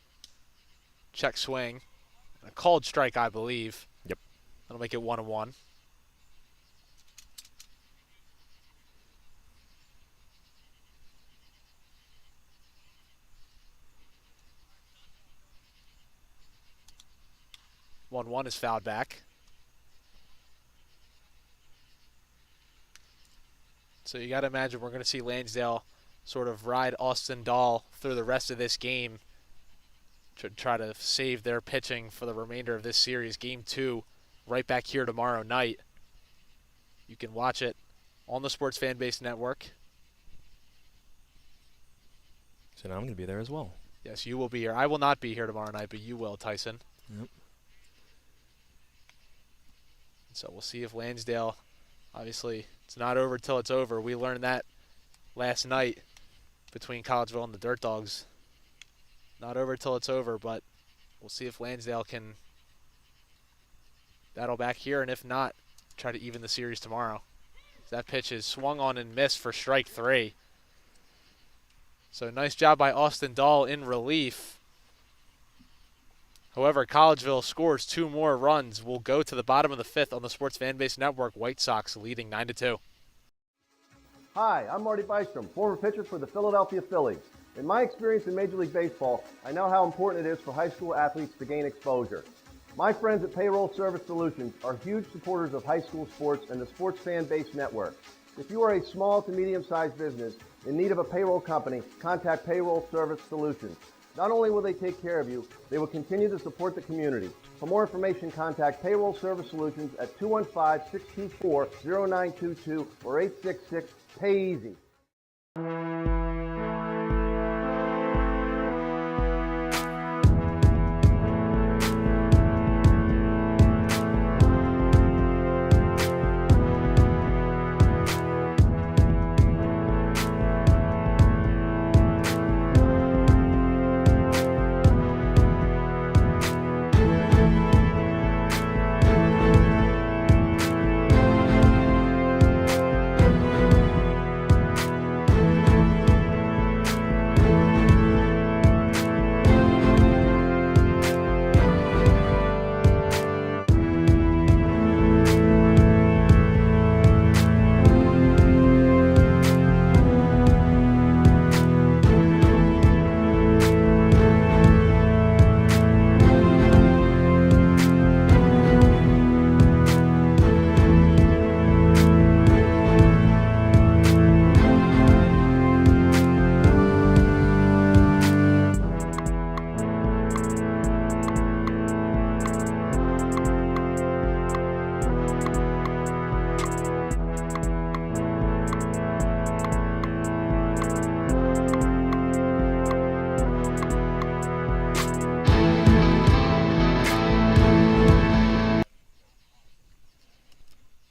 Check swing. A called strike, I believe.
Yep.
That'll make it 1-1. One is fouled back. So you got to imagine we're going to see Lansdale sort of ride Austin Dahl through the rest of this game to try to save their pitching for the remainder of this series. Game 2, right back here tomorrow night. You can watch it on the Sports Fan Base Network.
So now I'm going to be there as well.
Yes, you will be here. I will not be here tomorrow night, but you will, Tyson.
Yep.
So we'll see if Lansdale, obviously, it's not over till it's over. We learned that last night between Collegeville and the Dirt Dogs. Not over till it's over, but we'll see if Lansdale can battle back here, and if not, try to even the series tomorrow. That pitch is swung on and missed for strike 3. So nice job by Austin Dahl in relief. However, Collegeville scores 2 more runs. We'll go to the bottom of the 5th on the Sports Fan Base Network. White Sox leading 9-2.
Hi, I'm Marty Bystrom, former pitcher for the Philadelphia Phillies. In my experience in Major League Baseball, I know how important it is for high school athletes to gain exposure. My friends at Payroll Service Solutions are huge supporters of high school sports and the Sports Fan Base Network. If you are a small to medium-sized business in need of a payroll company, contact Payroll Service Solutions. Not only will they take care of you, they will continue to support the community. For more information, contact Payroll Service Solutions at 215-624-0922 or 866-PAY-EASY.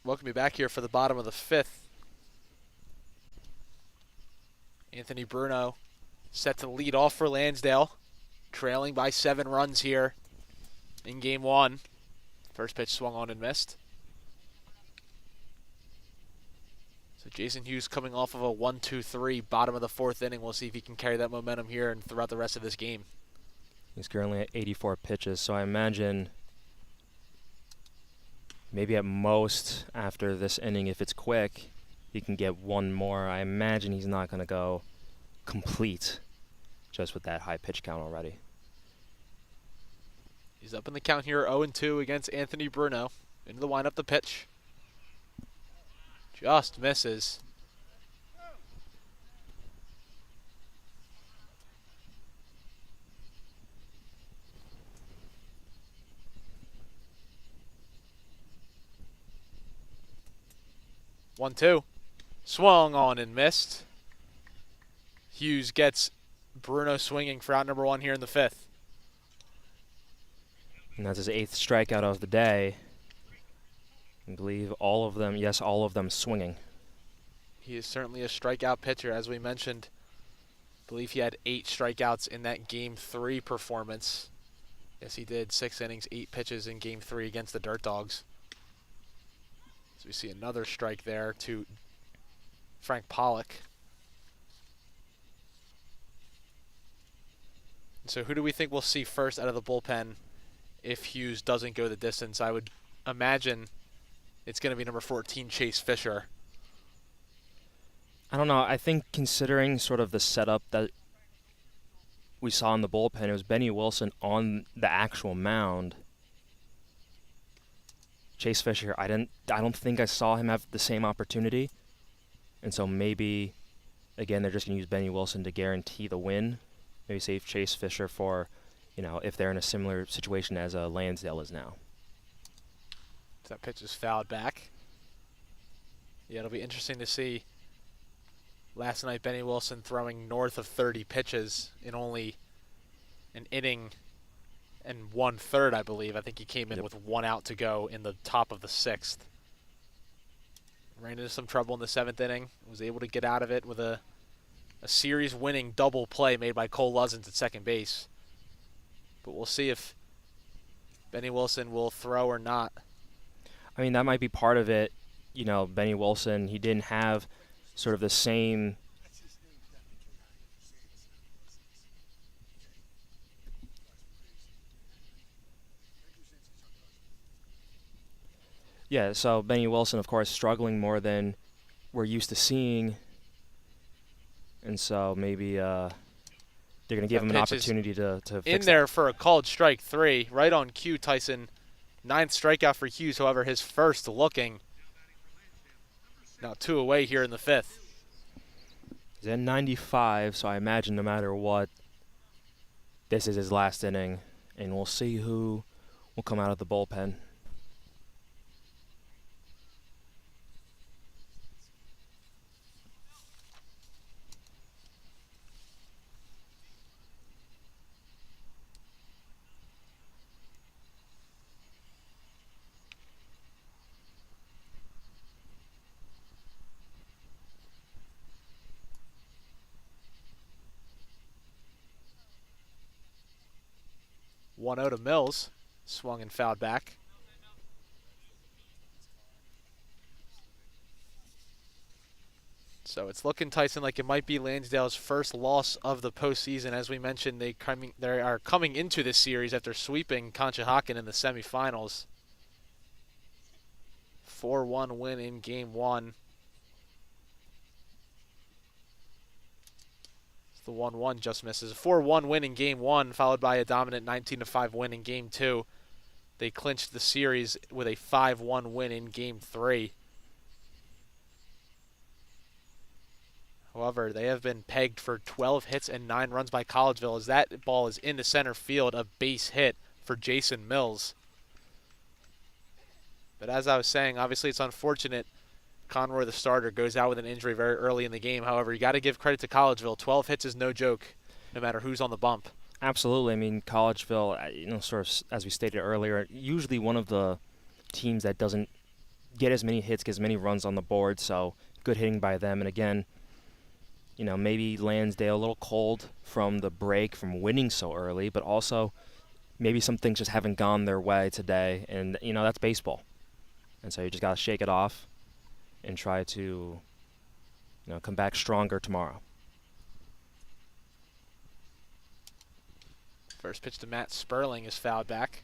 Welcome you back here for the bottom of the 5th. Anthony Bruno set to lead off for Lansdale, trailing by 7 runs here in game 1. First pitch swung on and missed. So Jason Hughes coming off of a 1-2-3 bottom of the 4th inning. We'll see if he can carry that momentum here and throughout the rest of this game.
He's currently at 84 pitches, so I imagine maybe at most after this inning, if it's quick, he can get 1 more. I imagine he's not going to go complete just with that high pitch count already.
He's up in the count here, 0-2 against Anthony Bruno. Into the windup, the pitch. Just misses. One, two. Swung on and missed. Hughes gets Bruno swinging for out number 1 here in the 5th.
And that's his 8th strikeout of the day. I believe all of them, yes, all of them swinging.
He is certainly a strikeout pitcher, as we mentioned. I believe he had 8 strikeouts in that Game 3 performance. Yes, he did. 6 innings, 8 pitches in Game 3 against the Dirt Dogs. So we see another strike there to Frank Pollock. So who do we think we'll see first out of the bullpen if Hughes doesn't go the distance? I would imagine it's going to be number 14, Chase Fisher.
I don't know. I think considering sort of the setup that we saw in the bullpen, it was Benny Wilson on the actual mound. Chase Fisher, I don't think I saw him have the same opportunity. And so maybe, again, they're just going to use Benny Wilson to guarantee the win. Maybe save Chase Fisher for, if they're in a similar situation as Lansdale is now.
That pitch is fouled back. Yeah, it'll be interesting to see. Last night, Benny Wilson throwing north of 30 pitches in only an inning and 1/3, I believe. I think he came in with 1 out to go in the top of the 6th. Ran into some trouble in the 7th inning. Was able to get out of it with a series-winning double play made by Cole Luzzins at second base. But we'll see if Benny Wilson will throw or not.
I mean, that might be part of it. Benny Wilson, he didn't have sort of the same so Benny Wilson, of course, struggling more than we're used to seeing. And so maybe they're going to give him an opportunity to fix
in there for a called strike 3. Right on cue, Tyson. 9th strikeout for Hughes, however, his first looking. Now 2 away here in the 5th.
He's at 95, so I imagine no matter what, this is his last inning. And we'll see who will come out of the bullpen.
One out to Mills. Swung and fouled back. So it's looking, Tyson, like it might be Lansdale's first loss of the postseason. As we mentioned, they are coming into this series after sweeping Conshohocken in the semifinals. 4-1 win in Game 1. The 1-1 just misses. A 4-1 win in Game 1, followed by a dominant 19-5 win in Game 2. They clinched the series with a 5-1 win in Game 3. However, they have been pegged for 12 hits and 9 runs by Collegeville as that ball is into center field, a base hit for Jason Mills. But as I was saying, obviously it's unfortunate Conroy, the starter, goes out with an injury very early in the game. However, you got to give credit to Collegeville. 12 hits is no joke, no matter who's on the bump.
Absolutely. I mean, Collegeville, sort of as we stated earlier, usually one of the teams that doesn't get as many hits, get as many runs on the board. So good hitting by them. And again, maybe Lansdale a little cold from the break, from winning so early, but also maybe some things just haven't gone their way today. And, that's baseball. And so you just got to shake it off and try to, come back stronger tomorrow.
First pitch to Matt Sperling is fouled back.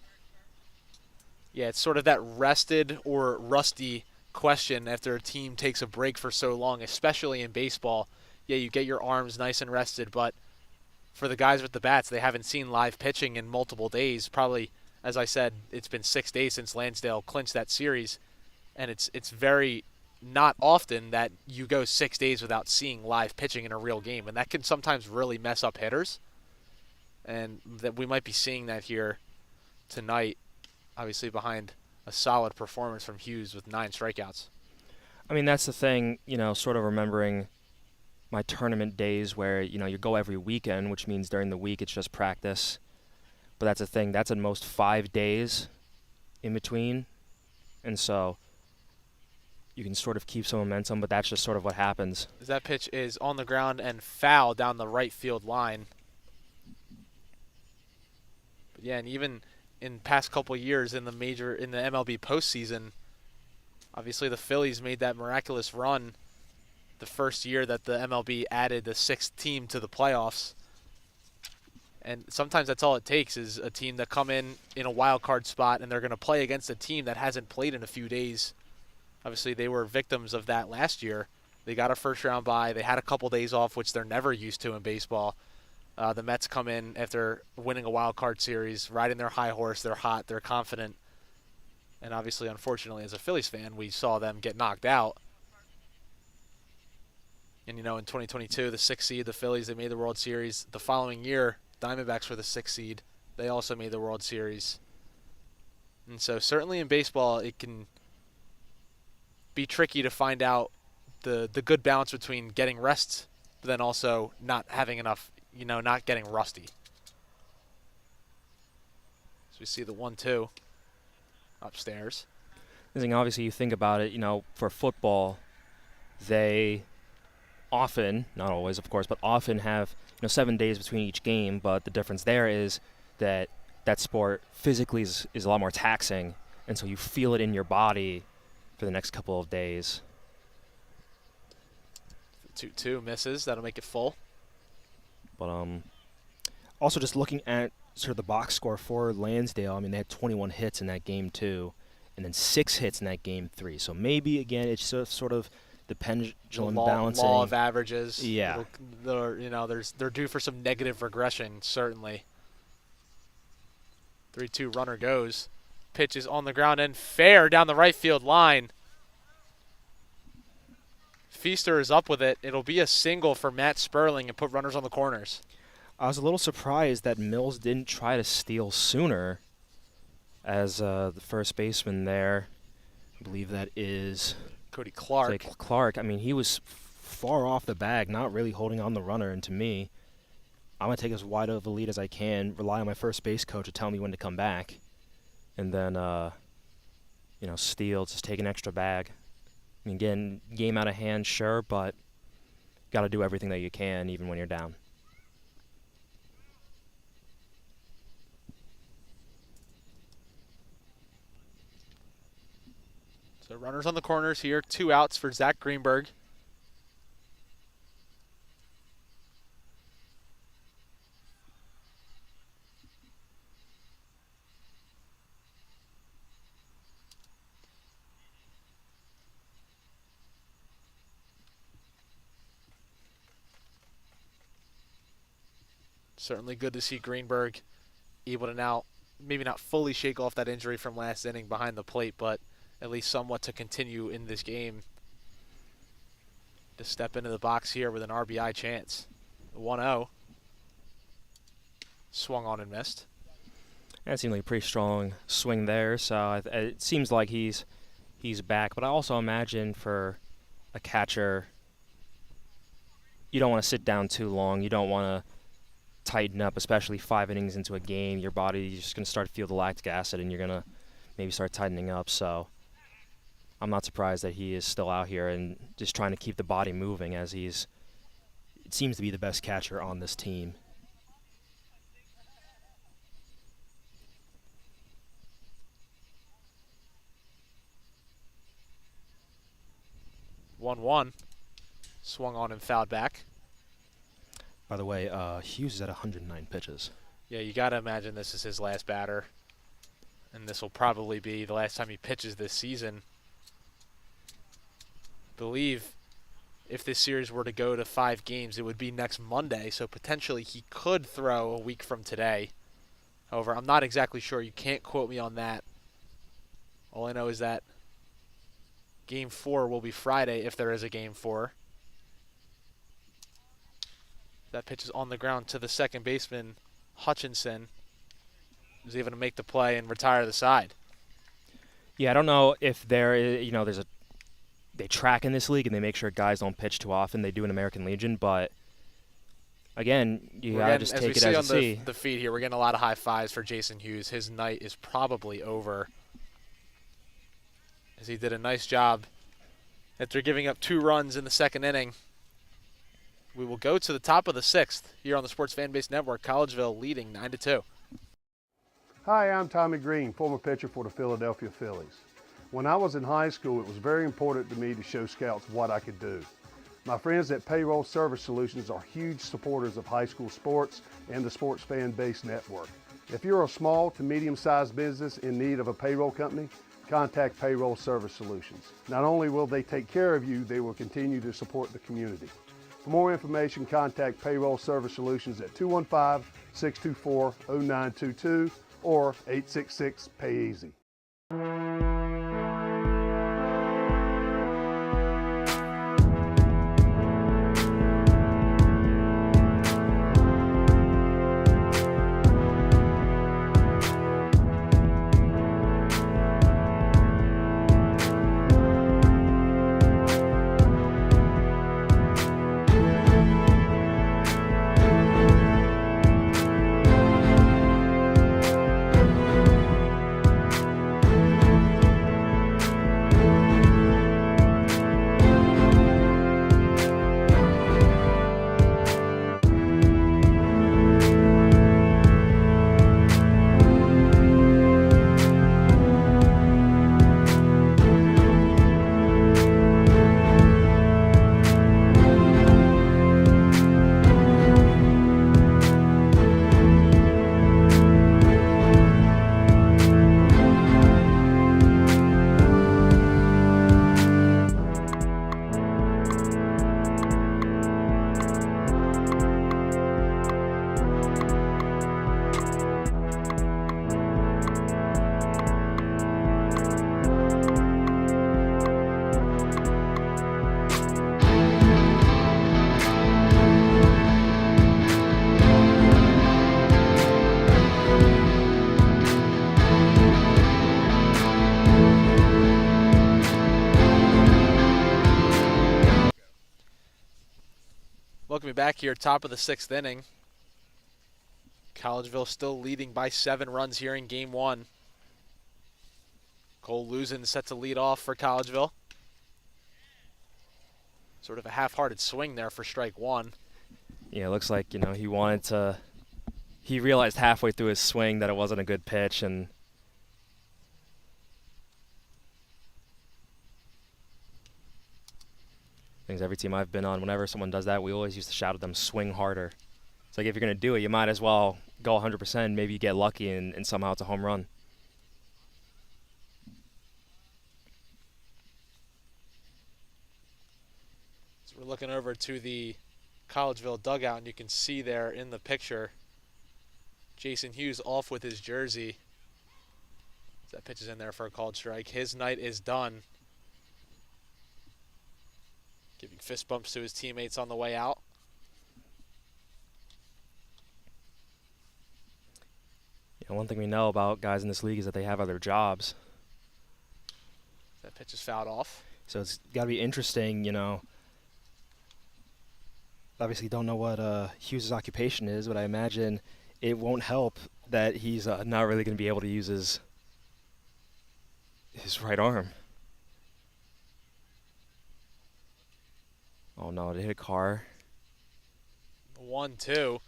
Yeah, it's sort of that rested or rusty question after a team takes a break for so long, especially in baseball. Yeah, you get your arms nice and rested, but for the guys with the bats, they haven't seen live pitching in multiple days. Probably, as I said, it's been 6 days since Lansdale clinched that series, and it's very not often that you go 6 days without seeing live pitching in a real game, and that can sometimes really mess up hitters. And that we might be seeing that here tonight, obviously behind a solid performance from Hughes with 9 strikeouts.
I mean, that's the thing, sort of remembering my tournament days where, you go every weekend, which means during the week it's just practice. But that's the thing, that's at most 5 days in between. And so you can sort of keep some momentum, but that's just sort of what happens.
That pitch is on the ground and foul down the right field line. But yeah, and even in past couple years in the MLB postseason, obviously the Phillies made that miraculous run the first year that the MLB added the 6th team to the playoffs. And sometimes that's all it takes is a team that come in a wild card spot and they're going to play against a team that hasn't played in a few days. Obviously, they were victims of that last year. They got a first-round bye. They had a couple days off, which they're never used to in baseball. The Mets come in after winning a wild card series, riding their high horse. They're hot. They're confident. And obviously, unfortunately, as a Phillies fan, we saw them get knocked out. And, in 2022, the 6th seed, the Phillies, they made the World Series. The following year, Diamondbacks were the 6th seed. They also made the World Series. And so certainly in baseball, it can be tricky to find out the good balance between getting rest, but then also not having enough, not getting rusty. So we see the 1-2 upstairs.
I think obviously you think about it, for football, they often, not always of course, but often have 7 days between each game, but the difference there is that sport physically is a lot more taxing, and so you feel it in your body for the next couple of days.
2-2 misses. That'll make it full.
But also just looking at sort of the box score for Lansdale, I mean, they had 21 hits in that game too, and then 6 hits in that game 3. So maybe, again, it's just sort of the pendulum balancing.
Law of averages.
Yeah.
They're due for some negative regression, certainly. 3-2 runner goes. Pitch is on the ground and fair down the right field line. Feaster is up with it. It'll be a single for Matt Sperling and put runners on the corners.
I was a little surprised that Mills didn't try to steal sooner as the first baseman there. I believe that is
Cody Clark.
Clark. I mean, he was far off the bag, not really holding on the runner. And to me, I'm going to take as wide of a lead as I can, rely on my first base coach to tell me when to come back. And then, steal, just take an extra bag. I mean, again, game out of hand, sure, but got to do everything that you can, even when you're down.
So runners on the corners here. 2 outs for Zach Greenberg. Certainly good to see Greenberg able to now maybe not fully shake off that injury from last inning behind the plate, but at least somewhat to continue in this game. To step into the box here with an RBI chance. 1-0. Swung on and missed.
That seemed like a pretty strong swing there, so it seems like he's back. But I also imagine for a catcher, you don't want to sit down too long. You don't want to tighten up, especially 5 innings into a game. Your body's just going to start to feel the lactic acid, and you're going to maybe start tightening up. So I'm not surprised that he is still out here and just trying to keep the body moving, as it seems to be the best catcher on this team.
One. Swung on and fouled back.
By the way, Hughes is at 109 pitches.
Yeah, you got to imagine this is his last batter. And this will probably be the last time he pitches this season. I believe if this series were to go to 5 games, it would be next Monday. So potentially he could throw a week from today. However, I'm not exactly sure. You can't quote me on that. All I know is that Game 4 will be Friday if there is a Game 4. That pitch is on the ground to the second baseman, Hutchinson. Is able to make the play and retire the side.
Yeah, I don't know if there is, they track in this league and they make sure guys don't pitch too often. They do in American Legion, but again, you gotta just take it as you see.
The feed here, we're getting a lot of high fives for Jason Hughes. His night is probably over, as he did a nice job after giving up 2 runs in the second inning. We will go to the top of the 6th here on the Sports Fan Base Network. Collegeville leading 9-2.
Hi, I'm Tommy Green, former pitcher for the Philadelphia Phillies. When I was in high school, it was very important to me to show scouts what I could do. My friends at Payroll Service Solutions are huge supporters of high school sports and the Sports Fan Base Network. If you're a small to medium-sized business in need of a payroll company, contact Payroll Service Solutions. Not only will they take care of you, they will continue to support the community. For more information, contact Payroll Service Solutions at 215-624-0922 or 866-PAY-EASY.
Welcome back here, top of the 6th inning. Collegeville still leading by 7 runs here in game 1. Cole Luzin set to lead off for Collegeville. Sort of a half-hearted swing there for strike 1.
Yeah, it looks like, he realized halfway through his swing that it wasn't a good pitch, and every team I've been on, whenever someone does that, we always used to shout at them, swing harder. It's like, if you're going to do it, you might as well go 100%. Maybe you get lucky and somehow it's a home run.
So we're looking over to the Collegeville dugout, and you can see there in the picture Jason Hughes off with his jersey. That pitch is in there for a called strike. His night is done. Giving fist bumps to his teammates on the way out.
Yeah, one thing we know about guys in this league is that they have other jobs.
That pitch is fouled off.
So it's got to be interesting, Obviously don't know what Hughes' occupation is, but I imagine it won't help that he's not really going to be able to use his right arm. Oh no, it hit a car.
1-2.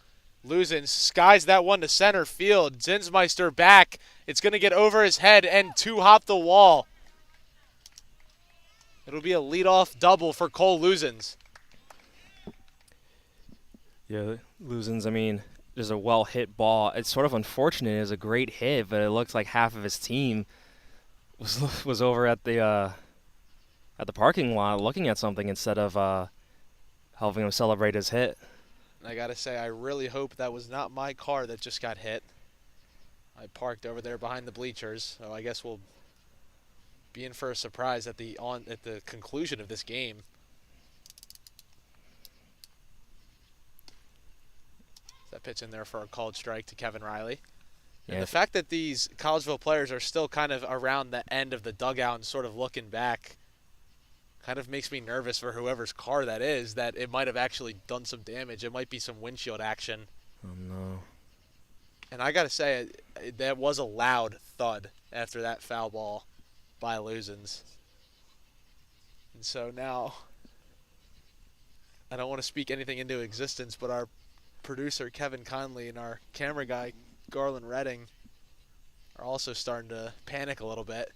Luzin skies that one to center field. Zinsmeister back. It's going to get over his head and two-hop the wall. It'll be a leadoff double for Cole Luzins.
Yeah, Luzins, there's a well-hit ball. It's sort of unfortunate. It was a great hit, but it looks like half of his team was over at the parking lot looking at something instead of helping him celebrate his hit.
I got to say, I really hope that was not my car that just got hit. I parked over there behind the bleachers, so I guess we'll be in for a surprise at the conclusion of this game. That pitch in there for a called strike to Kevin Riley. And the fact that these Collegeville players are still kind of around the end of the dugout and sort of looking back kind of makes me nervous for whoever's car that is, that it might have actually done some damage. It might be some windshield action.
Oh, no.
And I got to say, that was a loud thud after that foul ball by Luzins. And so now, I don't want to speak anything into existence, but our producer, Kevin Conley, and our camera guy, Garland Redding, are also starting to panic a little bit.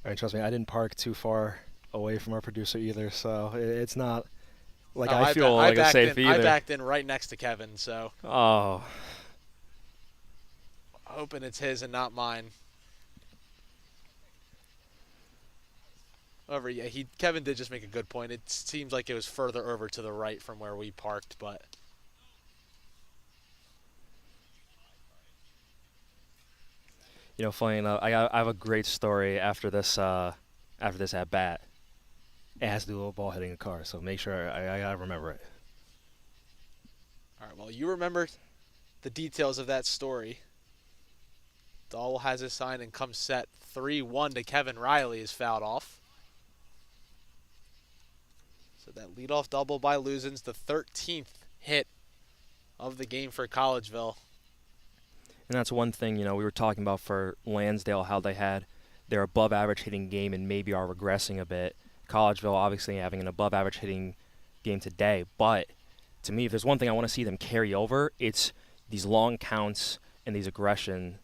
All right, trust me, I didn't park too far
away from our producer either, so it's not like
Oh,
I feel like a
backed
safe
in,
either.
I backed in right next to Kevin, so
Oh,
hoping it's his and not mine. However, yeah, Kevin did just make a good point. It seems like it was further over to the right from where we parked, but
funny enough, I have a great story after this at bat.
It has to do with ball hitting a car, so make sure I gotta remember it.
all right. Well, you remember the details of that story. Dahl has his sign and comes set 3-1 to Kevin Riley is fouled off. So that leadoff double by Luzin's the 13th hit of the game for Collegeville.
And that's one thing, we were talking about for Lansdale, how they had their above-average hitting game and maybe are regressing a bit. Collegeville obviously having an above-average hitting game today. But to me, if there's one thing I want to see them carry over, it's these long counts and these aggression.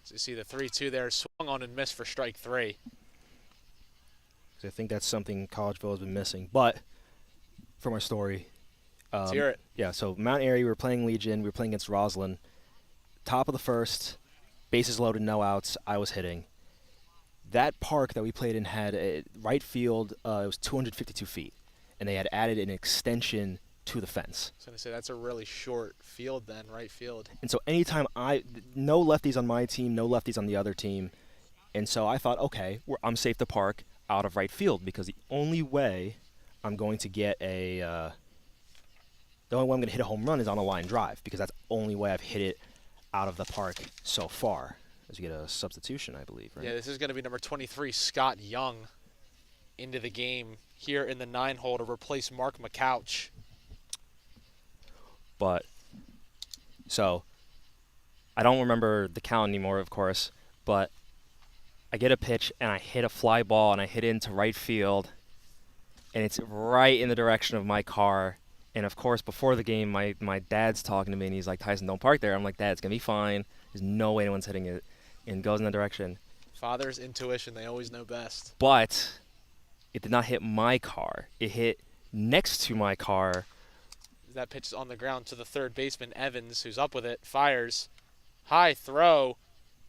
So you see the 3-2 there, swung on and missed for strike 3.
I think that's something Collegeville has been missing. But from our story,
Let's hear it.
yeah, so Mount Airy, we were playing Legion, we were playing against Roslyn. Top of the first, bases loaded, no outs, I was hitting. That park that we played in had a right field, it was 252 feet, and they had added an extension to the fence.
I was going to say, that's a really short field then, right field.
And so anytime no lefties on my team, no lefties on the other team, and so I thought, okay, I'm safe to park out of right field because the only way I'm going to get the only way I'm going to hit a home run is on a line drive because that's the only way I've hit it out of the park so far. As you get a substitution, I believe, right?
Yeah, this is going to be number 23, Scott Young, into the game here in the 9-hole to replace Mark McCouch.
But, so, I don't remember the count anymore, of course, but I get a pitch and I hit a fly ball and I hit into right field, and it's right in the direction of my car. And, of course, before the game, my dad's talking to me, and he's like, Tyson, don't park there. I'm like, Dad, it's going to be fine. There's no way anyone's hitting it. And goes in that direction.
Father's intuition, they always know best.
But it did not hit my car. It hit next to my car.
That pitch is on the ground to the third baseman, Evans, who's up with it, fires. High throw.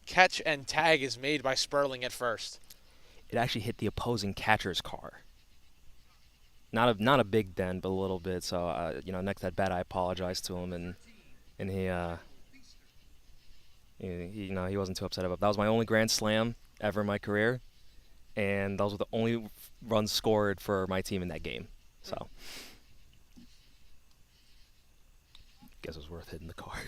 Catch and tag is made by Sperling at first.
It actually hit the opposing catcher's car. Not a big dent, but a little bit. So, next at bat, I apologized to him, and he wasn't too upset about it. That was my only grand slam ever in my career, and those were the only runs scored for my team in that game. So,
Guess it was worth hitting the car.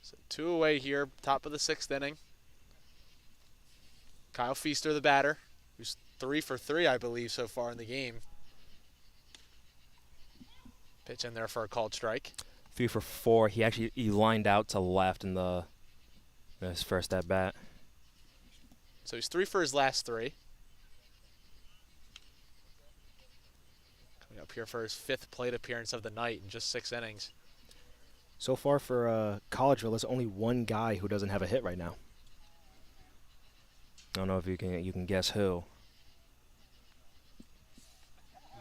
So 2 away here, top of the 6th inning. Kyle Feaster, the batter, who's 3 for 3, I believe, so far in the game. Pitch in there for a called strike.
3 for 4. He lined out to left in his first at bat.
So he's 3 for his last 3. Coming up here for his 5th plate appearance of the night in just 6 innings.
So far for Collegeville, there's only one guy who doesn't have a hit right now.
I don't know if you can guess who.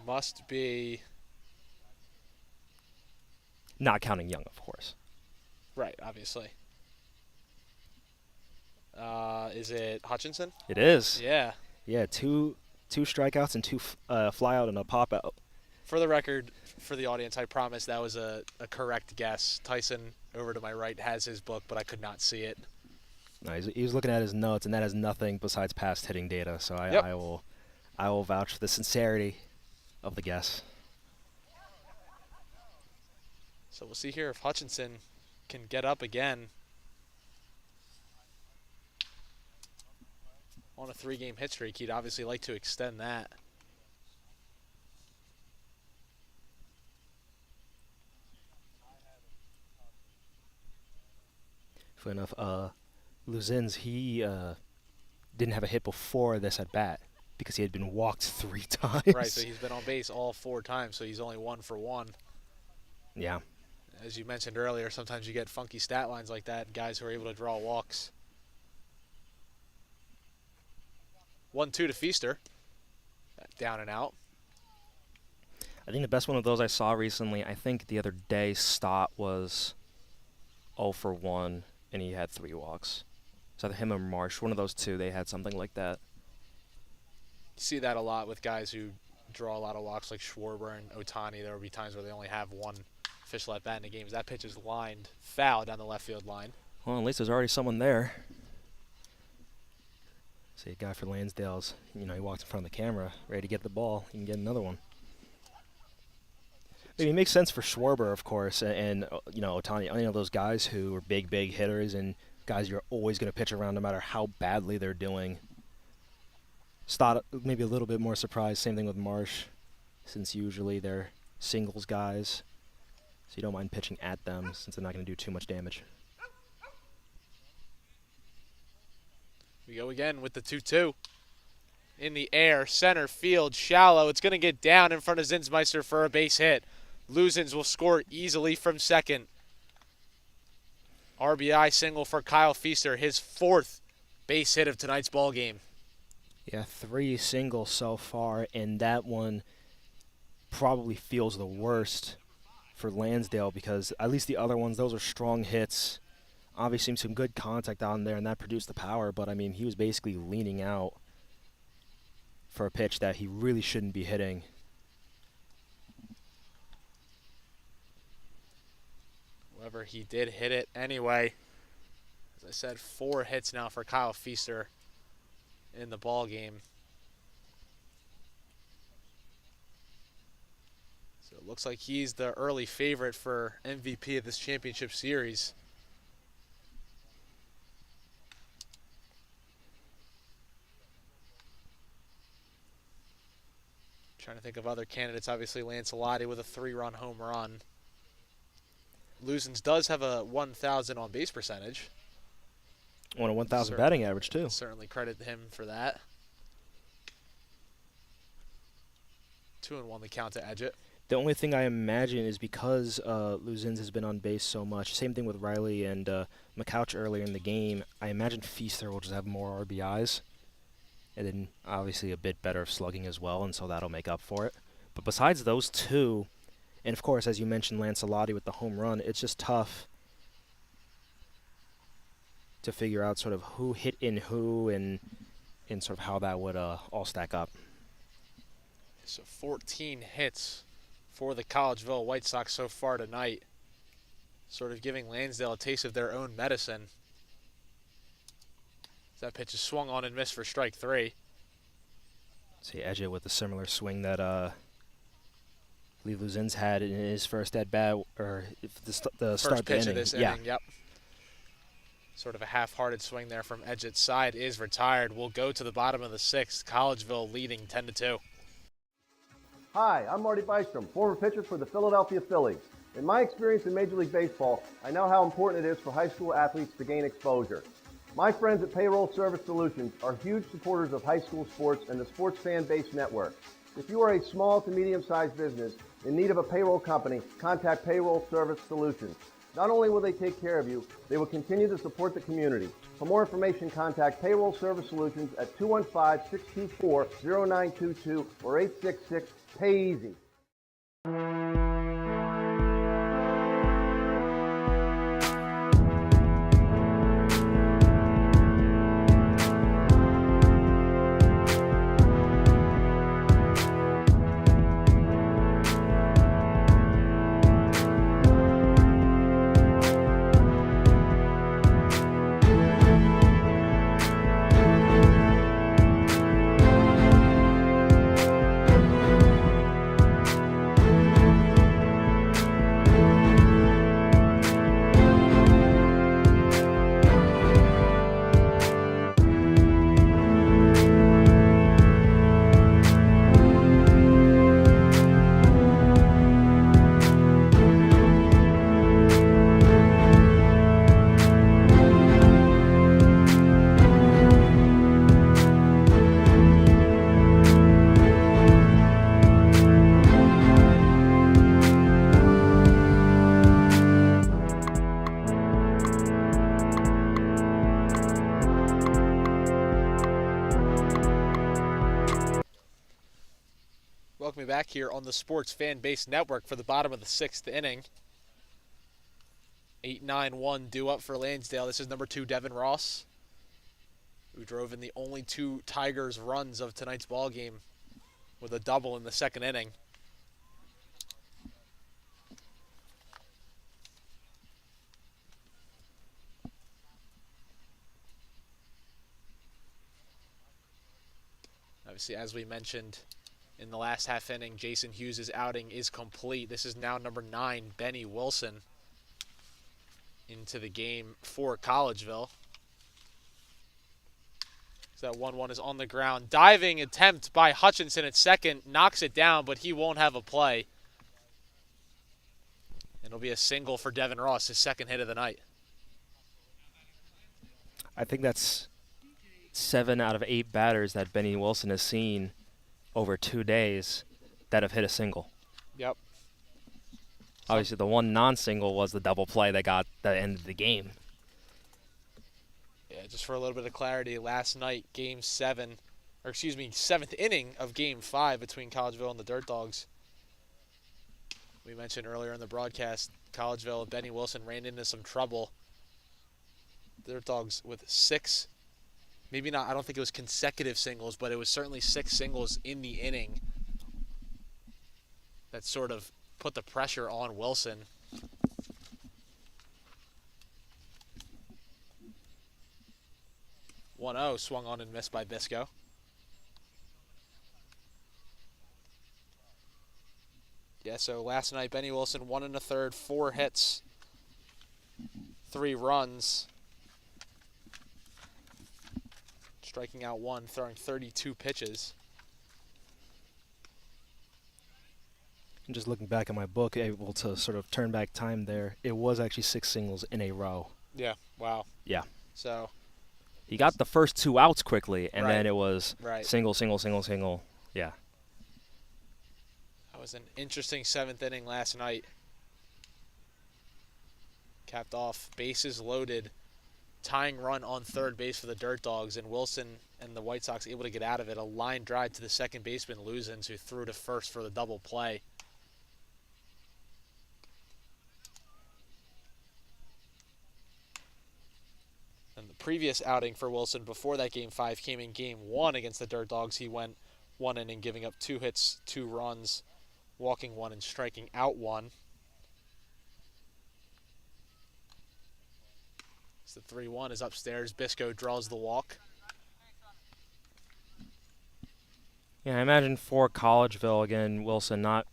Must be
Not counting Young, of course.
right, obviously. Is it Hutchinson?
It is.
Yeah.
Yeah, two strikeouts and two fly out and a pop out.
For the record, for the audience, I promise that was a correct guess. Tyson, over to my right, has his book, but I could not see it.
No, he was looking at his notes, and that has nothing besides past hitting data. So
Yep.
I will vouch for the sincerity of the guess.
So we'll see here if Hutchinson can get up again on a 3-game hit streak. He'd obviously like to extend that.
Funny enough, Luzin's, he didn't have a hit before this at bat because he had been walked 3 times.
Right, so he's been on base all 4 times, so he's only 1 for 1.
Yeah.
As you mentioned earlier, sometimes you get funky stat lines like that, guys who are able to draw walks. 1-2 to Feaster. Down and out.
I think the best one of those I saw recently, I think the other day, Stott was 0 for 1, and he had 3 walks. So either him or Marsh, one of those two, they had something like that.
You see that a lot with guys who draw a lot of walks like Schwarber and Ohtani. There will be times where they only have one official at bat in the games. That pitch is lined foul down the left field line.
Well, at least there's already someone there. See, a guy for Lansdale's, he walks in front of the camera, ready to get the ball. He can get another one. I mean, it makes sense for Schwarber, of course, and Ohtani. Those guys who are big hitters and guys you're always going to pitch around no matter how badly they're doing. Stott maybe a little bit more surprised. Same thing with Marsh, since usually they're singles guys. So you don't mind pitching at them since they're not going to do too much damage.
We go again with the 2-2. In the air, center field, shallow. It's going to get down in front of Zinsmeister for a base hit. Luzins will score easily from second. RBI single for Kyle Feaster, his 4th base hit of tonight's ball game.
Yeah, 3 singles so far, and that one probably feels the worst for Lansdale because at least the other ones, those are strong hits. Obviously some good contact on there, and that produced the power, but, I mean, he was basically leaning out for a pitch that he really shouldn't be hitting.
However, he did hit it anyway. As I said, 4 hits now for Kyle Feaster in the ball game. So it looks like he's the early favorite for MVP of this championship series. Trying to think of other candidates. Obviously, Lancelotti with a 3-run home run. Luzins does have a 1,000 on base percentage.
On a 1,000 batting average, too.
Certainly credit him for that. 2-1 the count to Edgett.
The only thing I imagine is because Luzins has been on base so much, same thing with Riley and McCouch earlier in the game, I imagine Feaster will just have more RBIs. And then obviously a bit better slugging as well, and so that'll make up for it. But besides those two, and of course, as you mentioned, Lancelotti with the home run, it's just tough to figure out sort of who hit in who and sort of how that would all stack up.
So 14 hits for the Collegeville White Sox so far tonight, sort of giving Lansdale a taste of their own medicine. That pitch is swung on and missed for strike 3.
See, Edgett with a similar swing that Lee Luzins had in his first at-bat, or the start
First pitch
the
of this
inning.
inning, yep. Sort of a half-hearted swing there from Edgett's side is retired. We'll go to the bottom of the 6th. Collegeville leading 10-2.
Hi, I'm Marty Bystrom, former pitcher for the Philadelphia Phillies. In my experience in Major League Baseball, I know how important it is for high school athletes to gain exposure. My friends at Payroll Service Solutions are huge supporters of high school sports and the Sports Fan Base Network. If you are a small to medium-sized business in need of a payroll company, contact Payroll Service Solutions. Not only will they take care of you, they will continue to support the community. For more information, contact Payroll Service Solutions at 215-624-0922 or 866-PAY-EASY.
back here on the Sports Fan Base Network for the bottom of the 6th inning. 8-9-1 due up for Lansdale. This is number 2, Devin Ross, who drove in the only 2 Tigers runs of tonight's ball game with a double in the 2nd inning. Obviously, as we mentioned in the last half inning, Jason Hughes' outing is complete. This is now number 9, Benny Wilson, into the game for Collegeville. So that 1-1 is on the ground. Diving attempt by Hutchinson at second, knocks it down, but he won't have a play. It'll be a single for Devin Ross, his 2nd hit of the night.
I think that's 7 out of 8 batters that Benny Wilson has seen over 2 days that have hit a single.
Yep.
Obviously, the one non-single was the double play that got the end of the game.
Yeah, just for a little bit of clarity, last night, Game 7, or excuse me, 7th inning of Game 5 between Collegeville and the Dirt Dogs. We mentioned earlier in the broadcast, Collegeville and Benny Wilson ran into some trouble. The Dirt Dogs with 6, maybe not, I don't think it was consecutive singles, but it was certainly 6 singles in the inning that sort of put the pressure on Wilson. (1-0) swung on and missed by Bisco. Yeah, so last night, Benny Wilson 1 1/3, 4 hits, 3 runs, striking out 1, throwing 32 pitches.
And just looking back at my book, able to sort of turn back time there, it was actually 6 singles in a row.
Yeah, wow.
Yeah.
So
He got the first 2 outs quickly, and
Right.
then it was
Right.
single, single, single, single. Yeah.
that was an interesting 7th inning last night. Capped off, bases loaded, tying run on third base for the Dirt Dogs, and Wilson and the White Sox able to get out of it. A line drive to the second baseman, Luzens, who threw to first for the double play. And the previous outing for Wilson before that Game 5 came in Game 1 against the Dirt Dogs. He went 1 inning, giving up 2 hits, 2 runs, walking 1 and striking out 1. So the 3-1 is upstairs. Bisco draws the walk.
Yeah, I imagine for Collegeville, again, Wilson not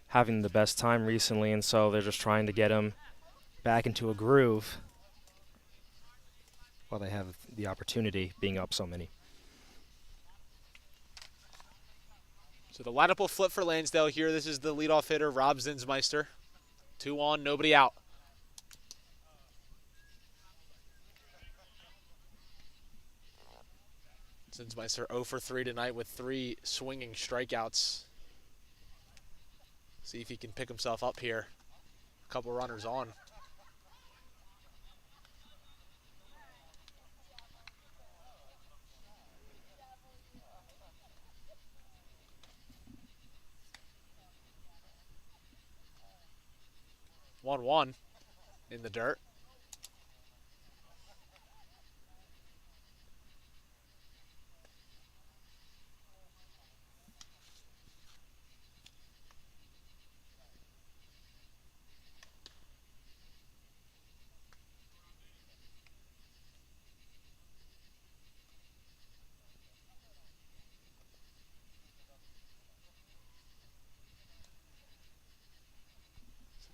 having the best time recently, and so they're just trying to get him
Back into a groove while they have the opportunity, being up so many.
So the lineup will flip for Lansdale here. This is the leadoff hitter, Rob Zinsmeister. 2 on, nobody out. Zinsmeister 0 for 3 tonight with 3 swinging strikeouts. See if he can pick himself up here. A couple runners on. (1-1) in the dirt.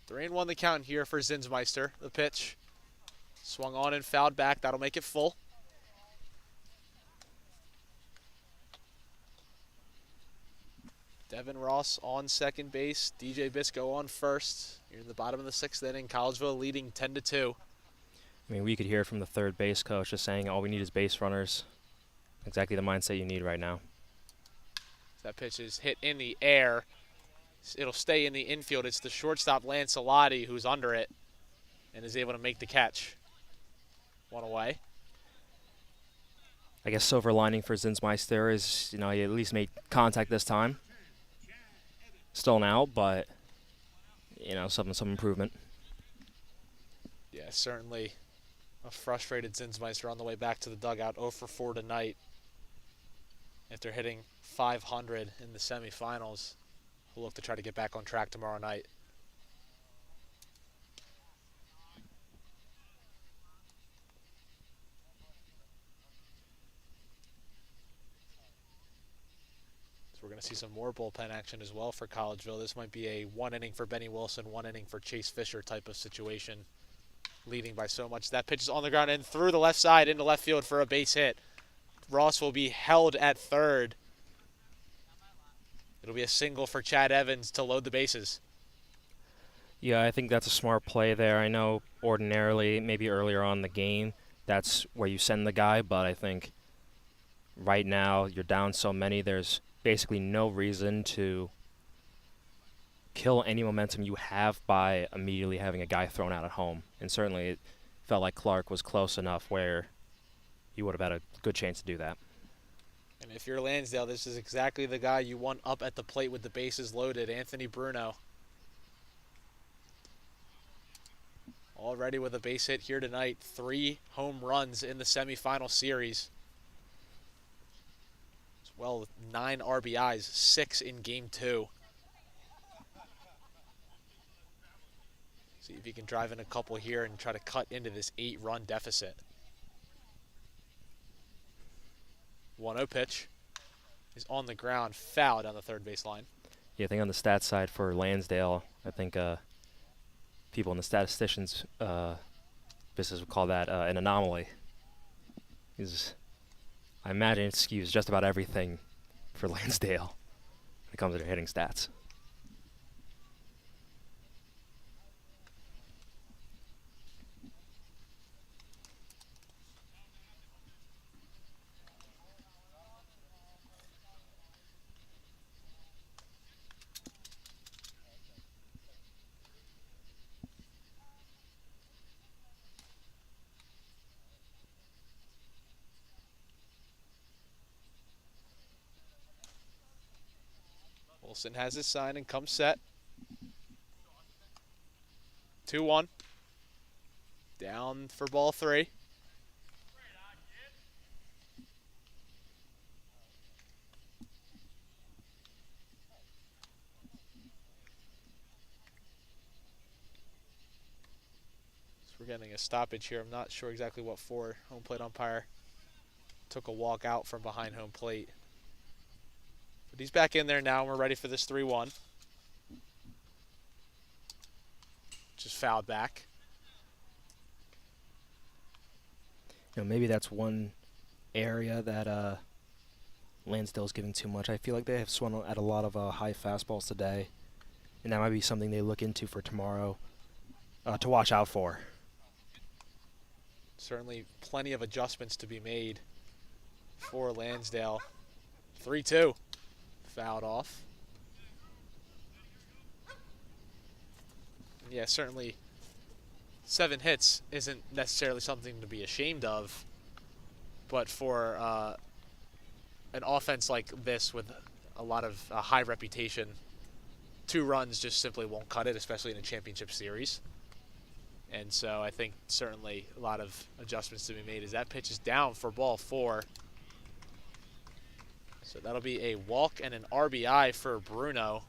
Three and 1 the count here for Zinsmeister. The pitch swung on and fouled back. That'll make it full. Devin Ross on second base. DJ Bisco on first. You're in the bottom of the 6th inning. Collegeville leading 10-2.
I mean, we could hear from the third base coach just saying all we need is base runners. Exactly the mindset you need right now.
That pitch is hit in the air. It'll stay in the infield. It's the shortstop, Lancelotti, who's under it and is able to make the catch. 1 away.
I guess silver lining for Zinsmeister is, he at least made contact this time. Still an out, but some improvement.
Yeah, certainly a frustrated Zinsmeister on the way back to the dugout. 0 for 4 tonight. After hitting .500 in the semifinals, we'll look to try to get back on track tomorrow night. So we're going to see some more bullpen action as well for Collegeville. This might be a 1 inning for Benny Wilson, 1 inning for Chase Fisher type of situation, leading by so much. That pitch is on the ground and through the left side into left field for a base hit. Ross will be held at third. It'll be a single for Chad Evans to load the bases.
Yeah, I think that's a smart play there. I know ordinarily, maybe earlier on in the game, that's where you send the guy, but I think right now you're down so many, there's basically no reason to kill any momentum you have by immediately having a guy thrown out at home. And certainly it felt like Clark was close enough where he would have had a good chance to do that.
And if you're Lansdale, this is exactly the guy you want up at the plate with the bases loaded, Anthony Bruno. Already with a base hit here tonight, 3 home runs in the semifinal series. As well with 9 RBIs, 6 in game 2. See if he can drive in a couple here and try to cut into this 8-run deficit. 1-0 pitch is on the ground, foul down the third base line.
Yeah, I think on the stats side for Lansdale, I think people in the statisticians' business would call that an anomaly. I imagine it skews just about everything for Lansdale when it comes to their hitting stats.
Wilson has his sign and comes set. 2-1. Down for ball 3. So we're getting a stoppage here. I'm not sure exactly what for. Home plate umpire took a walk out from behind home plate. But he's back in there now, and we're ready for this 3-1. Just fouled back.
Maybe that's one area that Lansdale's giving too much. I feel like they have swung at a lot of high fastballs today, and that might be something they look into for tomorrow to watch out for.
Certainly plenty of adjustments to be made for Lansdale. 3-2. Fouled off. Yeah, certainly 7 hits isn't necessarily something to be ashamed of, but for an offense like this with a lot of high reputation, 2 runs just simply won't cut it, especially in a championship series. And so I think certainly a lot of adjustments to be made as that pitch is down for ball 4. So that'll be a walk and an RBI for Bruno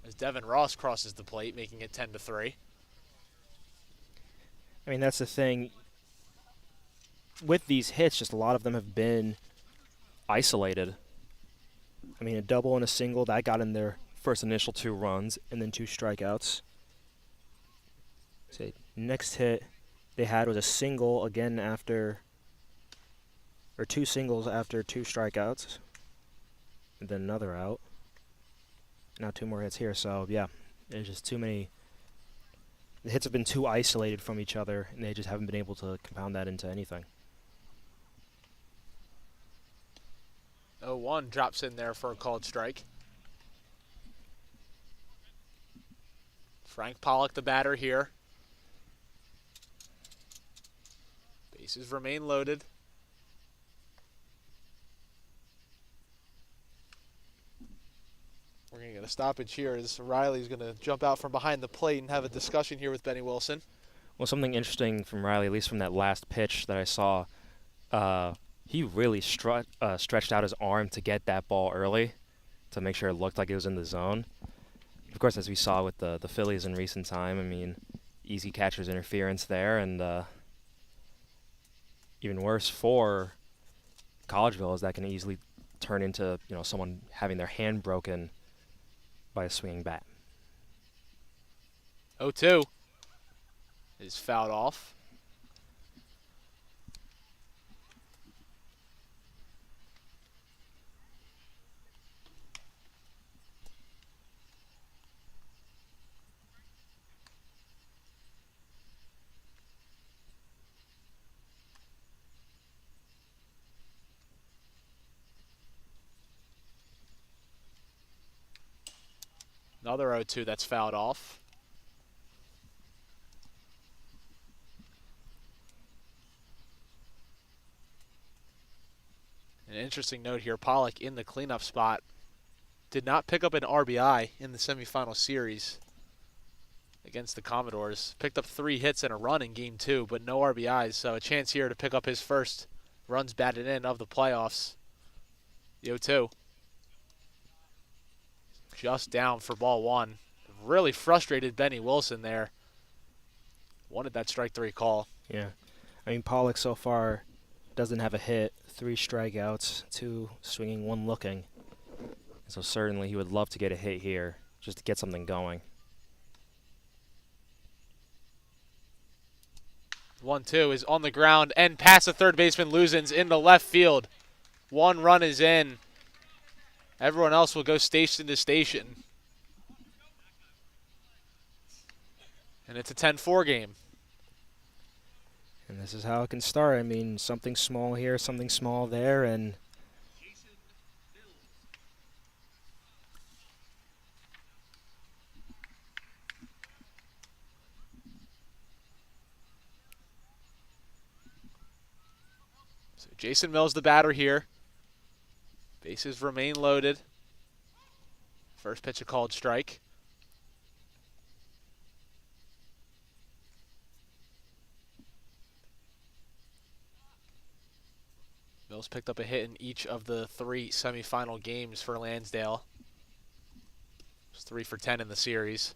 as Devin Ross crosses the plate, making it 10-3.
I mean, that's the thing. With these hits, just a lot of them have been isolated. I mean, a double and a single, that got in their first initial 2 runs, and then 2 strikeouts. So next hit they had was a single again after, or 2 singles after 2 strikeouts. And then another out. Now 2 more hits here, so yeah, there's just too many. The hits have been too isolated from each other, and they just haven't been able to compound that into anything.
0-1 drops in there for a called strike. Frank Pollock, the batter here. Bases remain loaded. We're going to get a stoppage here as Riley's going to jump out from behind the plate and have a discussion here with Benny Wilson.
Well, something interesting from Riley, at least from that last pitch that I saw, he really stretched out his arm to get that ball early to make sure it looked like it was in the zone. Of course, as we saw with the Phillies in recent time, I mean, easy catcher's interference there, and even worse for Collegeville is that can easily turn into someone having their hand broken by a swinging bat.
0-2 is fouled off. Another 0-2 that's fouled off. An interesting note here, Pollock in the cleanup spot did not pick up an RBI in the semifinal series against the Commodores. Picked up 3 hits and a run in Game 2, but no RBIs, so a chance here to pick up his first runs batted in of the playoffs. The 0-2. Just down for ball 1. Really frustrated Benny Wilson there. Wanted that strike 3 call.
Yeah. I mean, Pollock so far doesn't have a hit, 3 strikeouts, 2 swinging, 1 looking.
So certainly he would love to get a hit here just to get something going.
1-2 is on the ground and past the third baseman Luzens into left field. 1 run is in. Everyone else will go station to station. And it's a 10-4 game.
And this is how it can start. I mean, something small here, something small there, and
so Jason Mills the batter here. Bases remain loaded. First pitch a called strike. Mills picked up a hit in each of the 3 semifinal games for Lansdale. It was 3 for 10 in the series.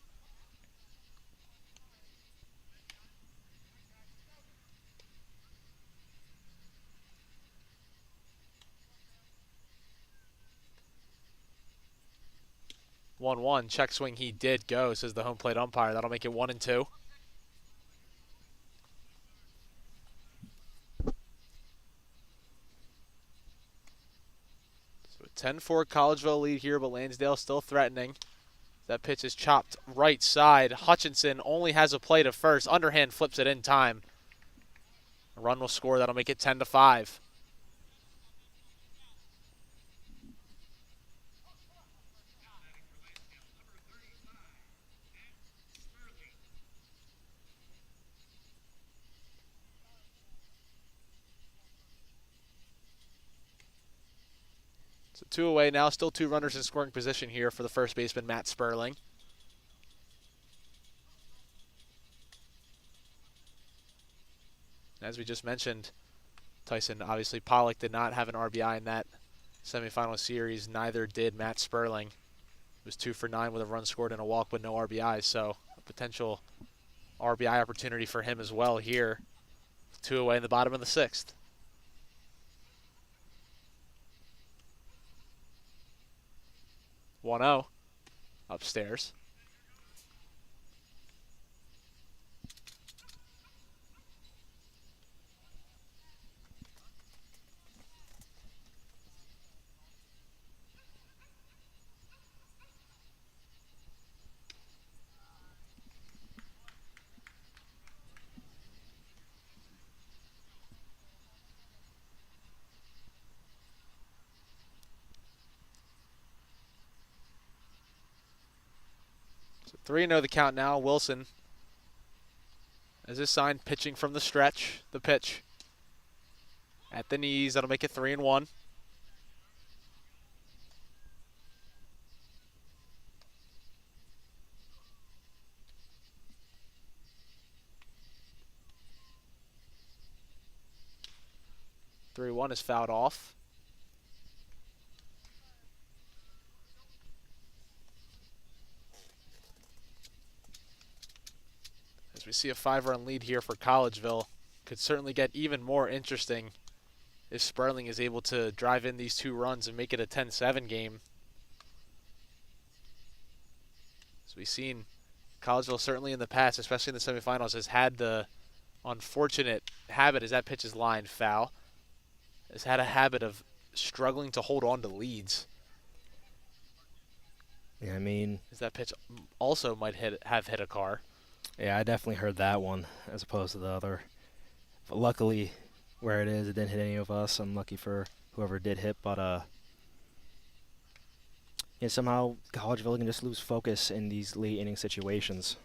One check swing he did go, says the home plate umpire. That'll make it 1-2. So a 10-4 Collegeville lead here, but Lansdale still threatening. That pitch is chopped right side. Hutchinson only has a play to first. Underhand flips it in time. A run will score. That'll make it 10-5. So 2 away now, still 2 runners in scoring position here for the first baseman, Matt Sperling. As we just mentioned, Tyson, obviously Pollock did not have an RBI in that semifinal series. Neither did Matt Sperling. It was 2 for 9 with a run scored and a walk, but no RBIs. So a potential RBI opportunity for him as well here. 2 away in the bottom of the 6th. 1-0 upstairs. So 3-0 the count now. Wilson, as is signed, pitching from the stretch. The pitch at the knees. That'll make it 3-1. 3-1 is fouled off. As we see a 5-run lead here for Collegeville, could certainly get even more interesting if Sperling is able to drive in these 2 runs and make it a 10-7 game. As we've seen, Collegeville certainly in the past, especially in the semifinals, has had the unfortunate habit, as that pitch is lined foul, has had a habit of struggling to hold on to leads.
Yeah, I mean,
As that pitch also might have hit a car.
yeah, I definitely heard that one as opposed to the other. But luckily, where it is, it didn't hit any of us. I'm lucky for whoever did hit, but yeah, somehow Collegeville can just lose focus in these late inning situations.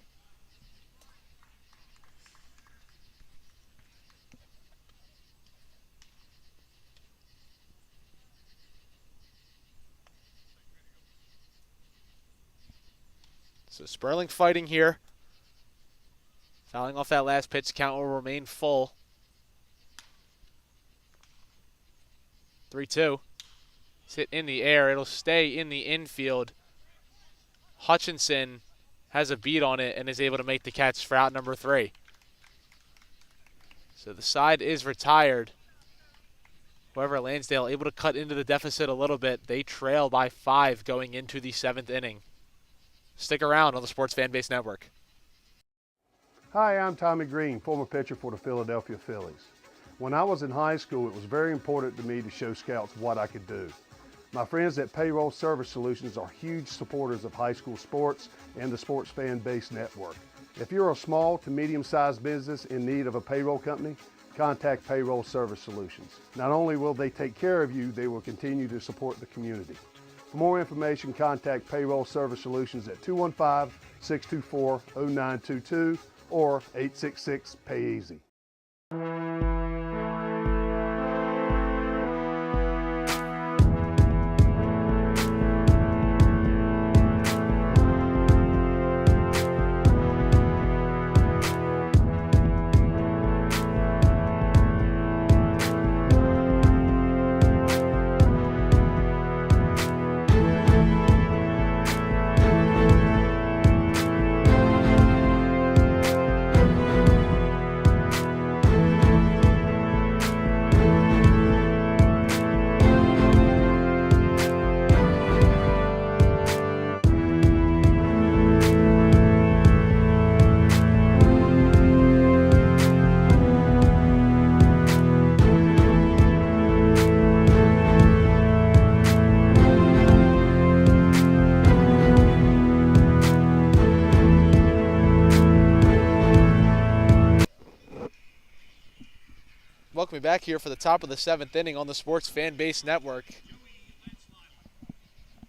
So Sperling fighting here. Fouling off that last pitch, count will remain full. 3-2. It's hit in the air. It'll stay in the infield. Hutchinson has a beat on it and is able to make the catch for out number 3. So the side is retired. However, Lansdale able to cut into the deficit a little bit. They trail by 5 going into the 7th inning. Stick around on the Sports Fan Base Network.
Hi, I'm Tommy Green, former pitcher for the Philadelphia Phillies. When I was in high school, it was very important to me to show scouts what I could do. My friends at Payroll Service Solutions are huge supporters of high school sports and the Sports Fan Base Network. If you're a small to medium-sized business in need of a payroll company, contact Payroll Service Solutions. Not only will they take care of you, they will continue to support the community. For more information, contact Payroll Service Solutions at 215-624-0922 or 866-PAY-EASY.
Welcome back here for the top of the 7th inning on the Sports Fan Base Network.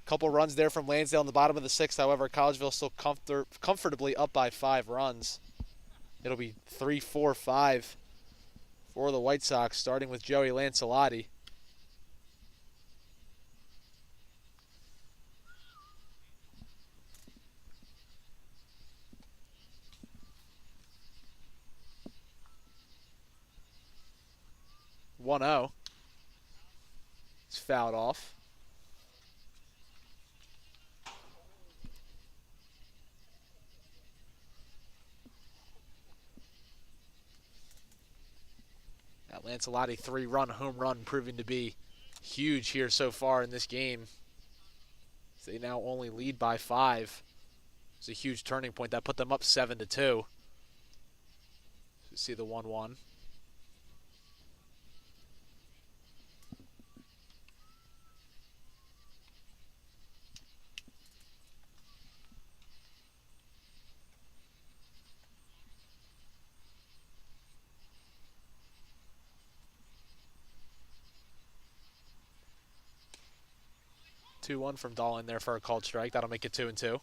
Couple runs there from Lansdale in the bottom of the 6th. However, Collegeville still comfortably up by 5 runs. It'll be 3-4-5 for the White Sox, starting with Joey Lancelotti. One-0. It's fouled off. That Lancelotti 3-run home run proving to be huge here so far in this game. They now only lead by 5. It's a huge turning point. That put them up 7-2. So you see the 1-1. Two-one from Dahlin there for a called strike. That'll make it 2-2. So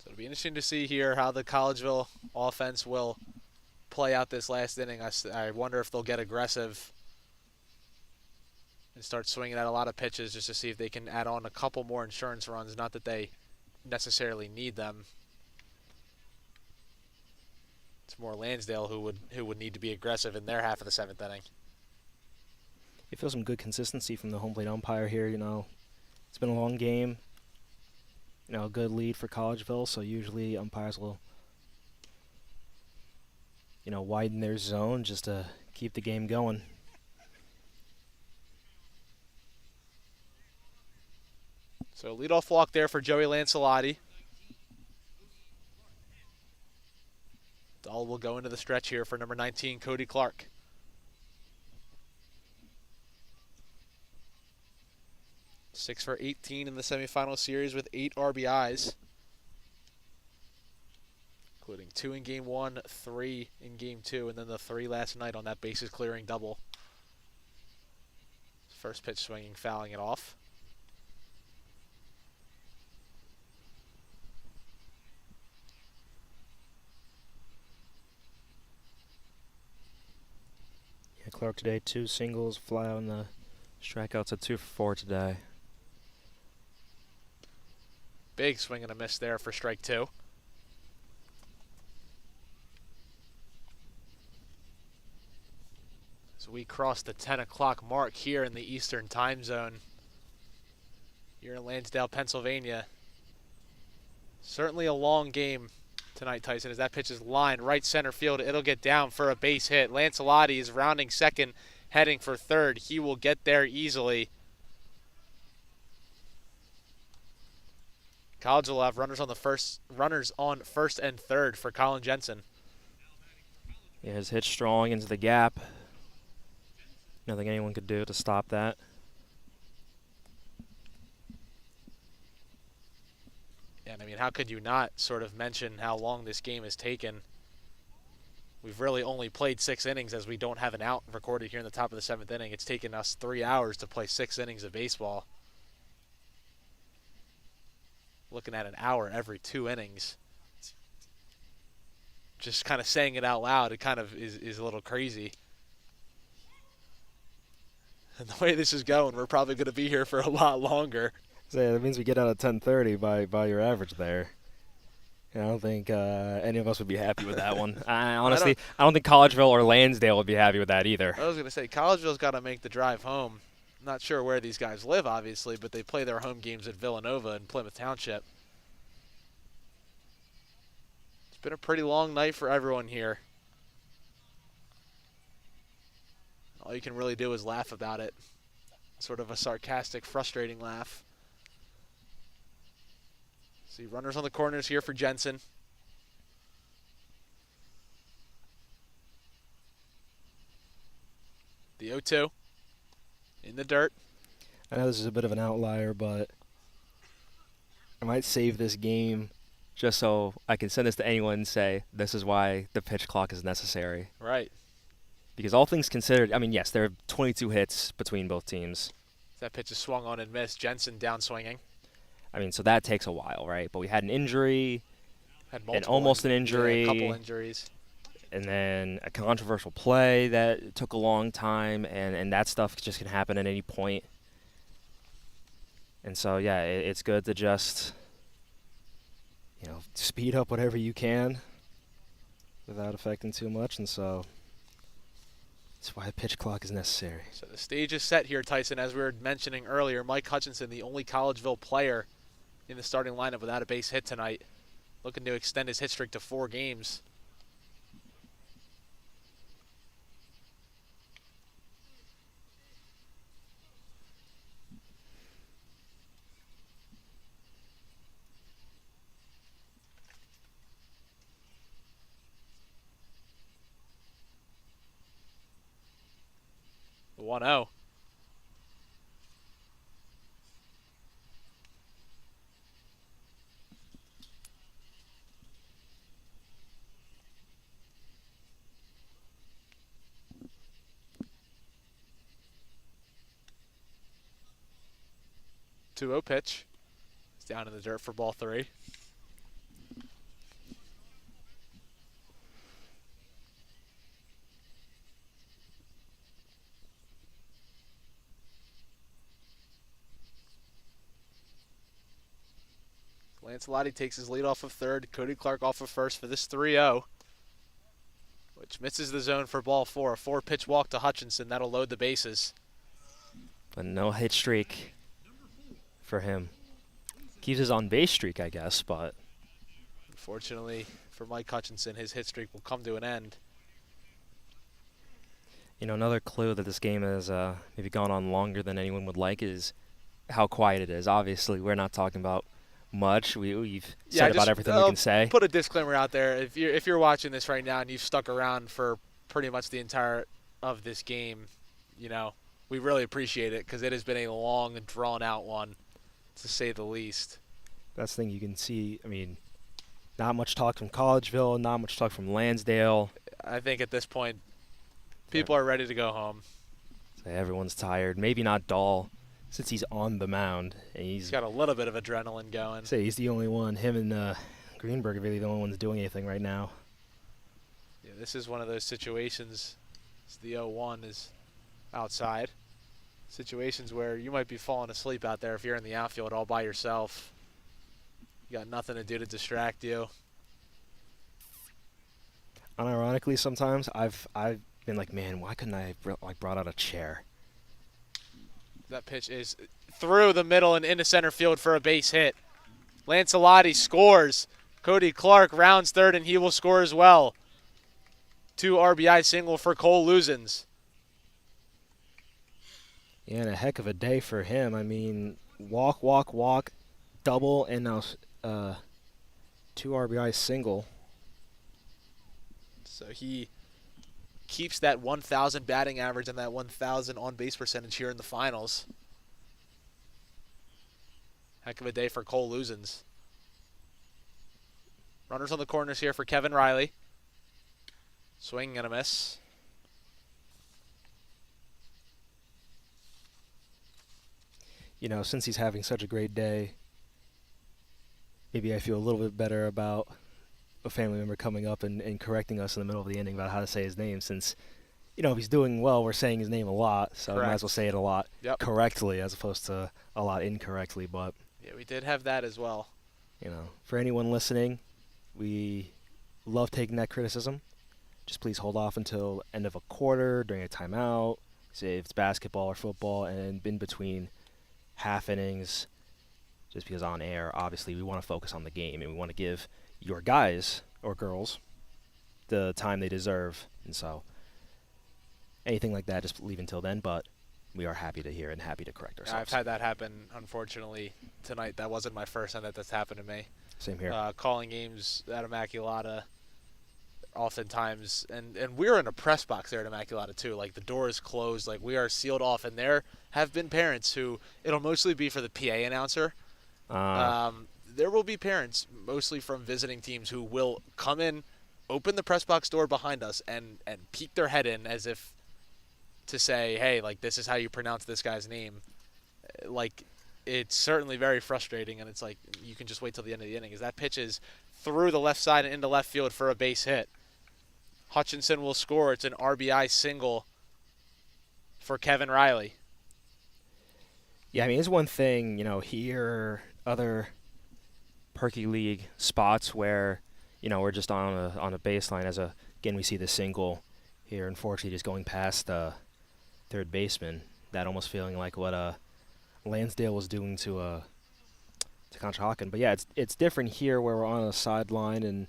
it'll be interesting to see here how the Collegeville offense will play out this last inning. I wonder if they'll get aggressive and start swinging at a lot of pitches just to see if they can add on a couple more insurance runs. Not that they necessarily need them. It's more Lansdale who would need to be aggressive in their half of the 7th inning.
You feel some good consistency from the home plate umpire here. It's been a long game. A good lead for Collegeville, so usually umpires will, widen their zone just to keep the game going.
So leadoff walk there for Joey Lancelotti. Dahl will go into the stretch here for number 19, Cody Clark. Six for 18 in the semifinal series with 8 RBIs, including 2 in Game 1, 3 in Game 2, and then the 3 last night on that bases-clearing double. First pitch swinging, fouling it off.
Yeah, Clark today, 2 singles, fly out, and the strikeouts at 2 for 4 today.
Big swing and a miss there for strike 2. As we cross the 10 o'clock mark here in the Eastern time zone, here in Lansdale, Pennsylvania. Certainly a long game tonight, Tyson, as that pitch is lined right center field. It'll get down for a base hit. Lancelotti is rounding second, heading for third. He will get there easily. College will have runners on first and third for Colin Jensen.
Yeah, his hit strong into the gap. Nothing anyone could do to stop that.
Yeah, and I mean, how could you not sort of mention how long this game has taken? We've really only played 6 innings, as we don't have an out recorded here in the top of the 7th inning. It's taken us 3 hours to play 6 innings of baseball. Looking at an hour every 2 innings. Just kind of saying it out loud, it kind of is a little crazy. And the way this is going, we're probably going to be here for a lot longer.
So yeah, that means we get out at 10:30 by your average there. I don't think any of us would be happy with that one. Honestly, I don't think Collegeville or Lansdale would be happy with that either.
I was going to say, Collegeville's got to make the drive home. Not sure where these guys live, obviously, but they play their home games at Villanova and Plymouth Township. It's been a pretty long night for everyone here. All you can really do is laugh about it. Sort of a sarcastic, frustrating laugh. See runners on the corners here for Jensen. The 0-2 in the dirt.
I know this is a bit of an outlier, but I might save this game just so I can send this to anyone and say this is why the pitch clock is necessary.
Right.
Because all things considered, I mean, yes, there are 22 hits between both teams.
That pitch is swung on and missed. Jensen down swinging.
I mean, so that takes a while, right? But we had an injury,
Had
almost an injury,
yeah, a couple injuries.
and then a controversial play that took a long time, and that stuff just can happen at any point. And so, yeah, it's good to just, speed up whatever you can without affecting too much, and so that's why a pitch clock is necessary.
So the stage is set here, Tyson. As we were mentioning earlier, Mike Hutchinson, the only Collegeville player in the starting lineup without a base hit tonight, looking to extend his hit streak to 4 games. The 1-0. Two-0 pitch. It's down in the dirt for ball 3. Lancelotti takes his lead off of third. Cody Clark off of first for this 3-0. which misses the zone for ball 4. A 4-pitch walk to Hutchinson. That'll load the bases.
But no hit streak for him. Keeps his on-base streak, I guess, but
Unfortunately for Mike Hutchinson, his hit streak will come to an end.
you know, another clue that this game has maybe gone on longer than anyone would like is how quiet it is. Obviously, we're not talking about much. We've said about everything we can say.
Put a disclaimer out there. If you're watching this right now and you've stuck around for pretty much the entire of this game, you know, we really appreciate it because it has been a long and drawn-out one, to say the least.
That's the thing you can see. I mean, not much talk from Collegeville, not much talk from Lansdale.
I think at this point, people are ready to go home.
So everyone's tired. Maybe not Dahl, since he's on the mound. And
He's got a little bit of adrenaline going.
say he's the only one. Him and Greenberg are really the only ones doing anything right now.
Yeah, this is one of those situations. The 0-1 is outside. Situations where you might be falling asleep out there if you're in the outfield all by yourself. You got nothing to do to distract you.
Unironically, sometimes I've been like, man, why couldn't I have brought out a chair?
That pitch is through the middle and into center field for a base hit. Lancelotti scores. Cody Clark rounds third, and he will score as well. 2 RBI single for Cole Luzens.
Yeah, and a heck of a day for him. I mean, walk, double, and now 2 RBI single.
So he keeps that 1,000 batting average and that 1,000 on-base percentage here in the finals. Heck of a day for Cole Luzens. Runners on the corners here for Kevin Riley. Swing and a miss.
You know, since he's having such a great day, maybe I feel a little bit better about a family member coming up and correcting us in the middle of the inning about how to say his name, since, you know, if he's doing well, we're saying his name a lot, so I might as well say it a lot correctly as opposed to a lot incorrectly. But
yeah, we did have that as well.
You know, for anyone listening, we love taking that criticism. Just please hold off until end of a quarter, during a timeout, say if it's basketball or football, and in between half innings, just because on air, obviously, we want to focus on the game, and we want to give your guys or girls the time they deserve. And so anything like that, just leave until then, but we are happy to hear and happy to correct ourselves.
I've had that happen, unfortunately, tonight. That wasn't my first time that's happened to me.
Same here.
Calling games at Immaculata oftentimes, and we're in a press box there at Immaculata too. Like, the door is closed, like we are sealed off, and there have been parents who, it'll mostly be for the PA announcer. There will be parents, mostly from visiting teams, who will come in, open the press box door behind us, and peek their head in as if to say, hey, like, this is how you pronounce this guy's name. Like, it's certainly very frustrating, and it's like you can just wait till the end of the inning, as that pitch is through the left side and into left field for a base hit. Hutchinson will score. It's an RBI single for Kevin Riley.
Yeah, I mean, it's one thing, you know, here, other
Perky League spots where, you know, we're just on a baseline again, we see the single here, unfortunately, just going past the third baseman. That almost feeling like what Lansdale was doing to Conshohocken. But yeah, it's different here where we're on a sideline and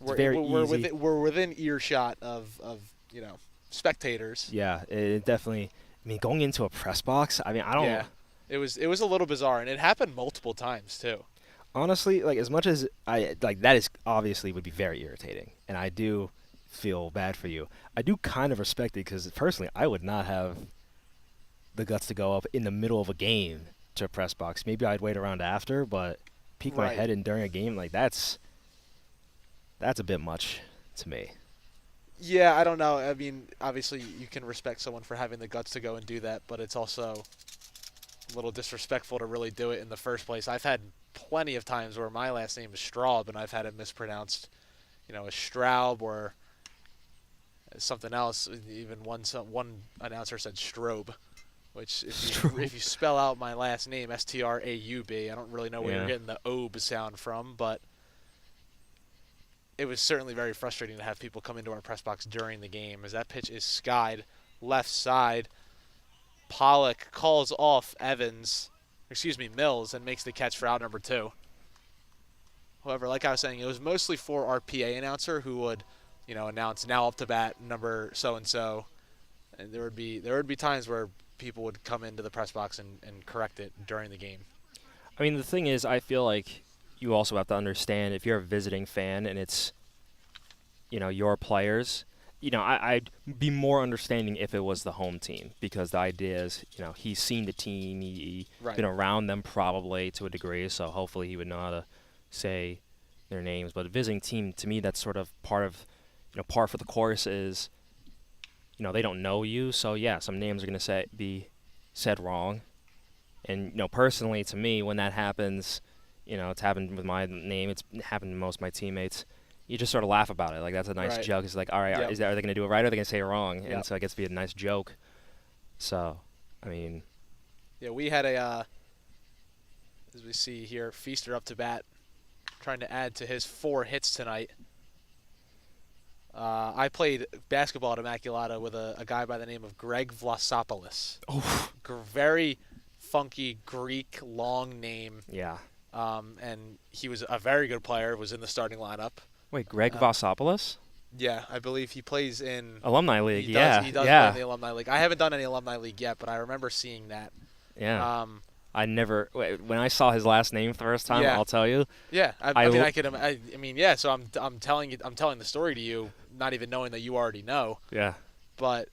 it's very easy.
We're within earshot of you know, spectators.
Yeah, it definitely. I mean, going into a press box. I mean, I don't.
Yeah, it was a little bizarre, and it happened multiple times too.
Honestly, like, as much as I like, that is obviously would be very irritating, and I do feel bad for you. I do kind of respect it because personally, I would not have the guts to go up in the middle of a game to a press box. Maybe I'd wait around after, but peek my head in during a game, like, that's a bit much to me.
Yeah, I don't know. I mean, obviously you can respect someone for having the guts to go and do that, but it's also a little disrespectful to really do it in the first place. I've had plenty of times where my last name is Straub and I've had it mispronounced, you know, as Straub or something else. Even one announcer said Strobe, which if you spell out my last name, Straub, I don't really know where you're getting the Obe sound from, but it was certainly very frustrating to have people come into our press box during the game, as that pitch is skied left side. Pollock calls off Mills, and makes the catch for out number 2. However, like I was saying, it was mostly for our PA announcer who would, announce now up to bat number so-and-so. And there would be times where people would come into the press box and correct it during the game.
I mean, the thing is, I feel like you also have to understand if you're a visiting fan and it's, your players, I'd be more understanding if it was the home team, because the idea is, he's seen the team, he's been around them probably to a degree, so hopefully he would know how to say their names. But a visiting team, to me, that's sort of par for the course is, they don't know you, so yeah, some names are going to be said wrong. And, personally, to me, when that happens, it's happened with my name, it's happened to most of my teammates, you just sort of laugh about it. Like, that's a nice joke. It's like, all right, are they going to do it right, or are they going to say it wrong? And so it gets to be a nice joke. So, I mean.
Yeah, we had as we see here, Feaster up to bat, trying to add to his 4 hits tonight. I played basketball at Immaculata with a guy by the name of Greg Vlasopoulos.
Oh.
Very funky Greek long name.
Yeah.
And he was a very good player, was in the starting lineup.
Wait, Greg Vlasopoulos?
Yeah, I believe he plays in
Alumni League.
He
does
play in the Alumni League. I haven't done any Alumni League yet, but I remember seeing that.
Yeah. When I saw his last name the first time, I'll tell you.
Yeah, So I'm telling the story to you, not even knowing that you already know.
Yeah.
But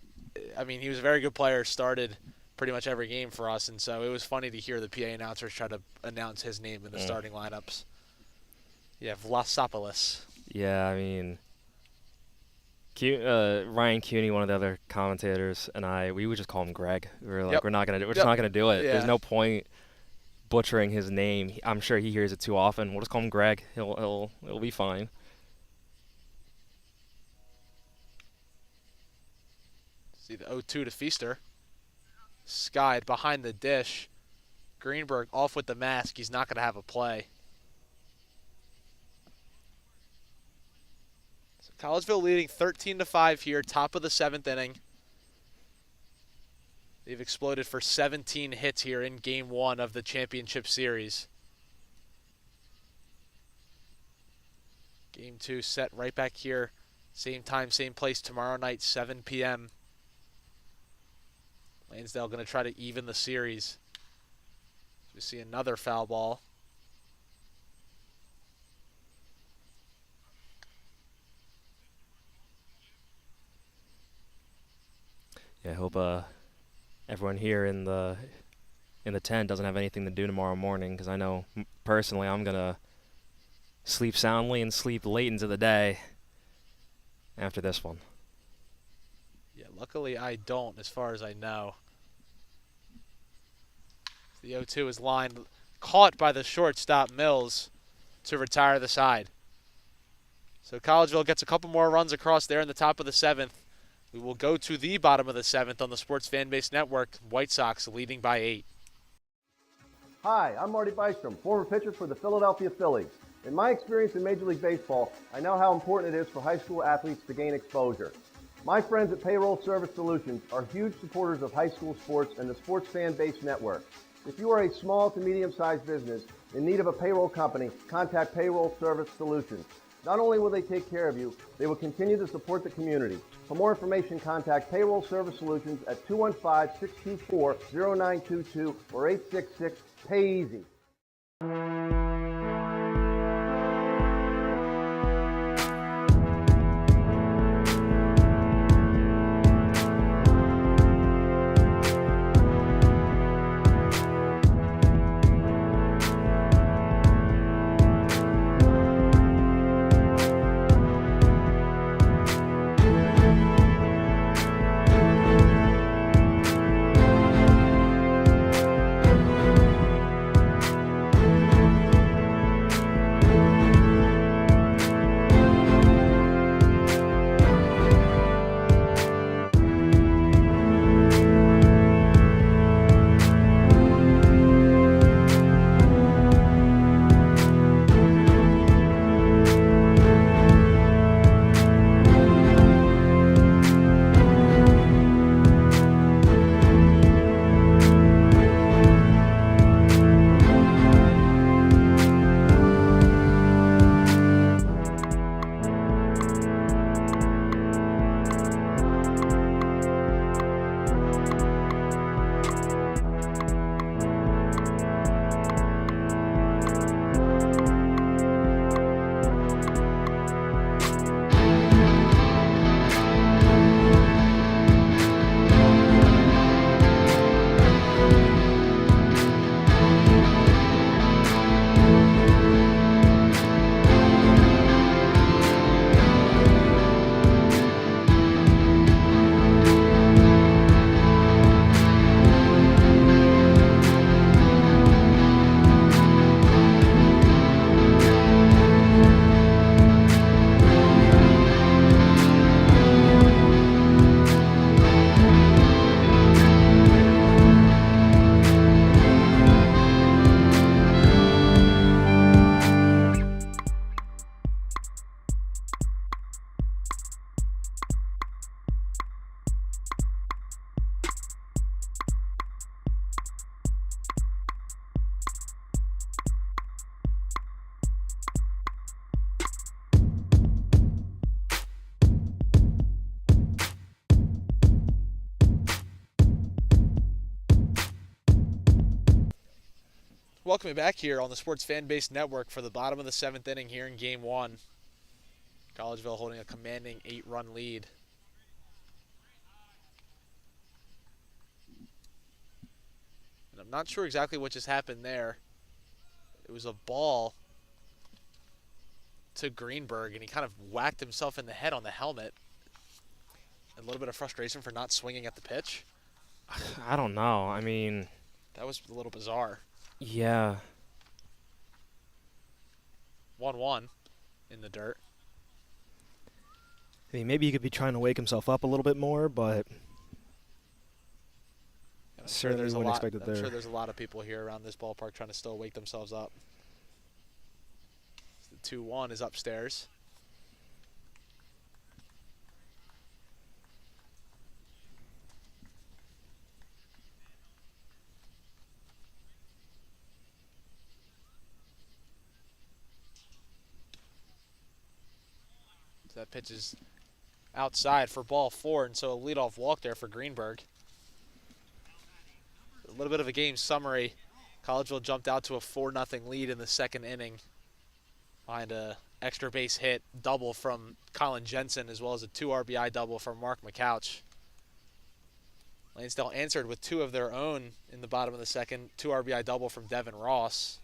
I mean, he was a very good player. Started pretty much every game for us, and so it was funny to hear the PA announcers try to announce his name in the starting lineups. Yeah, Vlasopoulos.
Yeah, I mean, Ryan Cuny, one of the other commentators, and we would just call him Greg. We were like, we're just not gonna do it.
Yeah.
There's no point butchering his name. I'm sure he hears it too often. We'll just call him Greg. It'll be fine.
See the 0-2 to Feaster. Skied behind the dish. Greenberg off with the mask. He's not going to have a play. So Collegeville leading 13-5 here, top of the 7th inning. They've exploded for 17 hits here in Game 1 of the championship series. Game 2 set right back here. Same time, same place tomorrow night, 7 p.m. Lansdale going to try to even the series. We see another foul ball.
Yeah, I hope everyone here in the tent doesn't have anything to do tomorrow morning, because I know personally I'm gonna sleep soundly and sleep late into the day after this one.
Yeah, luckily I don't, as far as I know. The 0-2 is lined, caught by the shortstop Mills to retire the side. So Collegeville gets a couple more runs across there in the top of the 7th. We will go to the bottom of the 7th on the Sports Fan Base Network. White Sox leading by 8.
Hi, I'm Marty Bystrom, former pitcher for the Philadelphia Phillies. In my experience in Major League Baseball, I know how important it is for high school athletes to gain exposure. My friends at Payroll Service Solutions are huge supporters of high school sports and the Sports Fan Base Network. If you are a small to medium-sized business in need of a payroll company, contact Payroll Service Solutions. Not only will they take care of you, they will continue to support the community. For more information, contact Payroll Service Solutions at 215-624-0922 or 866-PAY-EASY.
Welcome back here on the Sports Fan Base Network for the bottom of the 7th inning here in Game 1. Collegeville holding a commanding 8-run lead. And I'm not sure exactly what just happened there. It was a ball to Greenberg, and he kind of whacked himself in the head on the helmet. A little bit of frustration for not swinging at the pitch.
I don't know. I mean,
That was a little bizarre.
yeah.
1-1 in the dirt.
I mean, maybe he could be trying to wake himself up a little bit more, but
And
certainly wouldn't expect it
I'm
there.
sure there's a lot of people here around this ballpark trying to still wake themselves up. The 2-1 is upstairs. So that pitch is outside for ball 4, and so a leadoff walk there for Greenberg. A little bit of a game summary. Collegeville jumped out to a 4-0 lead in the 2nd inning behind a extra base hit double from Colin Jensen, as well as a 2 RBI double from Mark McCouch. Lansdale answered with 2 of their own in the bottom of the 2nd, 2 RBI double from Devin Ross.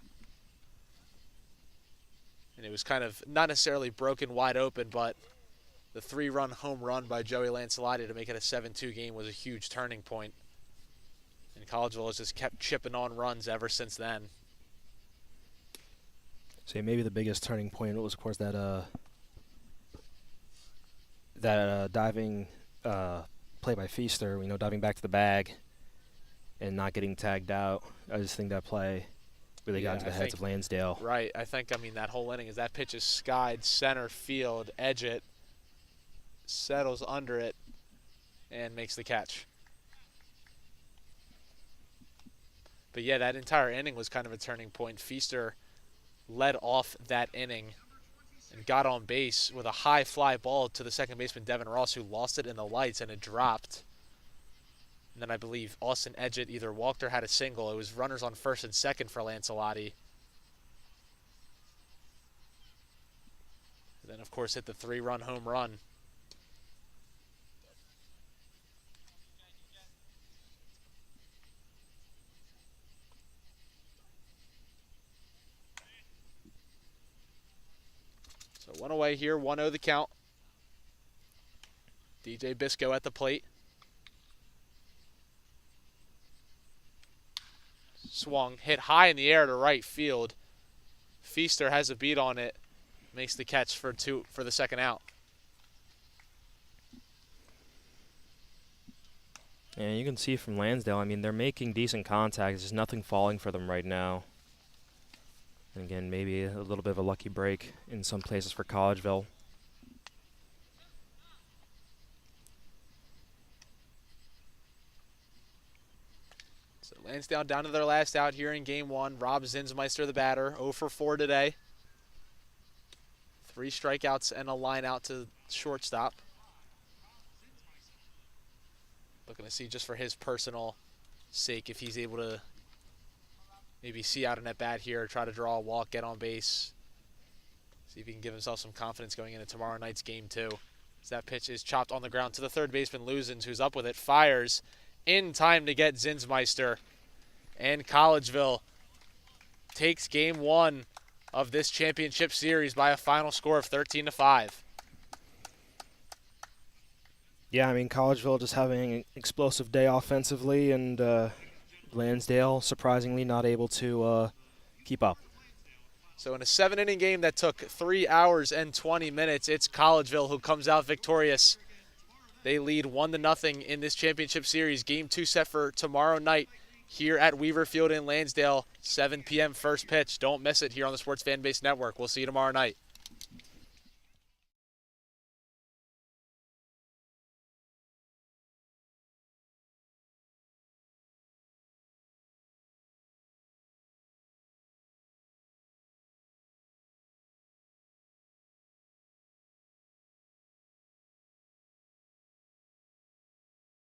And it was kind of not necessarily broken wide open, but the 3-run home run by Joey Lancelotti to make it a 7-2 game was a huge turning point. And Collegeville has just kept chipping on runs ever since then.
so maybe the biggest turning point was, of course, that diving play by Feaster. Diving back to the bag and not getting tagged out. I just think that play really got into the heads of Lansdale.
Right. I think, that whole inning is that pitch is skied center field, edge it, settles under it, and makes the catch. But yeah, that entire inning was kind of a turning point. Feaster led off that inning and got on base with a high fly ball to the second baseman, Devin Ross, who lost it in the lights, and it dropped. And then I believe Austin Edgett either walked or had a single. It was runners on first and second for Lancelotti. And then, of course, hit the 3-run home run. So 1 away here, 1-0 the count. DJ Bisco at the plate. Swung, hit high in the air to right field. Feaster has a beat on it, makes the catch for the second out.
And you can see from Lansdale, I mean, they're making decent contact. There's nothing falling for them right now. And again, maybe a little bit of a lucky break in some places for Collegeville.
So Lansdale down to their last out here in Game 1. Rob Zinsmeister, the batter, 0 for 4 today. 3 strikeouts and a line out to shortstop. Looking to see just for his personal sake if he's able to maybe see out an at-bat here, try to draw a walk, get on base. See if he can give himself some confidence going into tomorrow night's Game 2. As that pitch is chopped on the ground to the third baseman, Luzens, who's up with it, fires in time to get Zinsmeister. And Collegeville takes Game 1 of this championship series by a final score of 13-5.
Yeah, I mean, Collegeville just having an explosive day offensively, and Lansdale surprisingly not able to keep up.
So in a 7-inning game that took 3 hours and 20 minutes, it's Collegeville who comes out victorious. They lead 1-0 in this championship series. Game 2 set for tomorrow night here at Weaver Field in Lansdale, 7 p.m. first pitch. Don't miss it here on the Sports Fan Base Network. We'll see you tomorrow night.